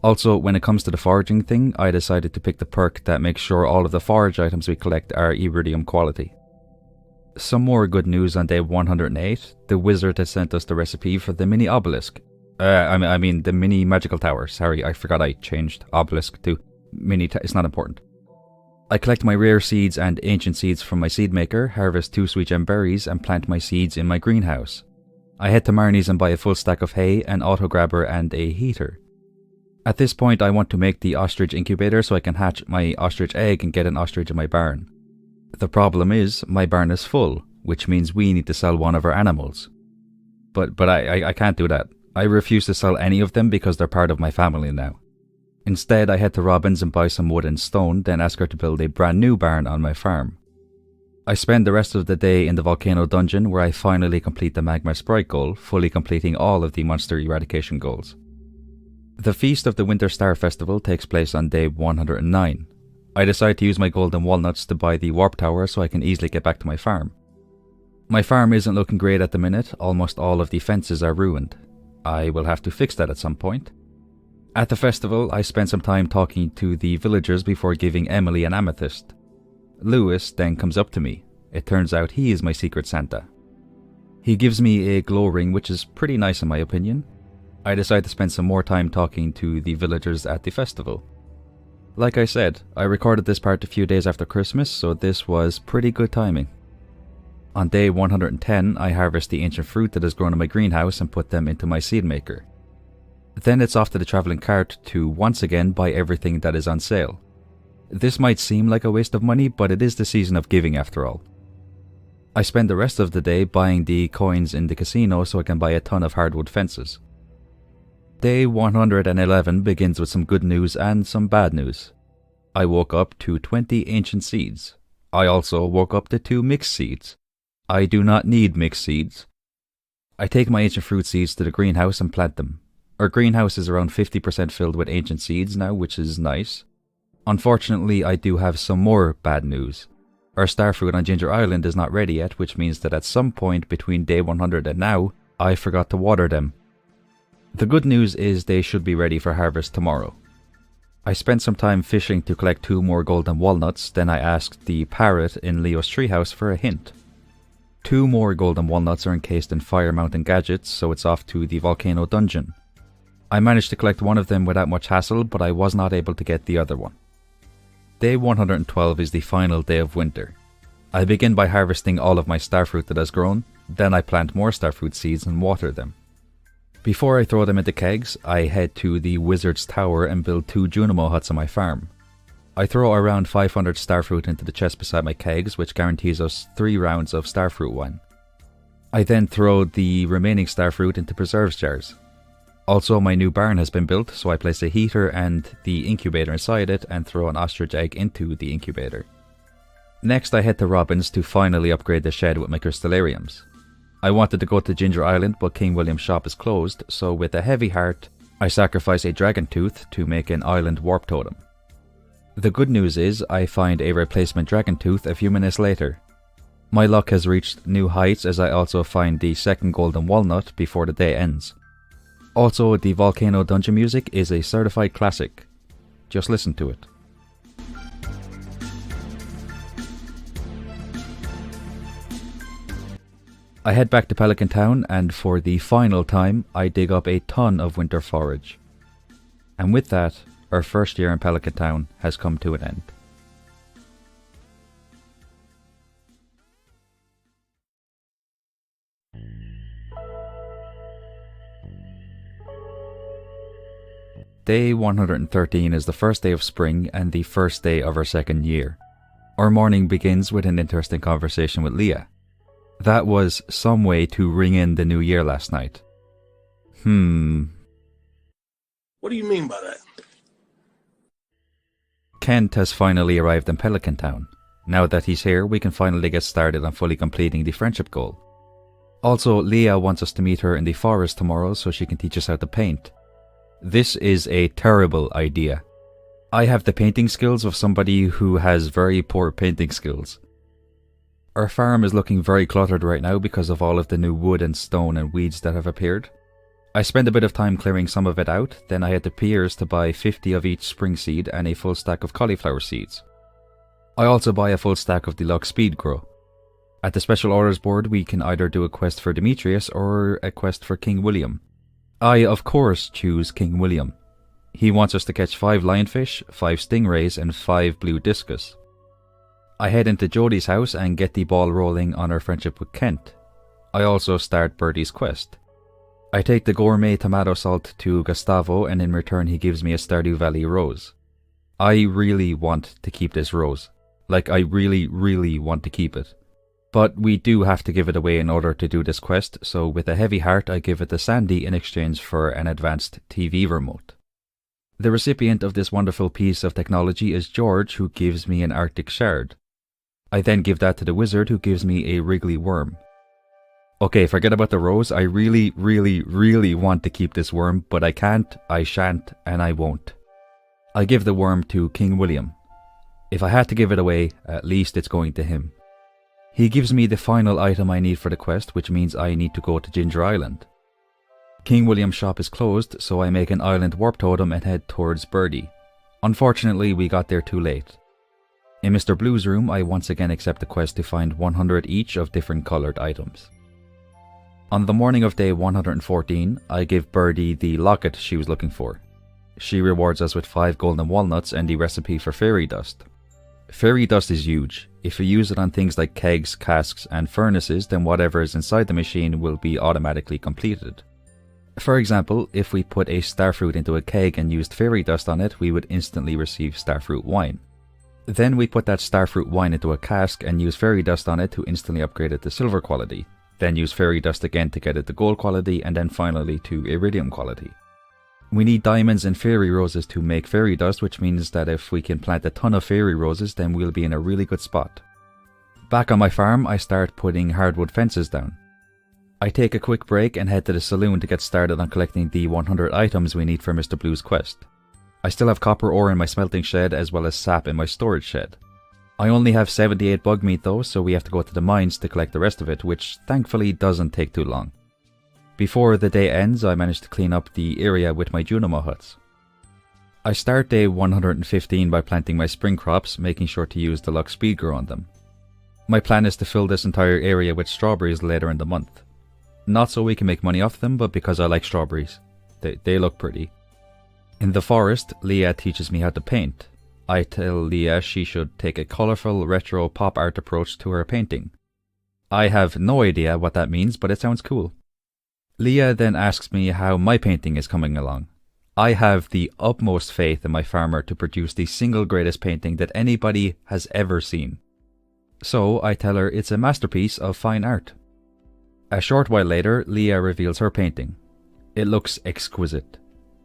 Also, when it comes to the foraging thing, I decided to pick the perk that makes sure all of the forage items we collect are iridium quality. Some more good news on day 108. The wizard has sent us the recipe for the mini obelisk. I mean the mini magical tower. Sorry, I forgot I changed obelisk to mini. It's not important. I collect my rare seeds and ancient seeds from my seed maker, harvest 2 sweet gem berries, and plant my seeds in my greenhouse. I head to Marnie's and buy a full stack of hay, an auto grabber, and a heater. At this point, I want to make the ostrich incubator so I can hatch my ostrich egg and get an ostrich in my barn. The problem is, my barn is full, which means we need to sell one of our animals. But I can't do that. I refuse to sell any of them because they're part of my family now. Instead, I head to Robin's and buy some wood and stone, then ask her to build a brand new barn on my farm. I spend the rest of the day in the volcano dungeon where I finally complete the magma sprite goal, fully completing all of the monster eradication goals. The Feast of the Winter Star Festival takes place on day 109. I decide to use my golden walnuts to buy the warp tower so I can easily get back to my farm. My farm isn't looking great at the minute, almost all of the fences are ruined. I will have to fix that at some point. At the festival, I spend some time talking to the villagers before giving Emily an amethyst. Lewis then comes up to me. It turns out he is my secret Santa. He gives me a glow ring, which is pretty nice in my opinion. I decide to spend some more time talking to the villagers at the festival. Like I said, I recorded this part a few days after Christmas, so this was pretty good timing. On day 110, I harvest the ancient fruit that has grown in my greenhouse and put them into my seed maker. Then it's off to the travelling cart to once again buy everything that is on sale. This might seem like a waste of money, but it is the season of giving after all. I spend the rest of the day buying the coins in the casino so I can buy a ton of hardwood fences. Day 111 begins with some good news and some bad news. I woke up to 20 ancient seeds. I also woke up to 2 mixed seeds. I do not need mixed seeds. I take my ancient fruit seeds to the greenhouse and plant them. Our greenhouse is around 50% filled with ancient seeds now, which is nice. Unfortunately, I do have some more bad news. Our starfruit on Ginger Island is not ready yet, which means that at some point between day 100 and now, I forgot to water them. The good news is they should be ready for harvest tomorrow. I spent some time fishing to collect 2 more golden walnuts, then I asked the parrot in Leo's treehouse for a hint. 2 more golden walnuts are encased in Fire Mountain gadgets, so it's off to the volcano dungeon. I managed to collect one of them without much hassle, but I was not able to get the other one. Day 112 is the final day of winter. I begin by harvesting all of my starfruit that has grown, then I plant more starfruit seeds and water them. Before I throw them into kegs, I head to the wizard's tower and build 2 Junimo huts on my farm. I throw around 500 starfruit into the chest beside my kegs, which guarantees us 3 rounds of starfruit wine. I then throw the remaining starfruit into preserves jars. Also, my new barn has been built, so I place a heater and the incubator inside it and throw an ostrich egg into the incubator. Next, I head to Robin's to finally upgrade the shed with my crystallariums. I wanted to go to Ginger Island, but King William's shop is closed, so with a heavy heart, I sacrifice a dragon tooth to make an island warp totem. The good news is, I find a replacement dragon tooth a few minutes later. My luck has reached new heights as I also find the second golden walnut before the day ends. Also, the volcano dungeon music is a certified classic. Just listen to it. I head back to Pelican Town and for the final time, I dig up a ton of winter forage. And with that, our first year in Pelican Town has come to an end. Day 113 is the first day of spring and the first day of our second year. Our morning begins with an interesting conversation with Leah. That was some way to ring in the new year last night. What do you mean by that? Kent has finally arrived in Pelican Town. Now that he's here, we can finally get started on fully completing the friendship goal. Also, Leah wants us to meet her in the forest tomorrow so she can teach us how to paint. This is a terrible idea. I have the painting skills of somebody who has very poor painting skills. Our farm is looking very cluttered right now because of all of the new wood and stone and weeds that have appeared. I spent a bit of time clearing some of it out, then I had the Piers to buy 50 of each spring seed and a full stack of cauliflower seeds. I also buy a full stack of deluxe speed grow. At the special orders board we can either do a quest for Demetrius or a quest for King William. I of course choose King William. He wants us to catch 5 lionfish, 5 stingrays and 5 blue discus. I head into Jodie's house and get the ball rolling on our friendship with Kent. I also start Birdie's quest. I take the gourmet tomato salt to Gustavo and in return he gives me a Stardew Valley rose. I really want to keep this rose. Like I really want to keep it. But we do have to give it away in order to do this quest, so with a heavy heart I give it to Sandy in exchange for an advanced TV remote. The recipient of this wonderful piece of technology is George, who gives me an Arctic shard. I then give that to the wizard, who gives me a wriggly worm. Okay, forget about the rose. I really want to keep this worm, but I can't, I shan't, and I won't. I give the worm to King William. If I had to give it away, at least it's going to him. He gives me the final item I need for the quest, which means I need to go to Ginger Island. King William's shop is closed, so I make an island warp totem and head towards Birdie. Unfortunately, we got there too late. In Mr. Blue's room, I once again accept the quest to find 100 each of different coloured items. On the morning of day 114, I give Birdie the locket she was looking for. She rewards us with 5 golden walnuts and the recipe for fairy dust. Fairy dust is huge. If you use it on things like kegs, casks and furnaces, then whatever is inside the machine will be automatically completed. For example, if we put a starfruit into a keg and used fairy dust on it, we would instantly receive starfruit wine. Then we put that starfruit wine into a cask and use fairy dust on it to instantly upgrade it to silver quality. Then use fairy dust again to get it to gold quality, and then finally to iridium quality. We need diamonds and fairy roses to make fairy dust, which means that if we can plant a ton of fairy roses, then we'll be in a really good spot. Back on my farm, I start putting hardwood fences down. I take a quick break and head to the saloon to get started on collecting the 100 items we need for Mr. Blue's quest. I still have copper ore in my smelting shed as well as sap in my storage shed. I only have 78 bug meat though, so we have to go to the mines to collect the rest of it, which thankfully doesn't take too long. Before the day ends, I manage to clean up the area with my Junimo huts. I start day 115 by planting my spring crops, making sure to use deluxe speed grow on them. My plan is to fill this entire area with strawberries later in the month. Not so we can make money off them, but because I like strawberries. They look pretty. In the forest, Leah teaches me how to paint. I tell Leah she should take a colourful retro pop art approach to her painting. I have no idea what that means, but it sounds cool. Leah then asks me how my painting is coming along. I have the utmost faith in my farmer to produce the single greatest painting that anybody has ever seen. So I tell her it's a masterpiece of fine art. A short while later, Leah reveals her painting. It looks exquisite.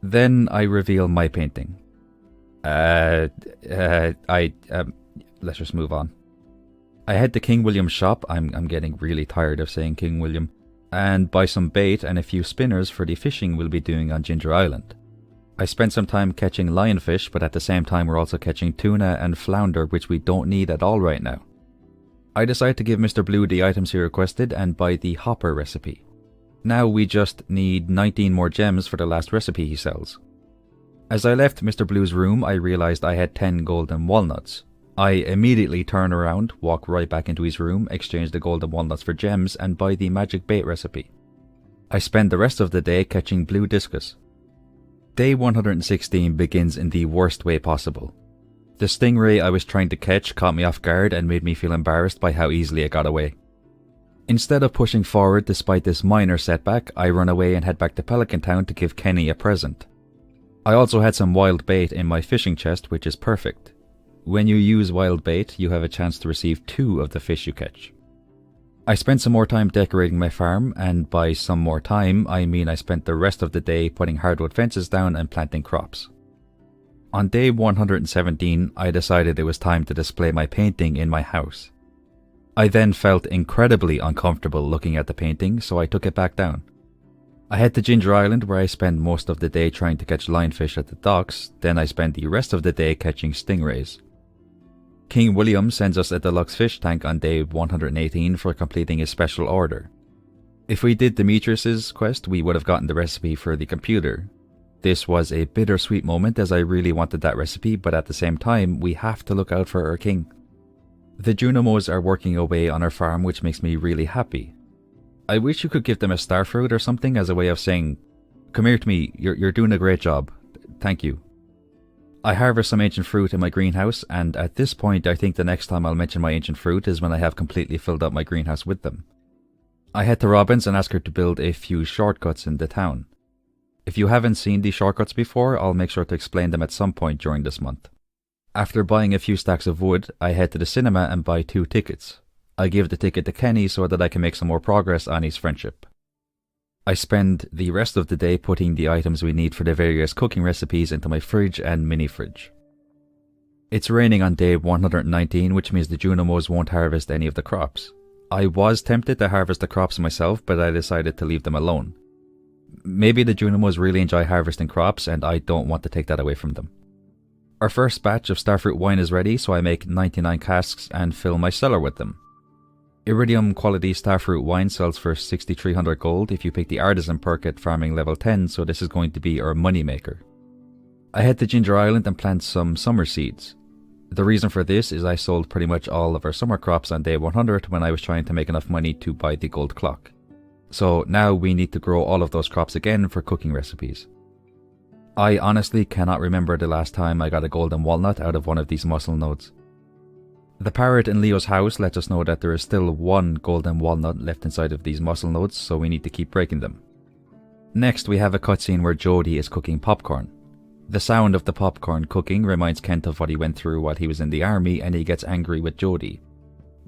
Then I reveal my painting. Let's just move on. I head to King William's shop. I'm getting really tired of saying King William. And buy some bait and a few spinners for the fishing we'll be doing on Ginger Island. I spent some time catching lionfish, but at the same time we're also catching tuna and flounder, which we don't need at all right now. I decide to give Mr. Blue the items he requested and buy the hopper recipe. Now we just need 19 more gems for the last recipe he sells. As I left Mr. Blue's room, I realized I had 10 golden walnuts. I immediately turn around, walk right back into his room, exchange the golden walnuts for gems, and buy the magic bait recipe. I spend the rest of the day catching blue discus. Day 116 begins in the worst way possible. The stingray I was trying to catch caught me off guard and made me feel embarrassed by how easily it got away. Instead of pushing forward despite this minor setback, I run away and head back to Pelican Town to give Kenny a present. I also had some wild bait in my fishing chest, which is perfect. When you use wild bait, you have a chance to receive 2 of the fish you catch. I spent some more time decorating my farm, and by some more time, I mean I spent the rest of the day putting hardwood fences down and planting crops. On day 117, I decided it was time to display my painting in my house. I then felt incredibly uncomfortable looking at the painting, so I took it back down. I head to Ginger Island, where I spend most of the day trying to catch lionfish at the docks, then I spend the rest of the day catching stingrays. King William sends us a deluxe fish tank on day 118 for completing his special order. If we did Demetrius's quest, we would have gotten the recipe for the computer. This was a bittersweet moment, as I really wanted that recipe, but at the same time, we have to look out for our king. The Junimos are working away on our farm, which makes me really happy. I wish you could give them a starfruit or something as a way of saying, "Come here to me, you're doing a great job. Thank you." I harvest some ancient fruit in my greenhouse, and at this point I think the next time I'll mention my ancient fruit is when I have completely filled up my greenhouse with them. I head to Robin's and ask her to build a few shortcuts in the town. If you haven't seen these shortcuts before, I'll make sure to explain them at some point during this month. After buying a few stacks of wood, I head to the cinema and buy 2 tickets. I give the ticket to Kenny so that I can make some more progress on his friendship. I spend the rest of the day putting the items we need for the various cooking recipes into my fridge and mini fridge. It's raining on day 119, which means the Junimos won't harvest any of the crops. I was tempted to harvest the crops myself, but I decided to leave them alone. Maybe the Junimos really enjoy harvesting crops, and I don't want to take that away from them. Our first batch of starfruit wine is ready, so I make 99 casks and fill my cellar with them. Iridium quality starfruit wine sells for 6,300 gold if you pick the artisan perk at farming level 10, so this is going to be our money maker. I head to Ginger Island and plant some summer seeds. The reason for this is I sold pretty much all of our summer crops on day 100 when I was trying to make enough money to buy the gold clock. So now we need to grow all of those crops again for cooking recipes. I honestly cannot remember the last time I got a golden walnut out of one of these mussel nodes. The parrot in Leo's house lets us know that there is still 1 golden walnut left inside of these mussel nodes, so we need to keep breaking them. Next, we have a cutscene where Jody is cooking popcorn. The sound of the popcorn cooking reminds Kent of what he went through while he was in the army, and he gets angry with Jody.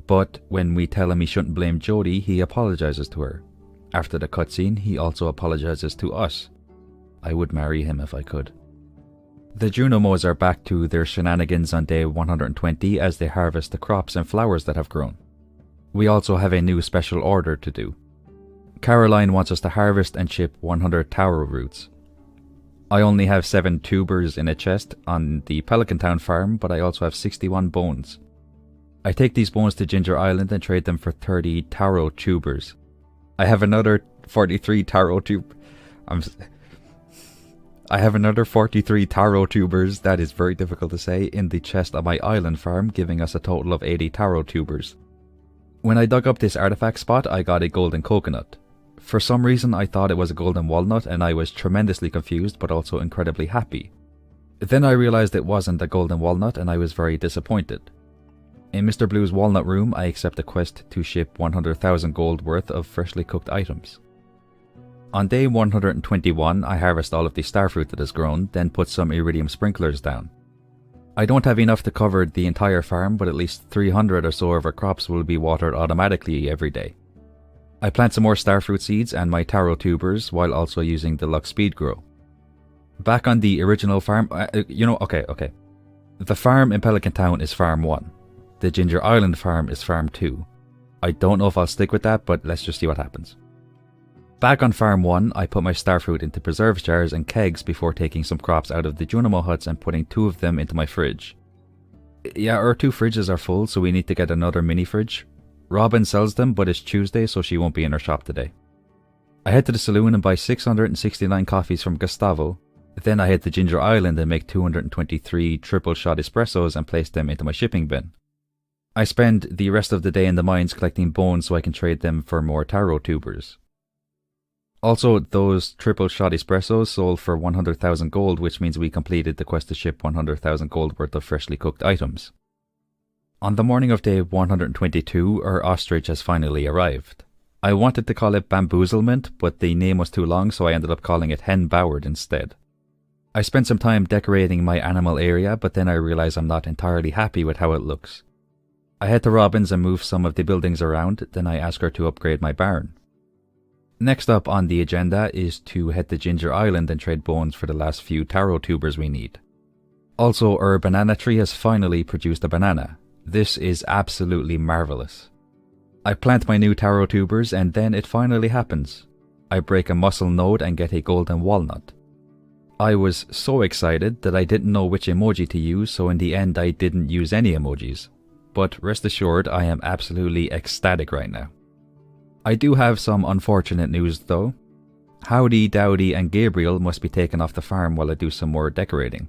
But when we tell him he shouldn't blame Jody, he apologizes to her. After the cutscene, he also apologizes to us. I would marry him if I could. The Junimos are back to their shenanigans on day 120 as they harvest the crops and flowers that have grown. We also have a new special order to do. Caroline wants us to harvest and ship 100 taro roots. I only have 7 tubers in a chest on the Pelican Town farm, but I also have 61 bones. I take these bones to Ginger Island and trade them for 30 taro tubers. I have another 43 taro I have another 43 taro tubers, that is very difficult to say, in the chest on my island farm, giving us a total of 80 taro tubers. When I dug up this artifact spot, I got a golden coconut. For some reason I thought it was a golden walnut, and I was tremendously confused but also incredibly happy. Then I realized it wasn't a golden walnut, and I was very disappointed. In Mr. Blue's walnut room, I accept a quest to ship 100,000 gold worth of freshly cooked items. On day 121, I harvest all of the starfruit that has grown, then put some iridium sprinklers down. I don't have enough to cover the entire farm, but at least 300 or so of our crops will be watered automatically every day. I plant some more starfruit seeds and my taro tubers while also using deluxe speed grow. Back on the original farm, okay. The farm in Pelican Town is farm 1. The Ginger Island farm is farm 2. I don't know if I'll stick with that, but let's just see what happens. Back on farm 1, I put my starfruit into preserves jars and kegs before taking some crops out of the Junimo huts and putting 2 of them into my fridge. Yeah, our 2 fridges are full, so we need to get another mini fridge. Robin sells them, but it's Tuesday, so she won't be in her shop today. I head to the saloon and buy 669 coffees from Gustavo. Then I head to Ginger Island and make 223 triple shot espressos and place them into my shipping bin. I spend the rest of the day in the mines collecting bones so I can trade them for more taro tubers. Also, those triple shot espressos sold for 100,000 gold, which means we completed the quest to ship 100,000 gold worth of freshly cooked items. On the morning of day 122, our ostrich has finally arrived. I wanted to call it Bamboozlement, but the name was too long, so I ended up calling it Hen Boward instead. I spent some time decorating my animal area, but then I realized I'm not entirely happy with how it looks. I head to Robin's and move some of the buildings around, then I ask her to upgrade my barn. Next up on the agenda is to head to Ginger Island and trade bones for the last few taro tubers we need. Also, our banana tree has finally produced a banana. This is absolutely marvelous. I plant my new taro tubers and then it finally happens. I break a mussel node and get a golden walnut. I was so excited that I didn't know which emoji to use, so in the end I didn't use any emojis. But rest assured, I am absolutely ecstatic right now. I do have some unfortunate news though. Howdy, Dowdy and Gabriel must be taken off the farm while I do some more decorating.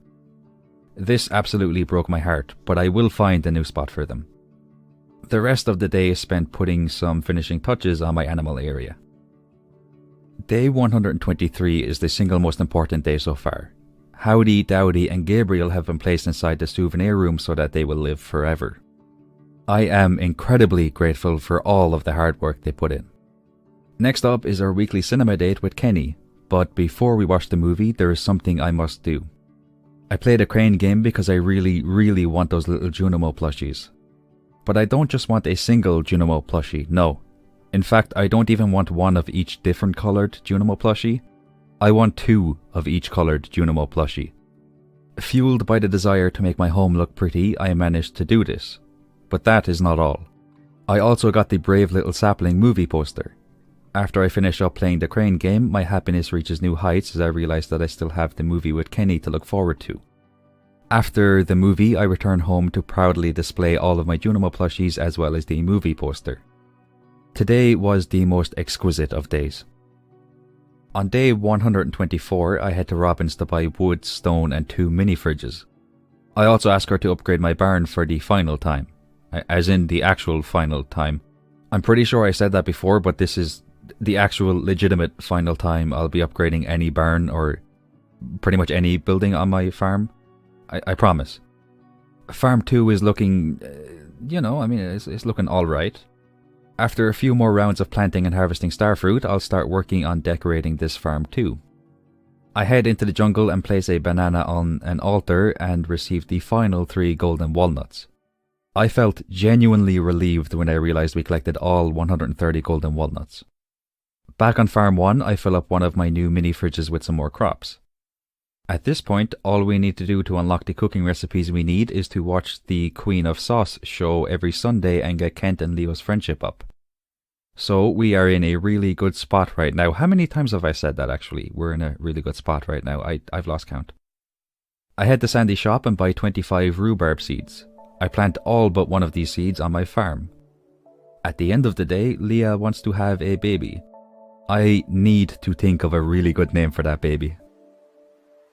This absolutely broke my heart, but I will find a new spot for them. The rest of the day is spent putting some finishing touches on my animal area. Day 123 is the single most important day so far. Howdy, Dowdy and Gabriel have been placed inside the souvenir room so that they will live forever. I am incredibly grateful for all of the hard work they put in. Next up is our weekly cinema date with Kenny, but before we watch the movie there is something I must do. I played a crane game because I really want those little Junimo plushies. But I don't just want a single Junimo plushie, no. In fact, I don't even want one of each different coloured Junimo plushie. I want 2 of each coloured Junimo plushie. Fueled by the desire to make my home look pretty, I managed to do this. But that is not all. I also got the Brave Little Sapling movie poster. After I finish up playing the crane game, my happiness reaches new heights as I realise that I still have the movie with Kenny to look forward to. After the movie, I return home to proudly display all of my Junimo plushies as well as the movie poster. Today was the most exquisite of days. On day 124, I head to Robin's to buy wood, stone and 2 mini fridges. I also ask her to upgrade my barn for the final time. As in the actual final time. I'm pretty sure I said that before, but this is the actual legitimate final time I'll be upgrading any barn or pretty much any building on my farm. I promise. Farm 2 is looking, it's looking alright. After a few more rounds of planting and harvesting starfruit, I'll start working on decorating this farm too. I head into the jungle and place a banana on an altar and receive the final 3 golden walnuts. I felt genuinely relieved when I realised we collected all 130 golden walnuts. Back on farm 1, I fill up one of my new mini fridges with some more crops. At this point, all we need to do to unlock the cooking recipes we need is to watch the Queen of Sauce show every Sunday and get Kent and Leo's friendship up. So we are in a really good spot right now. How many times have I said that actually? We're in a really good spot right now. I've lost count. I head to Sandy's shop and buy 25 rhubarb seeds. I plant all but one of these seeds on my farm. At the end of the day, Leah wants to have a baby. I need to think of a really good name for that baby.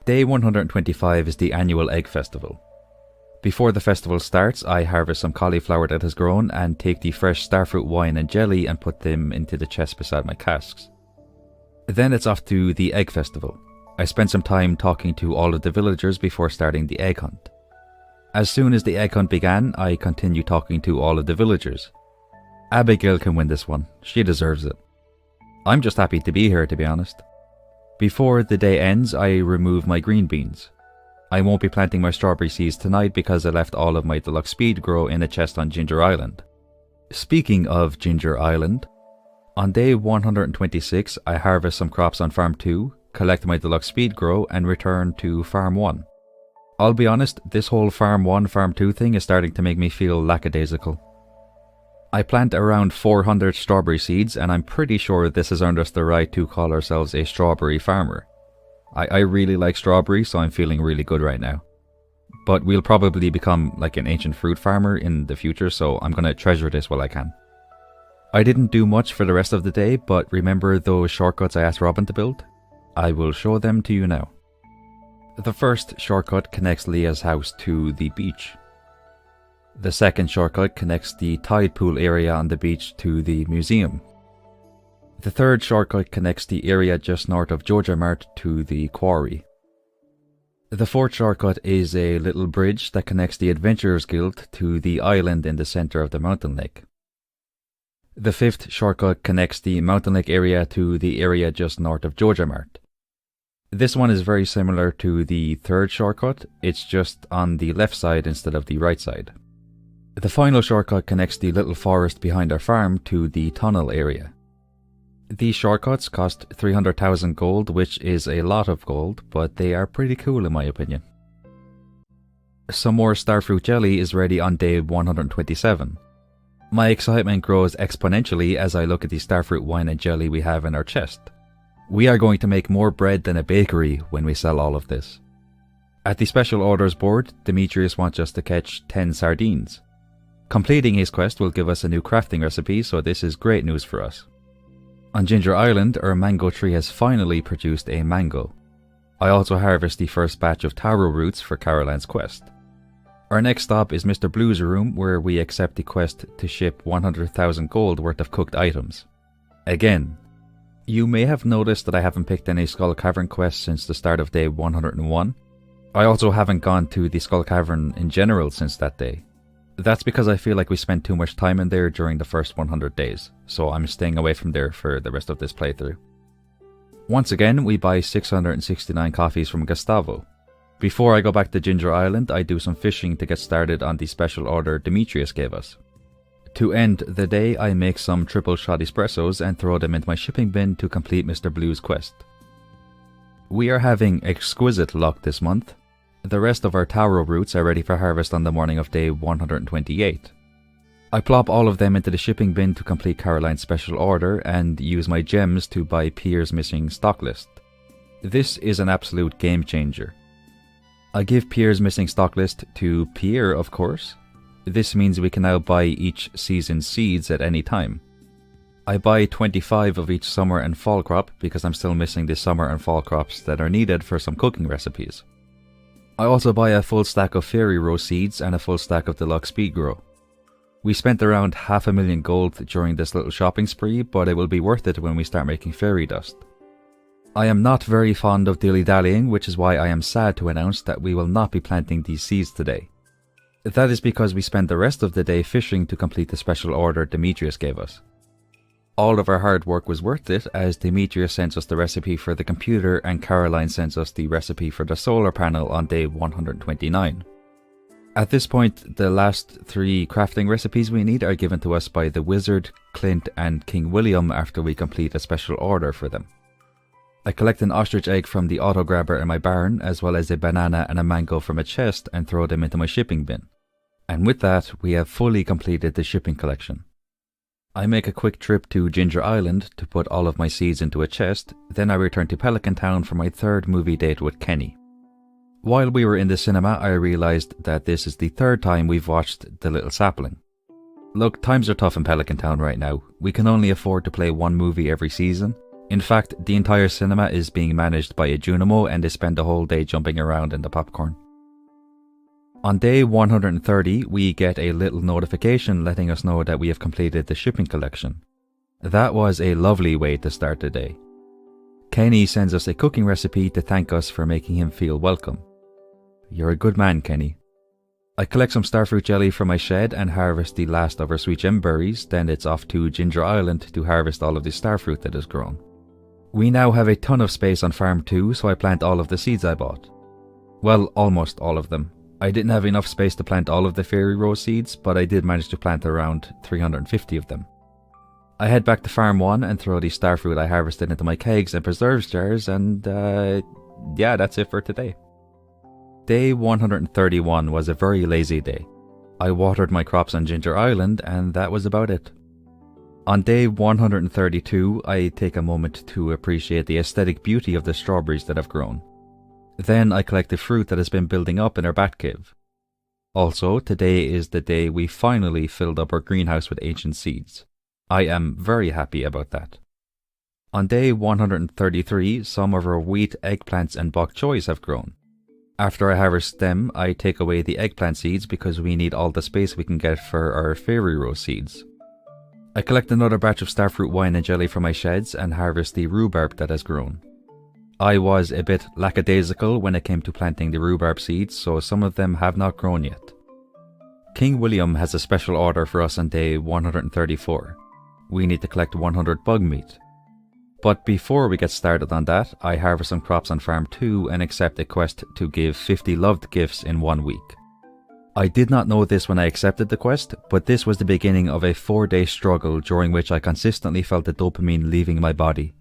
Day 125 is the annual egg festival. Before the festival starts, I harvest some cauliflower that has grown and take the fresh starfruit wine and jelly and put them into the chest beside my casks. Then it's off to the egg festival. I spend some time talking to all of the villagers before starting the egg hunt. As soon as the egg hunt began, I continue talking to all of the villagers. Abigail can win this one. She deserves it. I'm just happy to be here, to be honest. Before the day ends, I remove my green beans. I won't be planting my strawberry seeds tonight because I left all of my deluxe speed grow in a chest on Ginger Island. Speaking of Ginger Island, on day 126, I harvest some crops on farm 2, collect my deluxe speed grow and return to farm 1. I'll be honest, this whole farm 1, farm 2 thing is starting to make me feel lackadaisical. I plant around 400 strawberry seeds and I'm pretty sure this has earned us the right to call ourselves a strawberry farmer. I really like strawberries, so I'm feeling really good right now. But we'll probably become like an ancient fruit farmer in the future, so I'm gonna treasure this while I can. I didn't do much for the rest of the day, but remember those shortcuts I asked Robin to build? I will show them to you now. The first shortcut connects Leah's house to the beach. The second shortcut connects the tide pool area on the beach to the museum. The third shortcut connects the area just north of Joji Mart to the quarry. The fourth shortcut is a little bridge that connects the Adventurers Guild to the island in the centre of the mountain lake. The fifth shortcut connects the mountain lake area to the area just north of Joji Mart. This one is very similar to the third shortcut, it's just on the left side instead of the right side. The final shortcut connects the little forest behind our farm to the tunnel area. These shortcuts cost 300,000 gold, which is a lot of gold, but they are pretty cool in my opinion. Some more starfruit jelly is ready on day 127. My excitement grows exponentially as I look at the starfruit wine and jelly we have in our chest. We are going to make more bread than a bakery when we sell all of this. At the special orders board, Demetrius wants us to catch 10 sardines. Completing his quest will give us a new crafting recipe, so this is great news for us. On Ginger Island, our mango tree has finally produced a mango. I also harvest the first batch of taro roots for Caroline's quest. Our next stop is Mr. Blue's room, where we accept the quest to ship 100,000 gold worth of cooked items. Again. You may have noticed that I haven't picked any Skull Cavern quests since the start of day 101. I also haven't gone to the Skull Cavern in general since that day. That's because I feel like we spent too much time in there during the first 100 days, so I'm staying away from there for the rest of this playthrough. Once again, we buy 669 coffees from Gustavo. Before I go back to Ginger Island, I do some fishing to get started on the special order Demetrius gave us. To end the day, I make some triple shot espressos and throw them into my shipping bin to complete Mr. Blue's quest. We are having exquisite luck this month. The rest of our taro roots are ready for harvest on the morning of day 128. I plop all of them into the shipping bin to complete Caroline's special order and use my gems to buy Pierre's missing stock list. This is an absolute game changer. I give Pierre's missing stock list to Pierre, of course. This means we can now buy each season's seeds at any time. I buy 25 of each summer and fall crop because I'm still missing the summer and fall crops that are needed for some cooking recipes. I also buy a full stack of fairy rose seeds and a full stack of deluxe speed grow. We spent around 500,000 gold during this little shopping spree, but it will be worth it when we start making fairy dust. I am not very fond of dilly-dallying, which is why I am sad to announce that we will not be planting these seeds today. That is because we spent the rest of the day fishing to complete the special order Demetrius gave us. All of our hard work was worth it, as Demetrius sends us the recipe for the computer and Caroline sends us the recipe for the solar panel on day 129. At this point, the last 3 crafting recipes we need are given to us by the Wizard, Clint and King William after we complete a special order for them. I collect an ostrich egg from the auto grabber in my barn, as well as a banana and a mango from a chest, and throw them into my shipping bin. And with that, we have fully completed the shipping collection. I make a quick trip to Ginger Island to put all of my seeds into a chest, then I return to Pelican Town for my 3rd movie date with Kenny. While we were in the cinema, I realised that this is the 3rd time we've watched The Little Sapling. Look, times are tough in Pelican Town right now. We can only afford to play 1 movie every season. In fact, the entire cinema is being managed by a Junimo and they spend the whole day jumping around in the popcorn. On day 130, we get a little notification letting us know that we have completed the shipping collection. That was a lovely way to start the day. Kenny sends us a cooking recipe to thank us for making him feel welcome. You're a good man, Kenny. I collect some starfruit jelly from my shed and harvest the last of our sweet gem berries, then it's off to Ginger Island to harvest all of the starfruit that is grown. We now have a ton of space on farm 2, so I plant all of the seeds I bought. Well, almost all of them. I didn't have enough space to plant all of the fairy rose seeds, but I did manage to plant around 350 of them. I head back to farm 1 and throw the starfruit I harvested into my kegs and preserves jars, and yeah, that's it for today. Day 131 was a very lazy day. I watered my crops on Ginger Island, and that was about it. On day 132, I take a moment to appreciate the aesthetic beauty of the strawberries that have grown. Then I collect the fruit that has been building up in our bat cave. Also, today is the day we finally filled up our greenhouse with ancient seeds. I am very happy about that. On day 133, some of our wheat, eggplants and bok choys have grown. After I harvest them, I take away the eggplant seeds because we need all the space we can get for our fairy rose seeds. I collect another batch of starfruit wine and jelly from my sheds and harvest the rhubarb that has grown. I was a bit lackadaisical when it came to planting the rhubarb seeds, so some of them have not grown yet. King William has a special order for us on day 134. We need to collect 100 bug meat. But before we get started on that, I harvest some crops on farm 2 and accept a quest to give 50 loved gifts in 1 week. I did not know this when I accepted the quest, but this was the beginning of a 4-day struggle during which I consistently felt the dopamine leaving my body.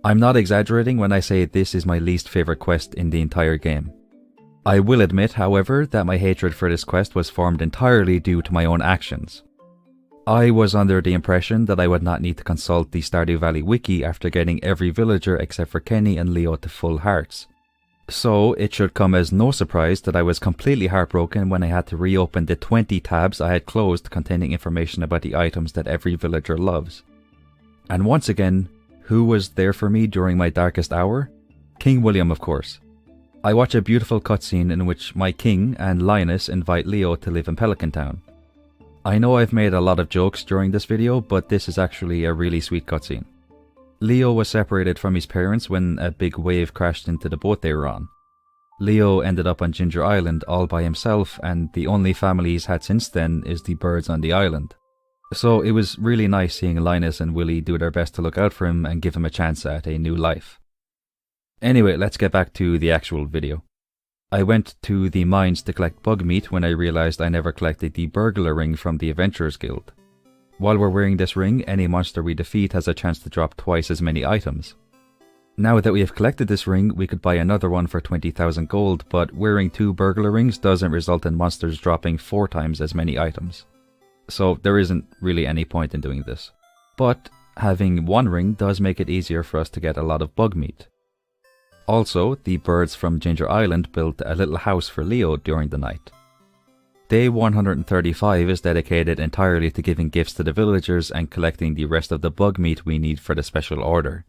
I'm not exaggerating when I say this is my least favourite quest in the entire game. I will admit, however, that my hatred for this quest was formed entirely due to my own actions. I was under the impression that I would not need to consult the Stardew Valley wiki after getting every villager except for Kenny and Leo to full hearts. So it should come as no surprise that I was completely heartbroken when I had to reopen the 20 tabs I had closed containing information about the items that every villager loves. And once again, who was there for me during my darkest hour? King William, of course. I watch a beautiful cutscene in which my king and Linus invite Leo to live in Pelican Town. I know I've made a lot of jokes during this video, but this is actually a really sweet cutscene. Leo was separated from his parents when a big wave crashed into the boat they were on. Leo ended up on Ginger Island all by himself, and the only family he's had since then is the birds on the island. So it was really nice seeing Linus and Willie do their best to look out for him and give him a chance at a new life. Anyway, let's get back to the actual video. I went to the mines to collect bug meat when I realized I never collected the burglar ring from the Adventurers Guild. While we're wearing this ring, any monster we defeat has a chance to drop twice as many items. Now that we have collected this ring, we could buy another one for 20,000 gold, but wearing 2 burglar rings doesn't result in monsters dropping 4 times as many items. So there isn't really any point in doing this. But having 1 ring does make it easier for us to get a lot of bug meat. Also, the birds from Ginger Island built a little house for Leo during the night. Day 135 is dedicated entirely to giving gifts to the villagers and collecting the rest of the bug meat we need for the special order.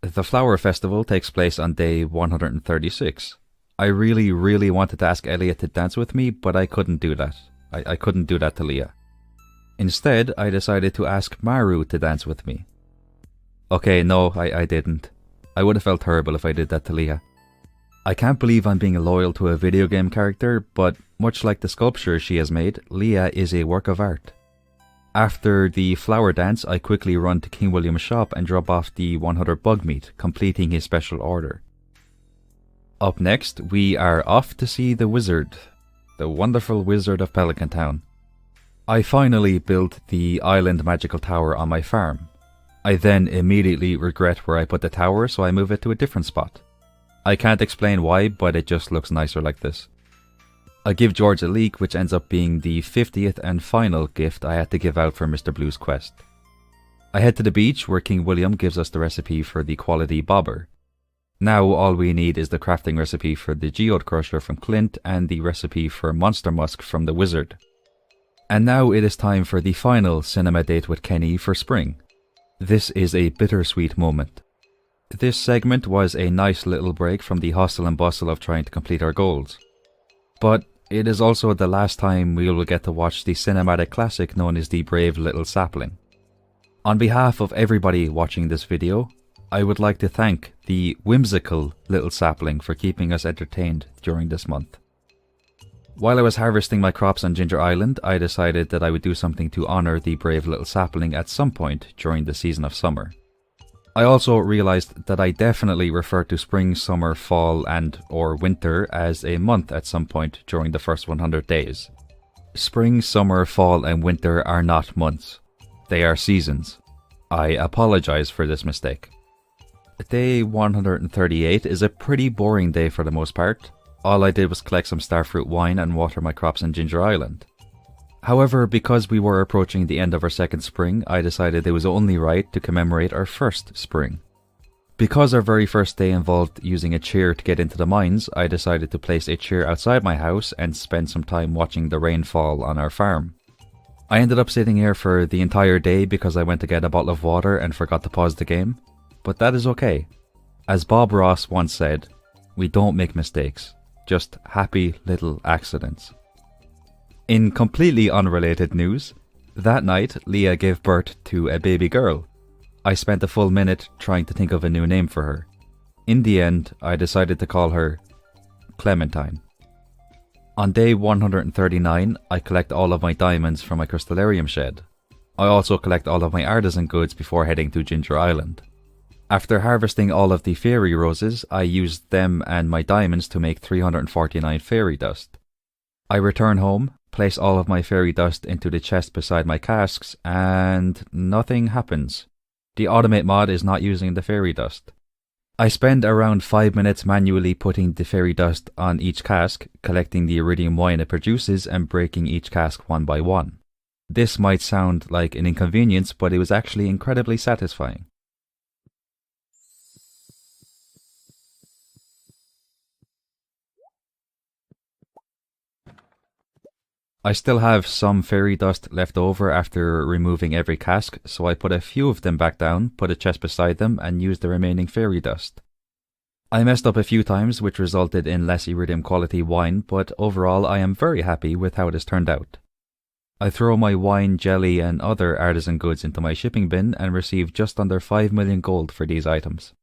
The Flower Festival takes place on day 136. I really wanted to ask Elliot to dance with me, but I couldn't do that. I couldn't do that to Leah. Instead, I decided to ask Maru to dance with me. Okay, no, I didn't. I would have felt terrible if I did that to Leah. I can't believe I'm being loyal to a video game character, but much like the sculpture she has made, Leah is a work of art. After the flower dance, I quickly run to King William's shop and drop off the 100 bug meat, completing his special order. Up next, we are off to see the wizard, the wonderful wizard of Pelican Town. I finally built the island magical tower on my farm. I then immediately regret where I put the tower, so I move it to a different spot. I can't explain why, but it just looks nicer like this. I give George a leek, which ends up being the 50th and final gift I had to give out for Mr. Blue's quest. I head to the beach where King William gives us the recipe for the quality bobber. Now all we need is the crafting recipe for the geode crusher from Clint and the recipe for monster musk from the wizard. And now it is time for the final cinema date with Kenny for spring. This is a bittersweet moment. This segment was a nice little break from the hustle and bustle of trying to complete our goals. But it is also the last time we will get to watch the cinematic classic known as The Brave Little Sapling. On behalf of everybody watching this video, I would like to thank the whimsical little sapling for keeping us entertained during this month. While I was harvesting my crops on Ginger Island, I decided that I would do something to honour the brave little sapling at some point during the season of summer. I also realised that I definitely refer to spring, summer, fall and or winter as a month at some point during the first 100 days. Spring, summer, fall and winter are not months. They are seasons. I apologise for this mistake. Day 138 is a pretty boring day for the most part. All I did was collect some starfruit wine and water my crops on Ginger Island. However, because we were approaching the end of our second spring, I decided it was only right to commemorate our first spring. Because our very first day involved using a chair to get into the mines, I decided to place a chair outside my house and spend some time watching the rain fall on our farm. I ended up sitting here for the entire day because I went to get a bottle of water and forgot to pause the game. But that is okay. As Bob Ross once said, we don't make mistakes, just happy little accidents. In completely unrelated news, that night Leah gave birth to a baby girl. I spent a full minute trying to think of a new name for her. In the end, I decided to call her Clementine. On day 139, I collect all of my diamonds from my crystallarium shed. I also collect all of my artisan goods before heading to Ginger Island. After harvesting all of the fairy roses, I used them and my diamonds to make 349 fairy dust. I return home, place all of my fairy dust into the chest beside my casks, and nothing happens. The automate mod is not using the fairy dust. I spend around 5 minutes manually putting the fairy dust on each cask, collecting the iridium wine it produces and breaking each cask one by one. This might sound like an inconvenience, but it was actually incredibly satisfying. I still have some fairy dust left over after removing every cask, so I put a few of them back down, put a chest beside them, and used the remaining fairy dust. I messed up a few times, which resulted in less iridium quality wine, but overall I am very happy with how it has turned out. I throw my wine, jelly, and other artisan goods into my shipping bin and receive just under 5 million gold for these items.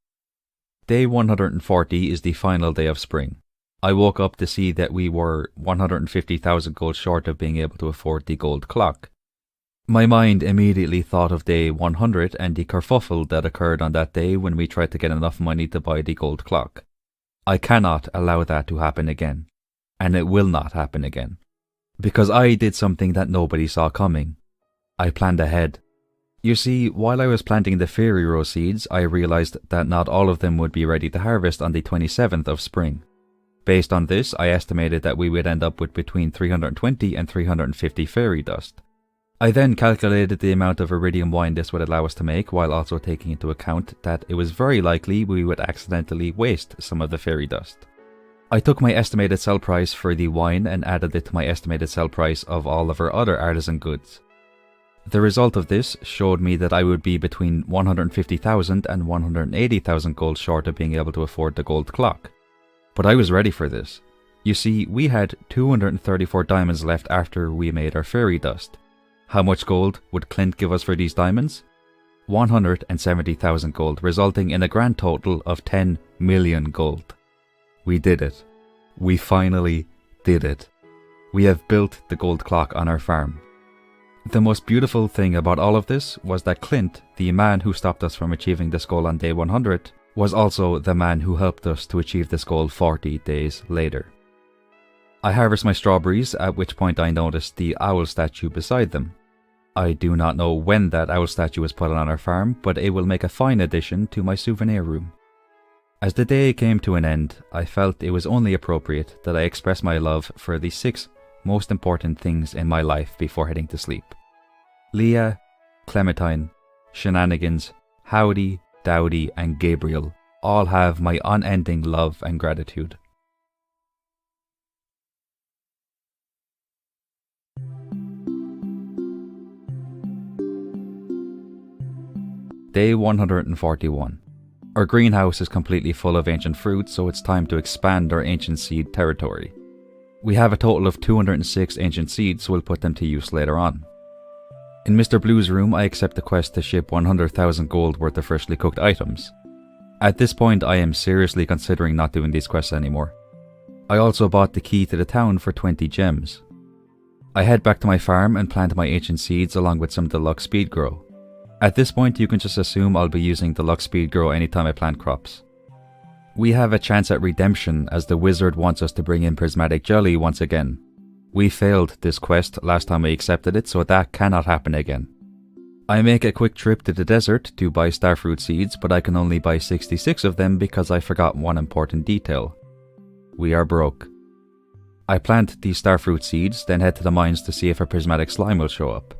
Day 140 is the final day of spring. I woke up to see that we were 150,000 gold short of being able to afford the gold clock. My mind immediately thought of day 100 and the kerfuffle that occurred on that day when we tried to get enough money to buy the gold clock. I cannot allow that to happen again. And it will not happen again. Because I did something that nobody saw coming. I planned ahead. You see, while I was planting the fairy rose seeds, I realized that not all of them would be ready to harvest on the 27th of spring. Based on this, I estimated that we would end up with between 320 and 350 fairy dust. I then calculated the amount of iridium wine this would allow us to make, while also taking into account that it was very likely we would accidentally waste some of the fairy dust. I took my estimated sell price for the wine and added it to my estimated sell price of all of our other artisan goods. The result of this showed me that I would be between 150,000 and 180,000 gold short of being able to afford the gold clock. But I was ready for this. You see, we had 234 diamonds left after we made our fairy dust. How much gold would Clint give us for these diamonds? 170,000 gold, resulting in a grand total of 10 million gold. We did it. We finally did it. We have built the gold clock on our farm. The most beautiful thing about all of this was that Clint, the man who stopped us from achieving this goal on day 100, was also the man who helped us to achieve this goal 40 days later. I harvest my strawberries, at which point I noticed the owl statue beside them. I do not know when that owl statue was put on our farm, but it will make a fine addition to my souvenir room. As the day came to an end, I felt it was only appropriate that I express my love for the 6 most important things in my life before heading to sleep. Leah, Clementine, Shenanigans, Howdy, Dowdy, and Gabriel all have my unending love and gratitude. Day 141. Our greenhouse is completely full of ancient fruit, so it's time to expand our ancient seed territory. We have a total of 206 ancient seeds, so we'll put them to use later on. In Mr. Blue's room, I accept the quest to ship 100,000 gold worth of freshly cooked items. At this point, I am seriously considering not doing these quests anymore. I also bought the key to the town for 20 gems. I head back to my farm and plant my ancient seeds along with some deluxe speed grow. At this point, you can just assume I'll be using deluxe speed grow anytime I plant crops. We have a chance at redemption as the wizard wants us to bring in prismatic jelly once again. We failed this quest last time we accepted it, so that cannot happen again. I make a quick trip to the desert to buy starfruit seeds, but I can only buy 66 of them because I forgot one important detail. We are broke. I plant these starfruit seeds, then head to the mines to see if a prismatic slime will show up.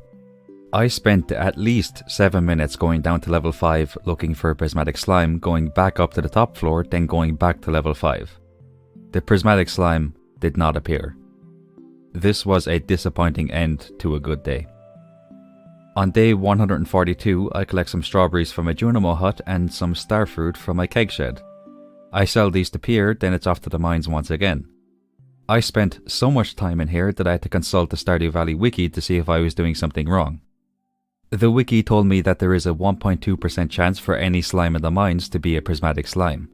I spent at least 7 minutes going down to level 5 looking for a prismatic slime, going back up to the top floor, then going back to level 5. The prismatic slime did not appear. This was a disappointing end to a good day. On day 142, I collect some strawberries from a Junimo hut and some starfruit from my keg shed. I sell these to Pierre, then it's off to the mines once again. I spent so much time in here that I had to consult the Stardew Valley wiki to see if I was doing something wrong. The wiki told me that there is a 1.2% chance for any slime in the mines to be a prismatic slime.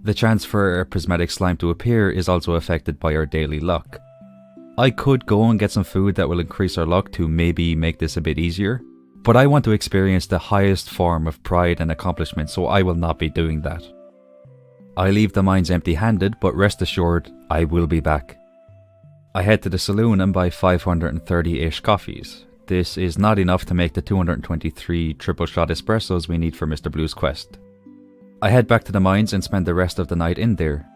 The chance for a prismatic slime to appear is also affected by our daily luck. I could go and get some food that will increase our luck to maybe make this a bit easier, but I want to experience the highest form of pride and accomplishment, so I will not be doing that. I leave the mines empty-handed, but rest assured, I will be back. I head to the saloon and buy 530-ish coffees. This is not enough to make the 223 triple shot espressos we need for Mr. Blue's quest. I head back to the mines and spend the rest of the night in there.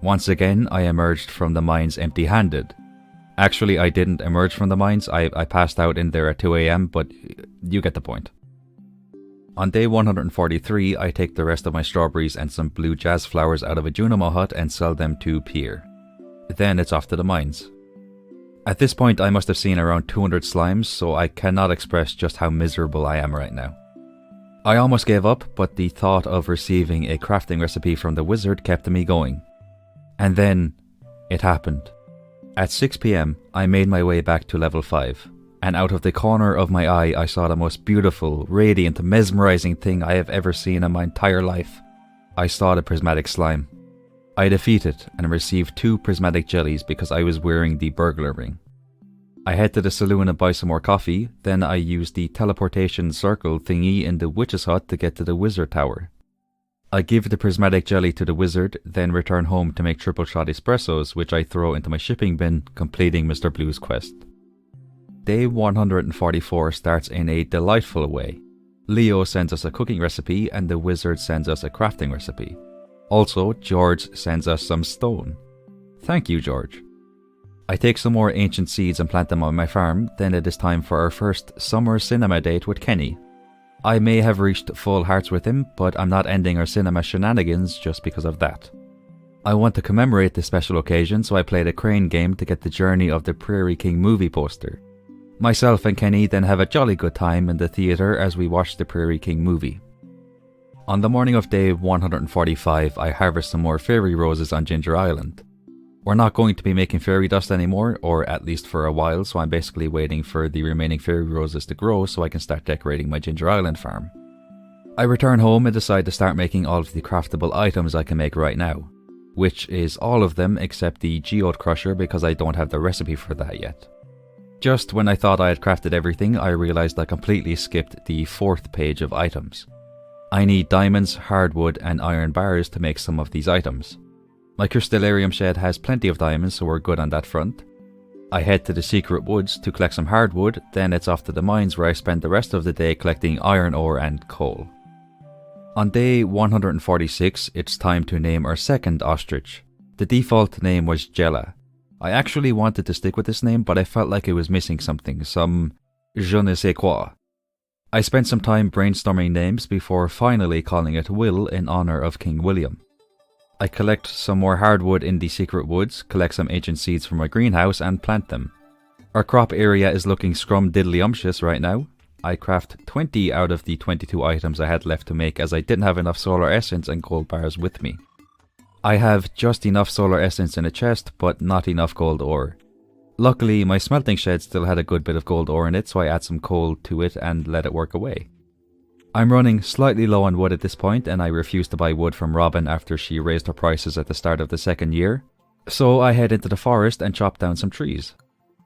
Once again, I emerged from the mines empty-handed. Actually, I didn't emerge from the mines. I passed out in there at 2 AM, but you get the point. On day 143, I take the rest of my strawberries and some blue jazz flowers out of a Junimo hut and sell them to Pier. Then it's off to the mines. At this point, I must have seen around 200 slimes, so I cannot express just how miserable I am right now. I almost gave up, but the thought of receiving a crafting recipe from the wizard kept me going. And then, it happened. At 6 PM, I made my way back to level 5, and out of the corner of my eye I saw the most beautiful, radiant, mesmerizing thing I have ever seen in my entire life. I saw the prismatic slime. I defeated and received 2 prismatic jellies because I was wearing the burglar ring. I head to the saloon and buy some more coffee, then I use the teleportation circle thingy in the witch's hut to get to the wizard tower. I give the prismatic jelly to the wizard, then return home to make triple shot espressos, which I throw into my shipping bin, completing Mr. Blue's quest. Day 144 starts in a delightful way. Leo sends us a cooking recipe and the wizard sends us a crafting recipe. Also, George sends us some stone. Thank you, George. I take some more ancient seeds and plant them on my farm, then it is time for our first summer cinema date with Kenny. I may have reached full hearts with him, but I'm not ending our cinema shenanigans just because of that. I want to commemorate this special occasion, so I played a crane game to get the Journey of the Prairie King movie poster. Myself and Kenny then have a jolly good time in the theatre as we watch the Prairie King movie. On the morning of day 145, I harvest some more fairy roses on Ginger Island. We're not going to be making fairy dust anymore, or at least for a while, so I'm basically waiting for the remaining fairy roses to grow so I can start decorating my Ginger Island farm. I return home and decide to start making all of the craftable items I can make right now, which is all of them except the geode crusher because I don't have the recipe for that yet. Just when I thought I had crafted everything, I realized I completely skipped the 4th page of items. I need diamonds, hardwood and iron bars to make some of these items. My crystallarium shed has plenty of diamonds, so we're good on that front. I head to the secret woods to collect some hardwood, then it's off to the mines where I spend the rest of the day collecting iron ore and coal. On day 146, it's time to name our second ostrich. The default name was Jella. I actually wanted to stick with this name, but I felt like it was missing something, some je ne sais quoi. I spent some time brainstorming names before finally calling it Will in honor of King William. I collect some more hardwood in the secret woods, collect some ancient seeds from my greenhouse and plant them. Our crop area is looking scrum-diddly-umptious right now. I craft 20 out of the 22 items I had left to make as I didn't have enough solar essence and gold bars with me. I have just enough solar essence in a chest, but not enough gold ore. Luckily, my smelting shed still had a good bit of gold ore in it, so I add some coal to it and let it work away. I'm running slightly low on wood at this point, and I refuse to buy wood from Robin after she raised her prices at the start of the second year, so I head into the forest and chop down some trees.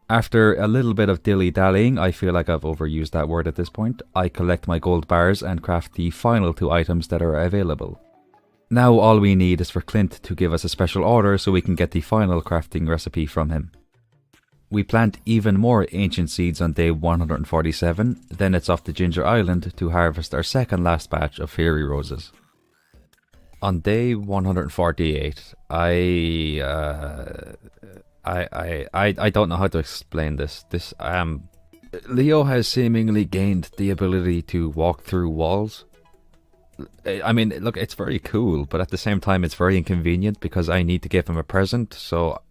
After a little bit of dilly-dallying, I feel like I've overused that word at this point, I collect my gold bars and craft the final 2 items that are available. Now all we need is for Clint to give us a special order so we can get the final crafting recipe from him. We plant even more ancient seeds on day 147, then it's off to Ginger Island to harvest our second last batch of fairy roses. On day 148, I don't know how to explain this. Leo has seemingly gained the ability to walk through walls. I mean, look, it's very cool, but at the same time it's very inconvenient because I need to give him a present, so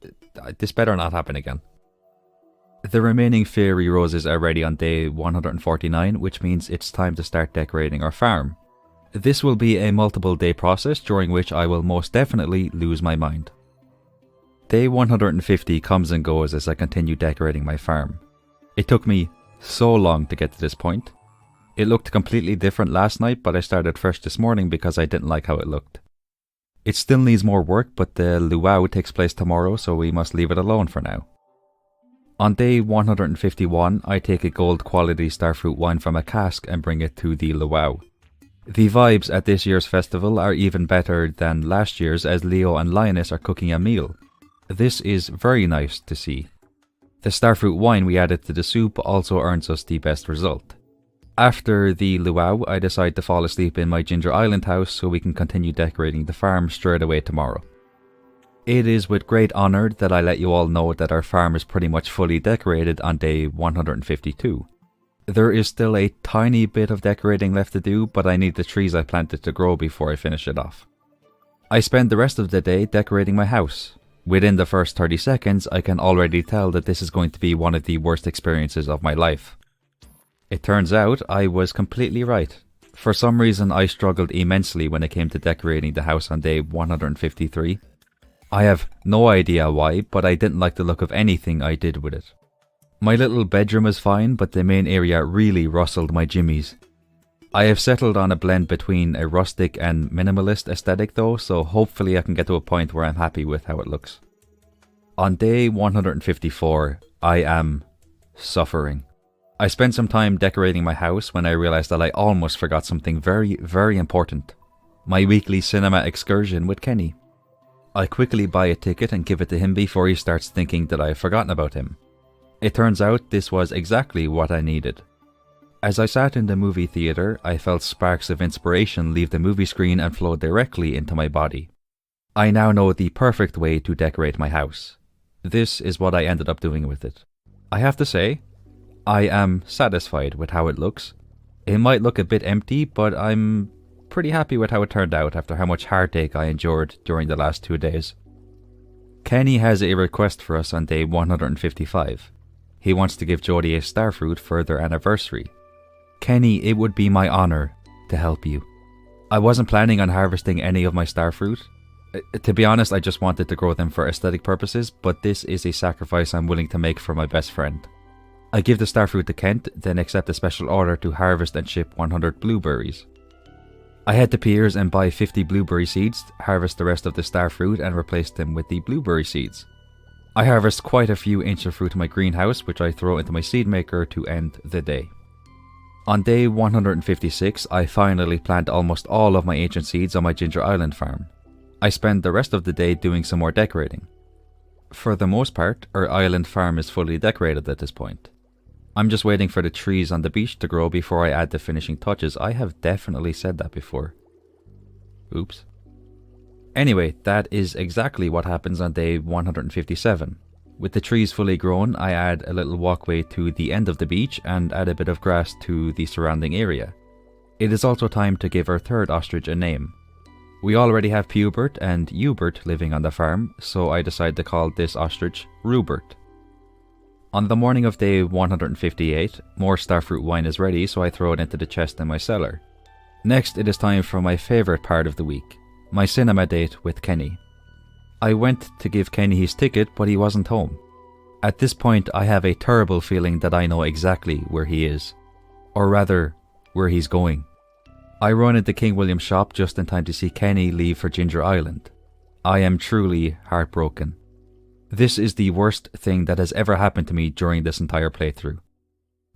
this better not happen again. The remaining fairy roses are ready on day 149, which means it's time to start decorating our farm. This will be a multiple day process during which I will most definitely lose my mind. Day 150 comes and goes as I continue decorating my farm. It took me so long to get to this point. It looked completely different last night, but I started fresh this morning because I didn't like how it looked. It still needs more work, but the luau takes place tomorrow, so we must leave it alone for now. On day 151, I take a gold quality starfruit wine from a cask and bring it to the luau. The vibes at this year's festival are even better than last year's as Leo and Linus are cooking a meal. This is very nice to see. The starfruit wine we added to the soup also earns us the best result. After the luau, I decide to fall asleep in my Ginger Island house so we can continue decorating the farm straight away tomorrow. It is with great honour that I let you all know that our farm is pretty much fully decorated on day 152. There is still a tiny bit of decorating left to do, but I need the trees I planted to grow before I finish it off. I spend the rest of the day decorating my house. Within the first 30 seconds, I can already tell that this is going to be one of the worst experiences of my life. It turns out I was completely right. For some reason, I struggled immensely when it came to decorating the house on day 153. I have no idea why, but I didn't like the look of anything I did with it. My little bedroom is fine, but the main area really rustled my jimmies. I have settled on a blend between a rustic and minimalist aesthetic though, so hopefully I can get to a point where I'm happy with how it looks. On day 154, I am suffering. I spent some time decorating my house when I realized that I almost forgot something very, very important. My weekly cinema excursion with Kenny. I quickly buy a ticket and give it to him before he starts thinking that I have forgotten about him. It turns out this was exactly what I needed. As I sat in the movie theatre, I felt sparks of inspiration leave the movie screen and flow directly into my body. I now know the perfect way to decorate my house. This is what I ended up doing with it. I have to say, I am satisfied with how it looks. It might look a bit empty, but I'm pretty happy with how it turned out after how much heartache I endured during the last 2 days. Kenny has a request for us on day 155. He wants to give Jodie a starfruit for their anniversary. Kenny, it would be my honour to help you. I wasn't planning on harvesting any of my starfruit. To be honest, I just wanted to grow them for aesthetic purposes, but this is a sacrifice I'm willing to make for my best friend. I give the starfruit to Kent, then accept a special order to harvest and ship 100 blueberries. I head to Piers and buy 50 blueberry seeds, harvest the rest of the starfruit and replace them with the blueberry seeds. I harvest quite a few inches of fruit in my greenhouse, which I throw into my seed maker to end the day. On day 156, I finally plant almost all of my ancient seeds on my Ginger Island farm. I spend the rest of the day doing some more decorating. For the most part, our island farm is fully decorated at this point. I'm just waiting for the trees on the beach to grow before I add the finishing touches. I have definitely said that before. Oops. Anyway, that is exactly what happens on day 157. With the trees fully grown, I add a little walkway to the end of the beach and add a bit of grass to the surrounding area. It is also time to give our third ostrich a name. We already have Pubert and Hubert living on the farm, so I decide to call this ostrich Rubert. On the morning of day 158, more starfruit wine is ready, so I throw it into the chest in my cellar. Next, it is time for my favourite part of the week, my cinema date with Kenny. I went to give Kenny his ticket, but he wasn't home. At this point, I have a terrible feeling that I know exactly where he is. Or rather, where he's going. I run into King William's shop just in time to see Kenny leave for Ginger Island. I am truly heartbroken. This is the worst thing that has ever happened to me during this entire playthrough.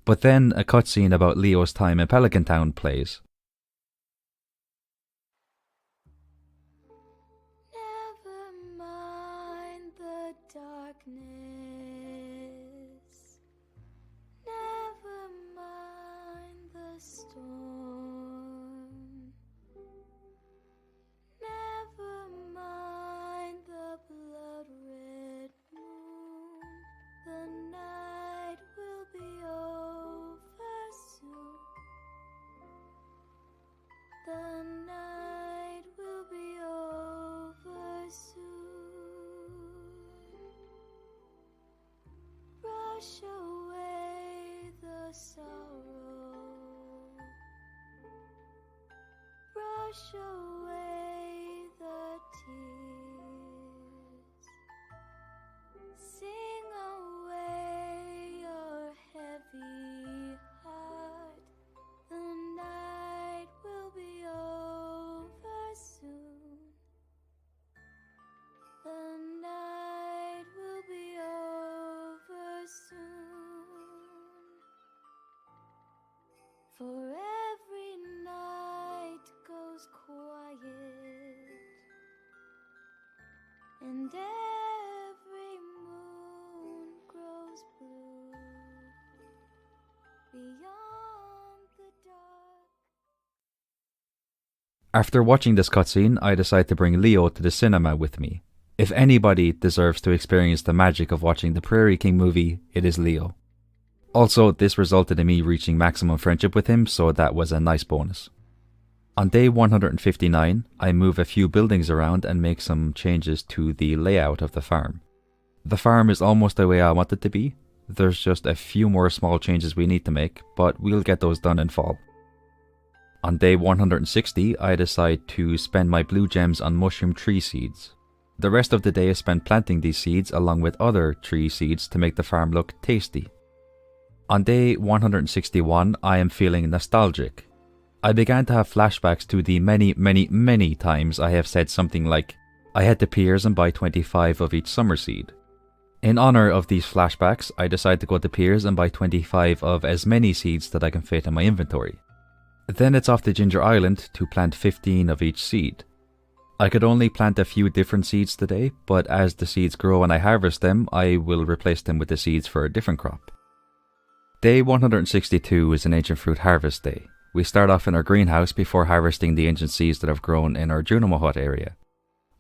But then a cutscene about Leo's time in Pelican Town plays. Never mind the darkness. Never mind the storm. Never mind the blood red moon. The night will be over soon. The night will be over soon. Brush away the sorrow. Brush away the tears. Sing away your heavy heart. The night will be over soon. The night will be over soon. For every night goes quiet, and every moon grows blue beyond the dark. After watching this cutscene, I decide to bring Leo to the cinema with me. If anybody deserves to experience the magic of watching the Prairie King movie, it is Leo. Also, this resulted in me reaching maximum friendship with him, so that was a nice bonus. On day 159, I move a few buildings around and make some changes to the layout of the farm. The farm is almost the way I want it to be. There's just a few more small changes we need to make, but we'll get those done in fall. On day 160, I decide to spend my blue gems on mushroom tree seeds. The rest of the day is spent planting these seeds along with other tree seeds to make the farm look tasty. On day 161, I am feeling nostalgic. I began to have flashbacks to the many times I have said something like, I head to Piers and buy 25 of each summer seed. In honor of these flashbacks, I decide to go to Piers and buy 25 of as many seeds that I can fit in my inventory. Then it's off to Ginger Island to plant 15 of each seed. I could only plant a few different seeds today, but as the seeds grow and I harvest them, I will replace them with the seeds for a different crop. Day 162 is an ancient fruit harvest day. We start off in our greenhouse before harvesting the ancient seeds that have grown in our Junimo hut area.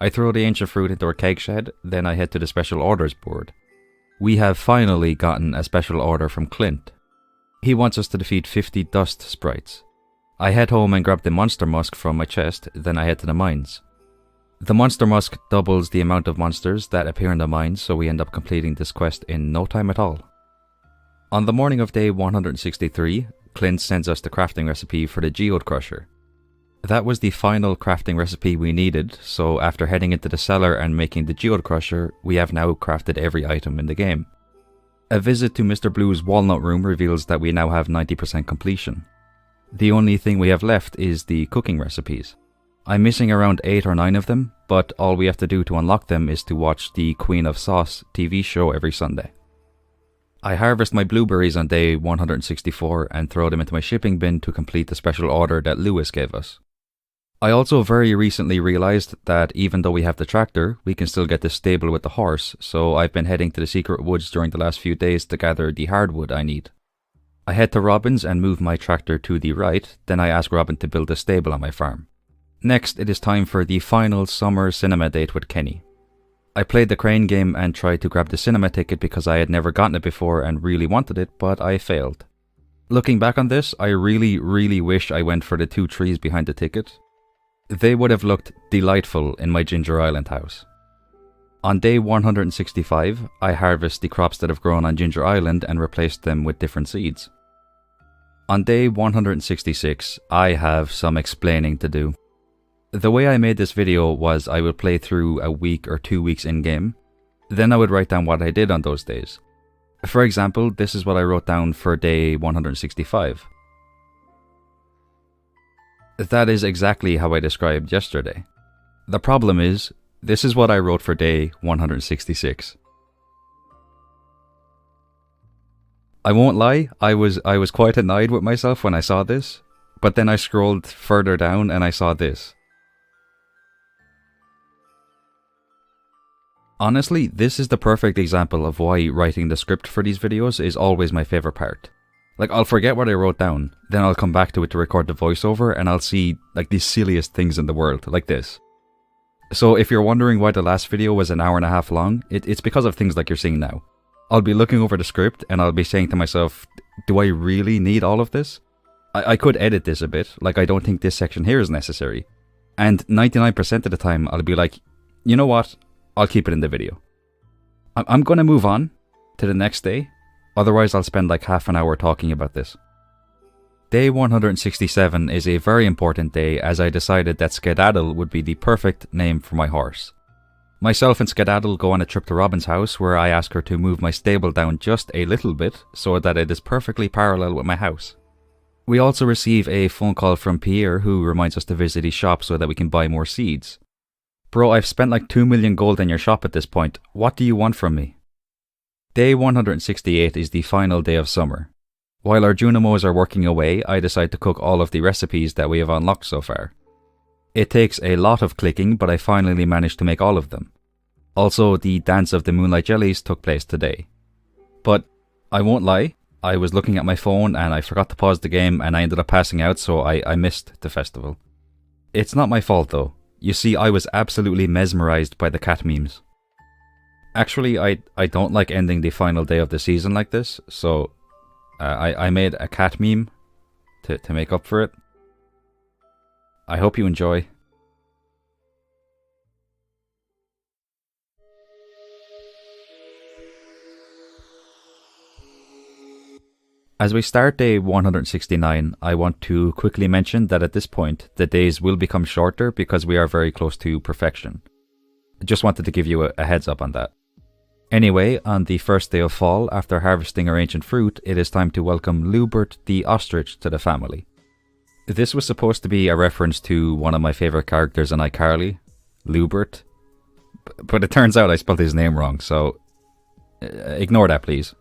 I throw the ancient fruit into our keg shed, then I head to the special orders board. We have finally gotten a special order from Clint. He wants us to defeat 50 dust sprites. I head home and grab the monster musk from my chest, then I head to the mines. The monster musk doubles the amount of monsters that appear in the mines, so we end up completing this quest in no time at all. On the morning of day 163, Clint sends us the crafting recipe for the geode crusher. That was the final crafting recipe we needed, so after heading into the cellar and making the geode crusher, we have now crafted every item in the game. A visit to Mr. Blue's walnut room reveals that we now have 90% completion. The only thing we have left is the cooking recipes. I'm missing around 8 or 9 of them, but all we have to do to unlock them is to watch the Queen of Sauce TV show every Sunday. I harvest my blueberries on day 164 and throw them into my shipping bin to complete the special order that Lewis gave us. I also very recently realized that even though we have the tractor, we can still get the stable with the horse, so I've been heading to the secret woods during the last few days to gather the hardwood I need. I head to Robin's and move my tractor to the right, then I ask Robin to build a stable on my farm. Next, it is time for the final summer cinema date with Kenny. I played the crane game and tried to grab the cinema ticket because I had never gotten it before and really wanted it, but I failed. Looking back on this, I really wish I went for the 2 trees behind the ticket. They would have looked delightful in my Ginger Island house. On day 165, I harvest the crops that have grown on Ginger Island and replace them with different seeds. On day 166, I have some explaining to do. The way I made this video was I would play through a week or 2 weeks in-game, then I would write down what I did on those days. For example, this is what I wrote down for day 165. That is exactly how I described yesterday. The problem is, this is what I wrote for day 166. I won't lie, I was quite annoyed with myself when I saw this, but then I scrolled further down and I saw this. Honestly, this is the perfect example of why writing the script for these videos is always my favorite part. Like, I'll forget what I wrote down, then I'll come back to it to record the voiceover and I'll see like the silliest things in the world, like this. So if you're wondering why the last video was an hour and a half long, it's because of things like you're seeing now. I'll be looking over the script and I'll be saying to myself, do I really need all of this? I could edit this a bit, like I don't think this section here is necessary. And 99% of the time I'll be like, you know what? I'll keep it in the video. I'm going to move on to the next day, otherwise I'll spend like half an hour talking about this. Day 167 is a very important day as I decided that Skedaddle would be the perfect name for my horse. Myself and Skedaddle go on a trip to Robin's house where I ask her to move my stable down just a little bit so that it is perfectly parallel with my house. We also receive a phone call from Pierre who reminds us to visit his shop so that we can buy more seeds. Bro, I've spent like 2 million gold in your shop at this point. What do you want from me? Day 168 is the final day of summer. While our Junimos are working away, I decide to cook all of the recipes that we have unlocked so far. It takes a lot of clicking, but I finally managed to make all of them. Also, the Dance of the Moonlight Jellies took place today. But I won't lie, I was looking at my phone and I forgot to pause the game and I ended up passing out, so I missed the festival. It's not my fault though. You see, I was absolutely mesmerized by the cat memes. Actually, I don't like ending the final day of the season like this, so I made a cat meme to make up for it. I hope you enjoy. As we start day 169, I want to quickly mention that at this point, the days will become shorter because we are very close to perfection. I just wanted to give you a heads up on that. Anyway, on the first day of fall, after harvesting our ancient fruit, it is time to welcome Lubert the ostrich to the family. This was supposed to be a reference to one of my favourite characters in iCarly, Lubert, but it turns out I spelled his name wrong, so ignore that please.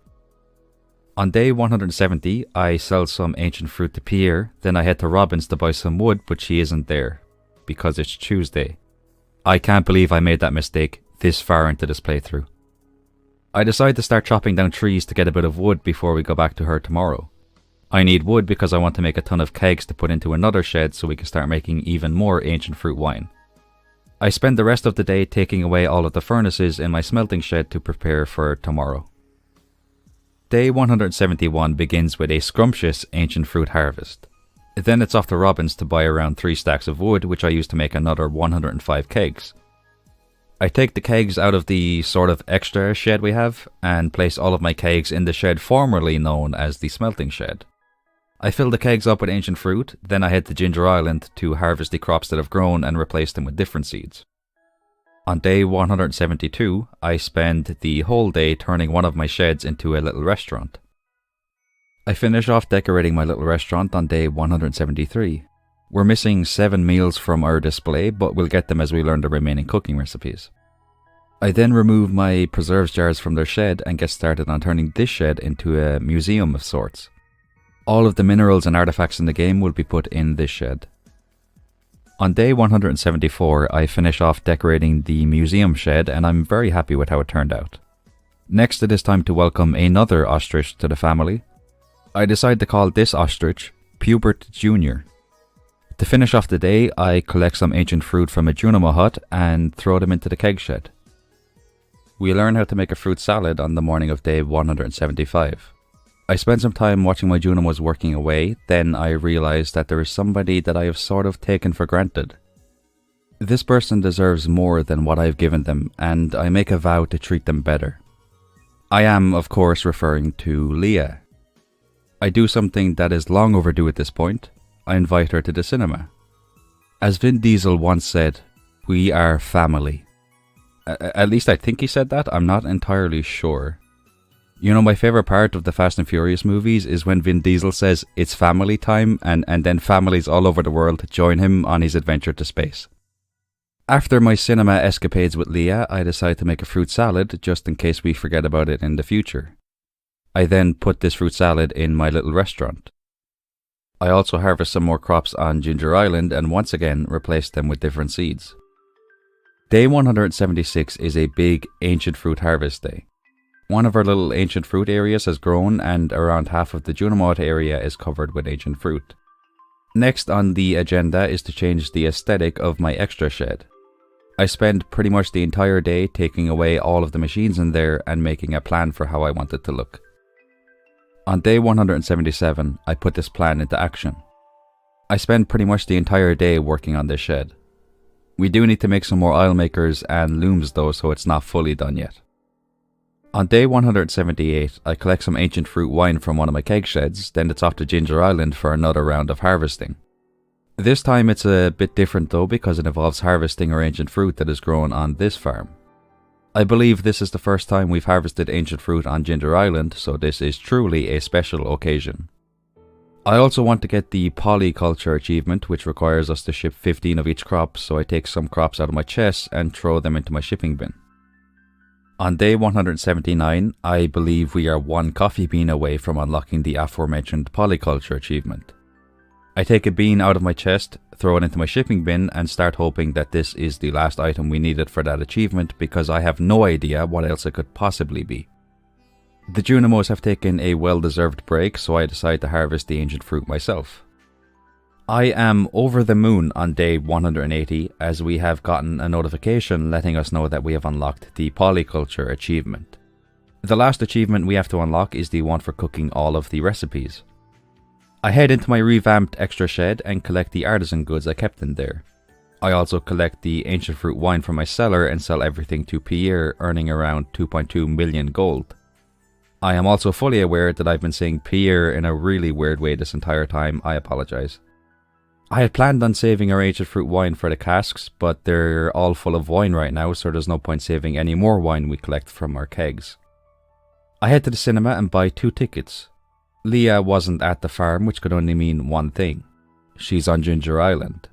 On day 170, I sell some ancient fruit to Pierre, then I head to Robin's to buy some wood, but she isn't there, because it's Tuesday. I can't believe I made that mistake this far into this playthrough. I decide to start chopping down trees to get a bit of wood before we go back to her tomorrow. I need wood because I want to make a ton of kegs to put into another shed so we can start making even more ancient fruit wine. I spend the rest of the day taking away all of the furnaces in my smelting shed to prepare for tomorrow. Day 171 begins with a scrumptious ancient fruit harvest. Then it's off to Robin's to buy around 3 stacks of wood, which I use to make another 105 kegs. I take the kegs out of the sort of extra shed we have, and place all of my kegs in the shed formerly known as the smelting shed. I fill the kegs up with ancient fruit, then I head to Ginger Island to harvest the crops that have grown and replace them with different seeds. On day 172, I spend the whole day turning one of my sheds into a little restaurant. I finish off decorating my little restaurant on day 173. We're missing 7 meals from our display, but we'll get them as we learn the remaining cooking recipes. I then remove my preserves jars from their shed and get started on turning this shed into a museum of sorts. All of the minerals and artifacts in the game will be put in this shed. On day 174, I finish off decorating the museum shed and I'm very happy with how it turned out. Next, it is time to welcome another ostrich to the family. I decide to call this ostrich Pubert Jr. To finish off the day, I collect some ancient fruit from a Junimo hut and throw them into the keg shed. We learn how to make a fruit salad on the morning of day 175. I spend some time watching my Junimos working away, then I realize that there is somebody that I have sort of taken for granted. This person deserves more than what I've given them, and I make a vow to treat them better. I am, of course, referring to Leah. I do something that is long overdue at this point. I invite her to the cinema. As Vin Diesel once said, we are family. At least I think he said that, I'm not entirely sure. You know, my favourite part of the Fast and Furious movies is when Vin Diesel says it's family time and then families all over the world join him on his adventure to space. After my cinema escapades with Leah, I decide to make a fruit salad just in case we forget about it in the future. I then put this fruit salad in my little restaurant. I also harvest some more crops on Ginger Island and once again replace them with different seeds. Day 176 is a big ancient fruit harvest day. One of our little ancient fruit areas has grown and around half of the Junimot area is covered with ancient fruit. Next on the agenda is to change the aesthetic of my extra shed. I spend pretty much the entire day taking away all of the machines in there and making a plan for how I want it to look. On day 177, I put this plan into action. I spend pretty much the entire day working on this shed. We do need to make some more aisle makers and looms though, so it's not fully done yet. On day 178, I collect some ancient fruit wine from one of my keg sheds, then it's off to Ginger Island for another round of harvesting. This time it's a bit different though because it involves harvesting our ancient fruit that is grown on this farm. I believe this is the first time we've harvested ancient fruit on Ginger Island, so this is truly a special occasion. I also want to get the polyculture achievement, which requires us to ship 15 of each crop, so I take some crops out of my chest and throw them into my shipping bin. On day 179, I believe we are 1 coffee bean away from unlocking the aforementioned polyculture achievement. I take a bean out of my chest, throw it into my shipping bin and start hoping that this is the last item we needed for that achievement because I have no idea what else it could possibly be. The Junimos have taken a well-deserved break, so I decide to harvest the ancient fruit myself. I am over the moon on day 180 as we have gotten a notification letting us know that we have unlocked the polyculture achievement. The last achievement we have to unlock is the one for cooking all of the recipes. I head into my revamped extra shed and collect the artisan goods I kept in there. I also collect the ancient fruit wine from my cellar and sell everything to Pierre, earning around 2.2 million gold. I am also fully aware that I've been saying Pierre in a really weird way this entire time. I apologize. I had planned on saving our ancient fruit wine for the casks, but they're all full of wine right now, so there's no point saving any more wine we collect from our kegs. I head to the cinema and buy 2 tickets. Leah wasn't at the farm, which could only mean one thing. She's on Ginger Island.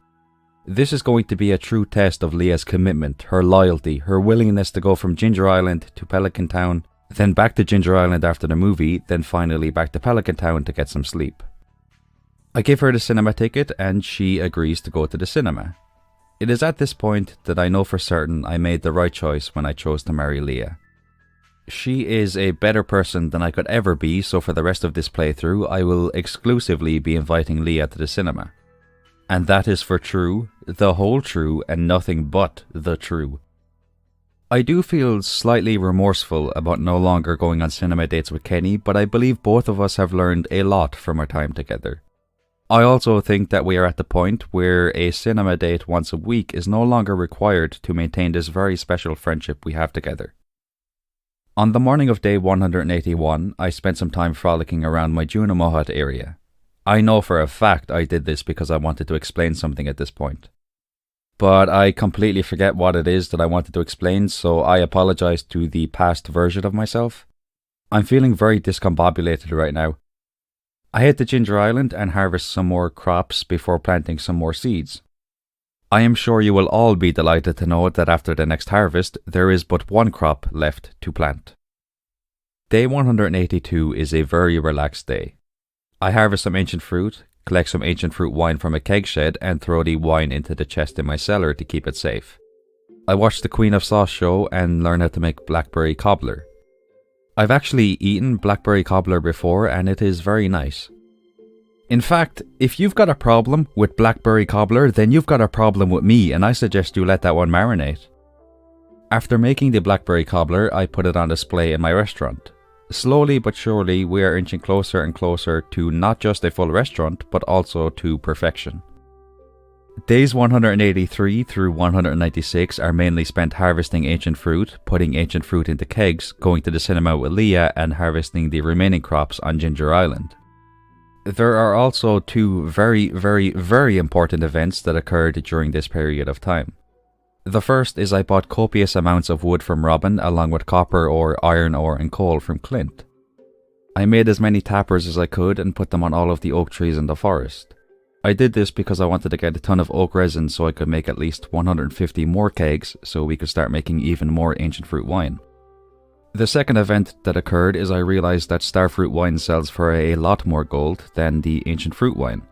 This is going to be a true test of Leah's commitment, her loyalty, her willingness to go from Ginger Island to Pelican Town, then back to Ginger Island after the movie, then finally back to Pelican Town to get some sleep. I give her the cinema ticket and she agrees to go to the cinema. It is at this point that I know for certain I made the right choice when I chose to marry Leah. She is a better person than I could ever be, so for the rest of this playthrough I will exclusively be inviting Leah to the cinema. And that is for true, the whole true, and nothing but the true. I do feel slightly remorseful about no longer going on cinema dates with Kenny, but I believe both of us have learned a lot from our time together. I also think that we are at the point where a cinema date once a week is no longer required to maintain this very special friendship we have together. On the morning of day 181, I spent some time frolicking around my Junimo Hut area. I know for a fact I did this because I wanted to explain something at this point. But I completely forget what it is that I wanted to explain, so I apologize to the past version of myself. I'm feeling very discombobulated right now. I head to Ginger Island and harvest some more crops before planting some more seeds. I am sure you will all be delighted to know that after the next harvest, there is but one crop left to plant. Day 182 is a very relaxed day. I harvest some ancient fruit, collect some ancient fruit wine from a keg shed and throw the wine into the chest in my cellar to keep it safe. I watch the Queen of Sauce show and learn how to make blackberry cobbler. I've actually eaten blackberry cobbler before and it is very nice. In fact, if you've got a problem with blackberry cobbler, then you've got a problem with me and I suggest you let that one marinate. After making the blackberry cobbler, I put it on display in my restaurant. Slowly but surely, we are inching closer and closer to not just a full restaurant, but also to perfection. Days 183 through 196 are mainly spent harvesting ancient fruit, putting ancient fruit into kegs, going to the cinema with Leah, and harvesting the remaining crops on Ginger Island. There are also 2 very important events that occurred during this period of time. The first is I bought copious amounts of wood from Robin along with copper ore, iron ore and coal from Clint. I made as many tappers as I could and put them on all of the oak trees in the forest. I did this because I wanted to get a ton of oak resin so I could make at least 150 more kegs so we could start making even more ancient fruit wine. The second event that occurred is I realized that starfruit wine sells for a lot more gold than the ancient fruit wine.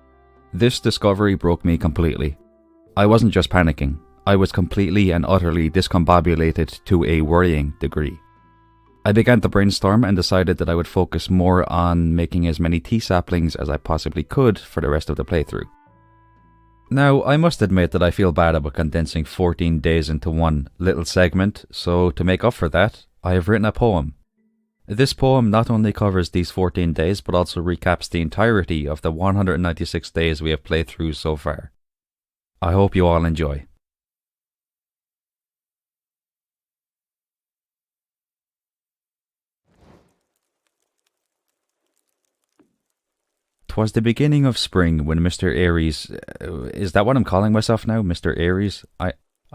This discovery broke me completely. I wasn't just panicking. I was completely and utterly discombobulated to a worrying degree. I began to brainstorm and decided that I would focus more on making as many tea saplings as I possibly could for the rest of the playthrough. Now, I must admit that I feel bad about condensing 14 days into one little segment, so to make up for that, I have written a poem. This poem not only covers these 14 days, but also recaps the entirety of the 196 days we have played through so far. I hope you all enjoy. 'Twas the beginning of spring when Mr. Aries... is that what I'm calling myself now? Mr. Aries? I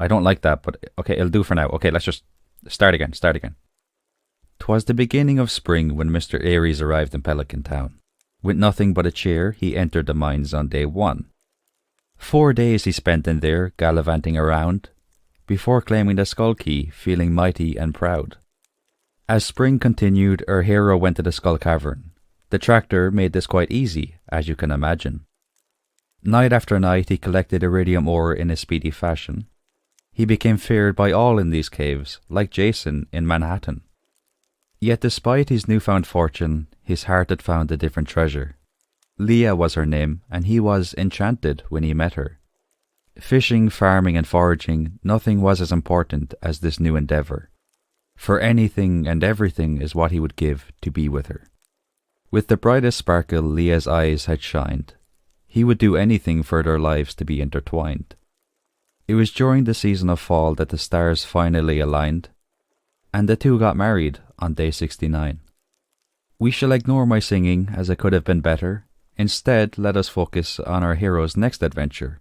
don't like that, but okay, it'll do for now. Okay, let's just start again. 'Twas the beginning of spring when Mr. Aries arrived in Pelican Town. With nothing but a chair, he entered the mines on day 1. 4 days he spent in there, gallivanting around, before claiming the Skull Key, feeling mighty and proud. As spring continued, our hero went to the Skull Cavern. The tractor made this quite easy, as you can imagine. Night after night he collected iridium ore in a speedy fashion. He became feared by all in these caves, like Jason in Manhattan. Yet despite his newfound fortune, his heart had found a different treasure. Leah was her name, and he was enchanted when he met her. Fishing, farming and foraging, nothing was as important as this new endeavour. For anything and everything is what he would give to be with her. With the brightest sparkle Leah's eyes had shined. He would do anything for their lives to be intertwined. It was during the season of fall that the stars finally aligned, and the two got married on day 69. We shall ignore my singing as it could have been better. Instead, let us focus on our hero's next adventure.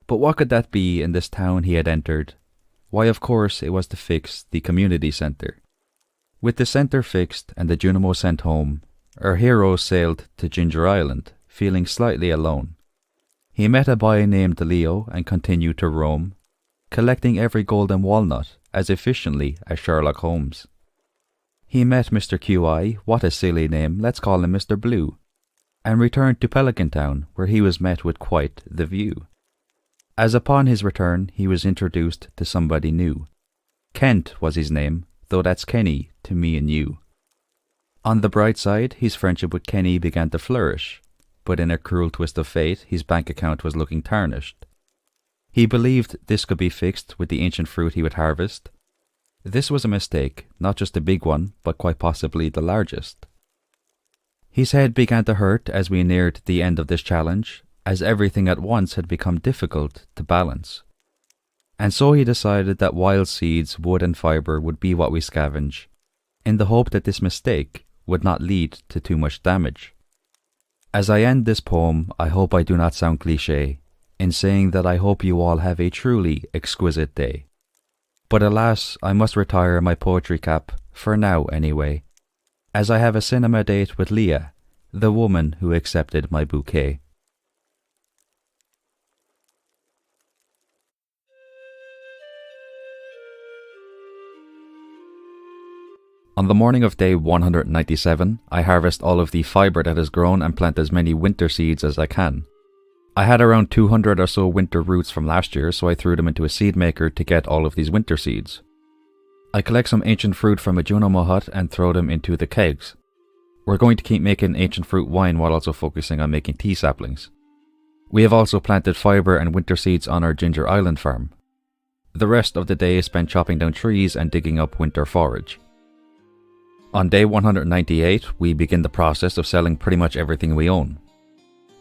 But what could that be in this town he had entered? Why, of course, it was to fix the community centre. With the centre fixed and the Junimo sent home, our hero sailed to Ginger Island, feeling slightly alone. He met a boy named Leo and continued to roam, collecting every golden walnut as efficiently as Sherlock Holmes. He met Mr. QI, what a silly name, let's call him Mr. Blue, and returned to Pelican Town, where he was met with quite the view. As upon his return he was introduced to somebody new. Kent was his name, though that's Kenny to me and you. On the bright side, his friendship with Kenny began to flourish, but in a cruel twist of fate, his bank account was looking tarnished. He believed this could be fixed with the ancient fruit he would harvest. This was a mistake, not just a big one, but quite possibly the largest. His head began to hurt as we neared the end of this challenge, as everything at once had become difficult to balance. And so he decided that wild seeds, wood and fibre would be what we scavenge, in the hope that this mistake would not lead to too much damage. As I end this poem, I hope I do not sound cliché in saying that I hope you all have a truly exquisite day. But alas, I must retire my poetry cap, for now anyway, as I have a cinema date with Leah, the woman who accepted my bouquet. On the morning of day 197, I harvest all of the fibre that has grown and plant as many winter seeds as I can. I had around 200 or so winter roots from last year, so I threw them into a seed maker to get all of these winter seeds. I collect some ancient fruit from a Junimo hut and throw them into the kegs. We're going to keep making ancient fruit wine while also focusing on making tea saplings. We have also planted fibre and winter seeds on our Ginger Island farm. The rest of the day is spent chopping down trees and digging up winter forage. On day 198, we begin the process of selling pretty much everything we own.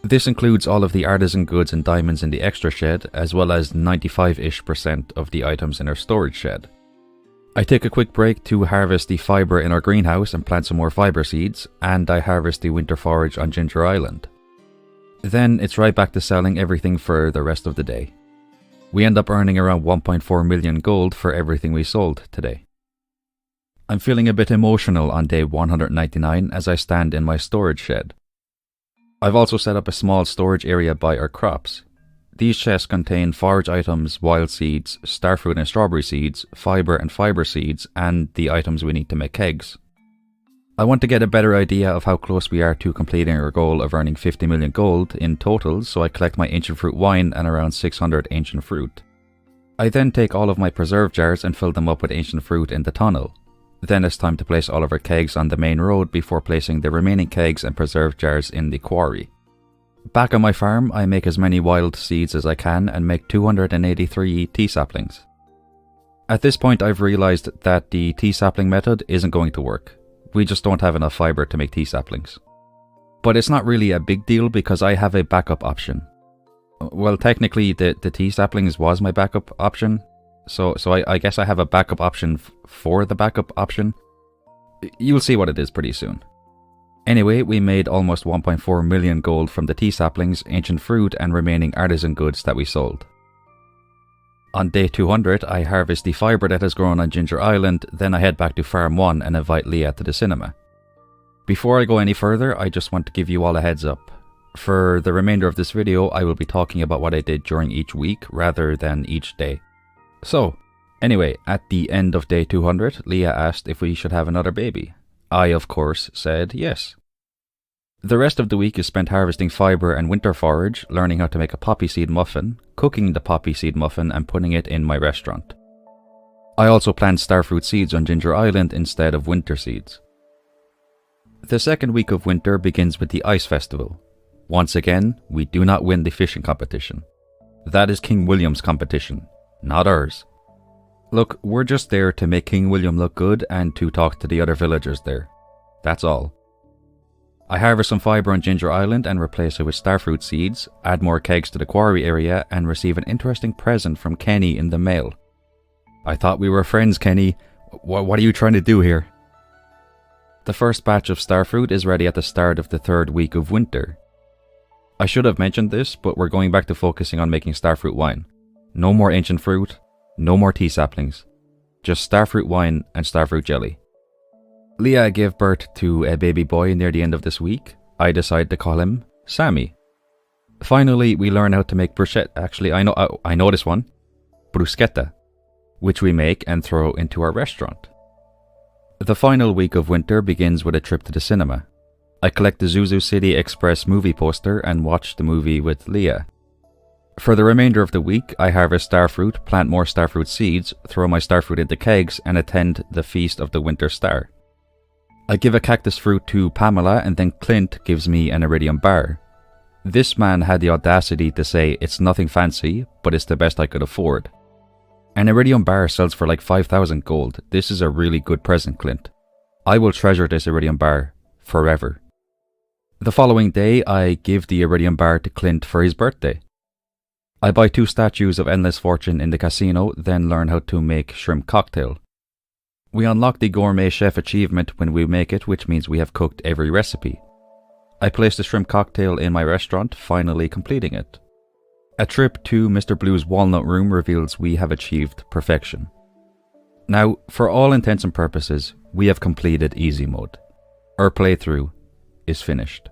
This includes all of the artisan goods and diamonds in the extra shed, as well as 95-ish% of the items in our storage shed. I take a quick break to harvest the fibre in our greenhouse and plant some more fibre seeds, and I harvest the winter forage on Ginger Island. Then it's right back to selling everything for the rest of the day. We end up earning around 1.4 million gold for everything we sold today. I'm feeling a bit emotional on day 199 as I stand in my storage shed. I've also set up a small storage area by our crops. These chests contain forage items, wild seeds, starfruit and strawberry seeds, fibre and fibre seeds, and the items we need to make kegs. I want to get a better idea of how close we are to completing our goal of earning 50 million gold in total, so I collect my ancient fruit wine and around 600 ancient fruit. I then take all of my preserve jars and fill them up with ancient fruit in the tunnel. Then it's time to place all of our kegs on the main road before placing the remaining kegs and preserve jars in the quarry. Back on my farm, I make as many wild seeds as I can and make 283 tea saplings. At this point, I've realized that the tea sapling method isn't going to work. We just don't have enough fibre to make tea saplings. But it's not really a big deal because I have a backup option. Well, technically, the tea saplings was my backup option. So I guess I have a backup option for the backup option. You'll see what it is pretty soon. Anyway, we made almost 1.4 million gold from the tea saplings, ancient fruit and remaining artisan goods that we sold. On day 200, I harvest the fibre that has grown on Ginger Island, then I head back to Farm 1 and invite Leah to the cinema. Before I go any further, I just want to give you all a heads up. For the remainder of this video, I will be talking about what I did during each week rather than each day. So, anyway, at the end of day 200, Leah asked if we should have another baby. I, of course, said yes. The rest of the week is spent harvesting fibre and winter forage, learning how to make a poppy seed muffin, cooking the poppy seed muffin and putting it in my restaurant. I also plant starfruit seeds on Ginger Island instead of winter seeds. The second week of winter begins with the Ice Festival. Once again, we do not win the fishing competition. That is King William's competition, not ours. Look, we're just there to make King William look good and to talk to the other villagers there. That's all. I harvest some fibre on Ginger Island and replace it with starfruit seeds, add more kegs to the quarry area, and receive an interesting present from Kenny in the mail. I thought we were friends, Kenny. What are you trying to do here? The first batch of starfruit is ready at the start of the 3rd week of winter. I should have mentioned this, but we're going back to focusing on making starfruit wine. No more ancient fruit, no more tea saplings. Just starfruit wine and starfruit jelly. Leah gave birth to a baby boy near the end of this week. I decided to call him Sammy. Finally, we learn how to make bruschetta. Actually, I know this one. Bruschetta, which we make and throw into our restaurant. The final week of winter begins with a trip to the cinema. I collect the Zuzu City Express movie poster and watch the movie with Leah. For the remainder of the week, I harvest starfruit, plant more starfruit seeds, throw my starfruit into kegs, and attend the Feast of the Winter Star. I give a cactus fruit to Pamela, and then Clint gives me an iridium bar. This man had the audacity to say it's nothing fancy, but it's the best I could afford. An iridium bar sells for like 5,000 gold. This is a really good present, Clint. I will treasure this iridium bar forever. The following day, I give the iridium bar to Clint for his birthday. I buy 2 statues of Endless Fortune in the casino, then learn how to make shrimp cocktail. We unlock the gourmet chef achievement when we make it, which means we have cooked every recipe. I place the shrimp cocktail in my restaurant, finally completing it. A trip to Mr. Blue's walnut room reveals we have achieved perfection. Now, for all intents and purposes, we have completed easy mode. Our playthrough is finished.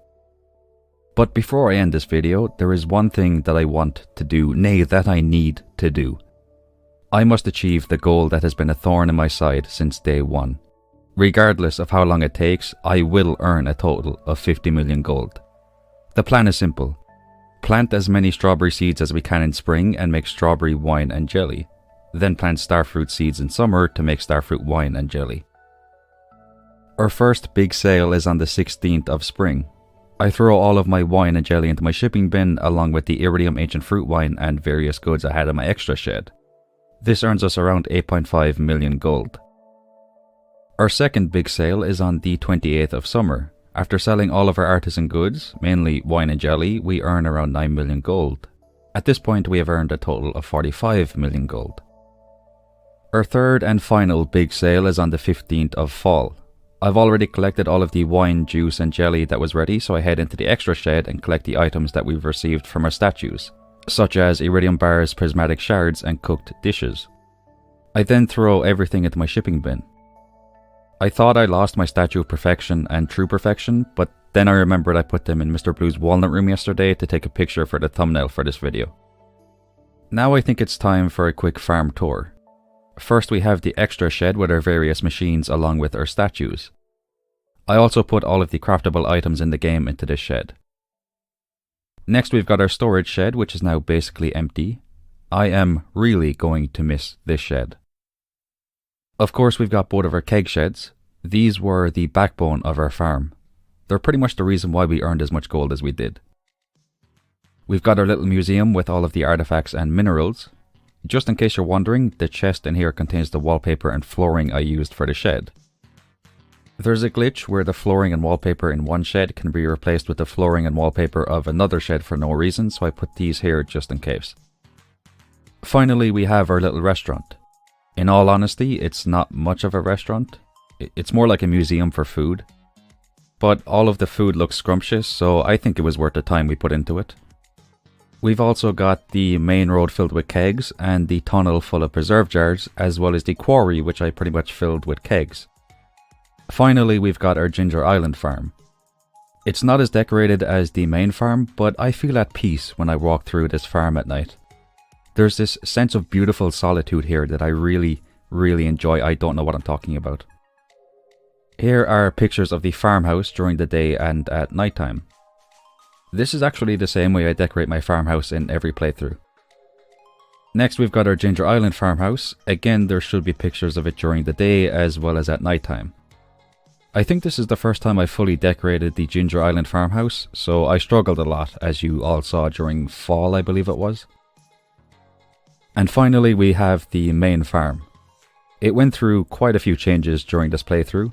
But before I end this video, there is one thing that I want to do, nay, that I need to do. I must achieve the goal that has been a thorn in my side since day one. Regardless of how long it takes, I will earn a total of 50 million gold. The plan is simple. Plant as many strawberry seeds as we can in spring and make strawberry wine and jelly. Then plant starfruit seeds in summer to make starfruit wine and jelly. Our first big sale is on the 16th of spring. I throw all of my wine and jelly into my shipping bin along with the iridium ancient fruit wine and various goods I had in my extra shed. This earns us around 8.5 million gold. Our second big sale is on the 28th of summer. After selling all of our artisan goods, mainly wine and jelly, we earn around 9 million gold. At this point we have earned a total of 45 million gold. Our third and final big sale is on the 15th of fall. I've already collected all of the wine, juice and jelly that was ready, so I head into the extra shed and collect the items that we've received from our statues, such as iridium bars, prismatic shards and cooked dishes. I then throw everything into my shipping bin. I thought I lost my statue of perfection and true perfection, but then I remembered I put them in Mr. Blue's walnut room yesterday to take a picture for the thumbnail for this video. Now I think it's time for a quick farm tour. First we have the extra shed with our various machines along with our statues. I also put all of the craftable items in the game into this shed. Next we've got our storage shed, which is now basically empty. I am really going to miss this shed. Of course we've got both of our keg sheds. These were the backbone of our farm. They're pretty much the reason why we earned as much gold as we did. We've got our little museum with all of the artifacts and minerals. Just in case you're wondering, the chest in here contains the wallpaper and flooring I used for the shed. There's a glitch where the flooring and wallpaper in one shed can be replaced with the flooring and wallpaper of another shed for no reason, so I put these here just in case. Finally, we have our little restaurant. In all honesty, it's not much of a restaurant. It's more like a museum for food. But all of the food looks scrumptious, so I think it was worth the time we put into it. We've also got the main road filled with kegs and the tunnel full of preserve jars, as well as the quarry which I pretty much filled with kegs. Finally, we've got our Ginger Island farm. It's not as decorated as the main farm, but I feel at peace when I walk through this farm at night. There's this sense of beautiful solitude here that I really enjoy. I don't know what I'm talking about. Here are pictures of the farmhouse during the day and at nighttime. This is actually the same way I decorate my farmhouse in every playthrough. Next we've got our Ginger Island farmhouse. Again, there should be pictures of it during the day as well as at nighttime. I think this is the first time I fully decorated the Ginger Island farmhouse, so I struggled a lot, as you all saw during fall, I believe it was. And finally we have the main farm. It went through quite a few changes during this playthrough.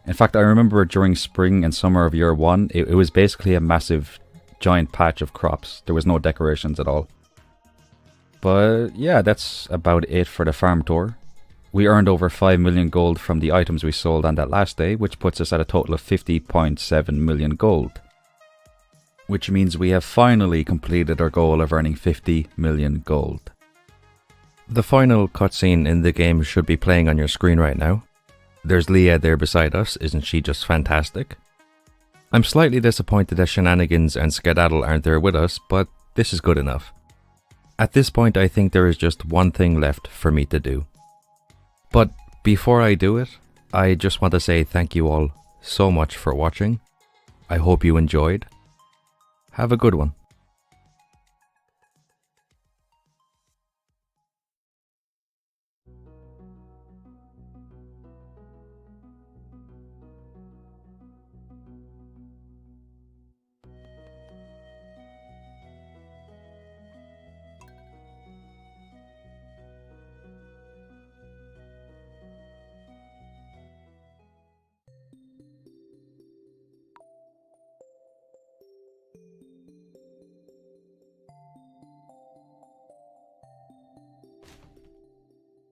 In fact, I remember during spring and summer of year 1, it was basically a massive giant patch of crops. There was no decorations at all. But yeah, that's about it for the farm tour. We earned over 5 million gold from the items we sold on that last day, which puts us at a total of 50.7 million gold. Which means we have finally completed our goal of earning 50 million gold. The final cutscene in the game should be playing on your screen right now. There's Leah there beside us, isn't she just fantastic? I'm slightly disappointed that Shenanigans and Skedaddle aren't there with us, but this is good enough. At this point I think there is just one thing left for me to do. But before I do it, I just want to say thank you all so much for watching. I hope you enjoyed. Have a good one.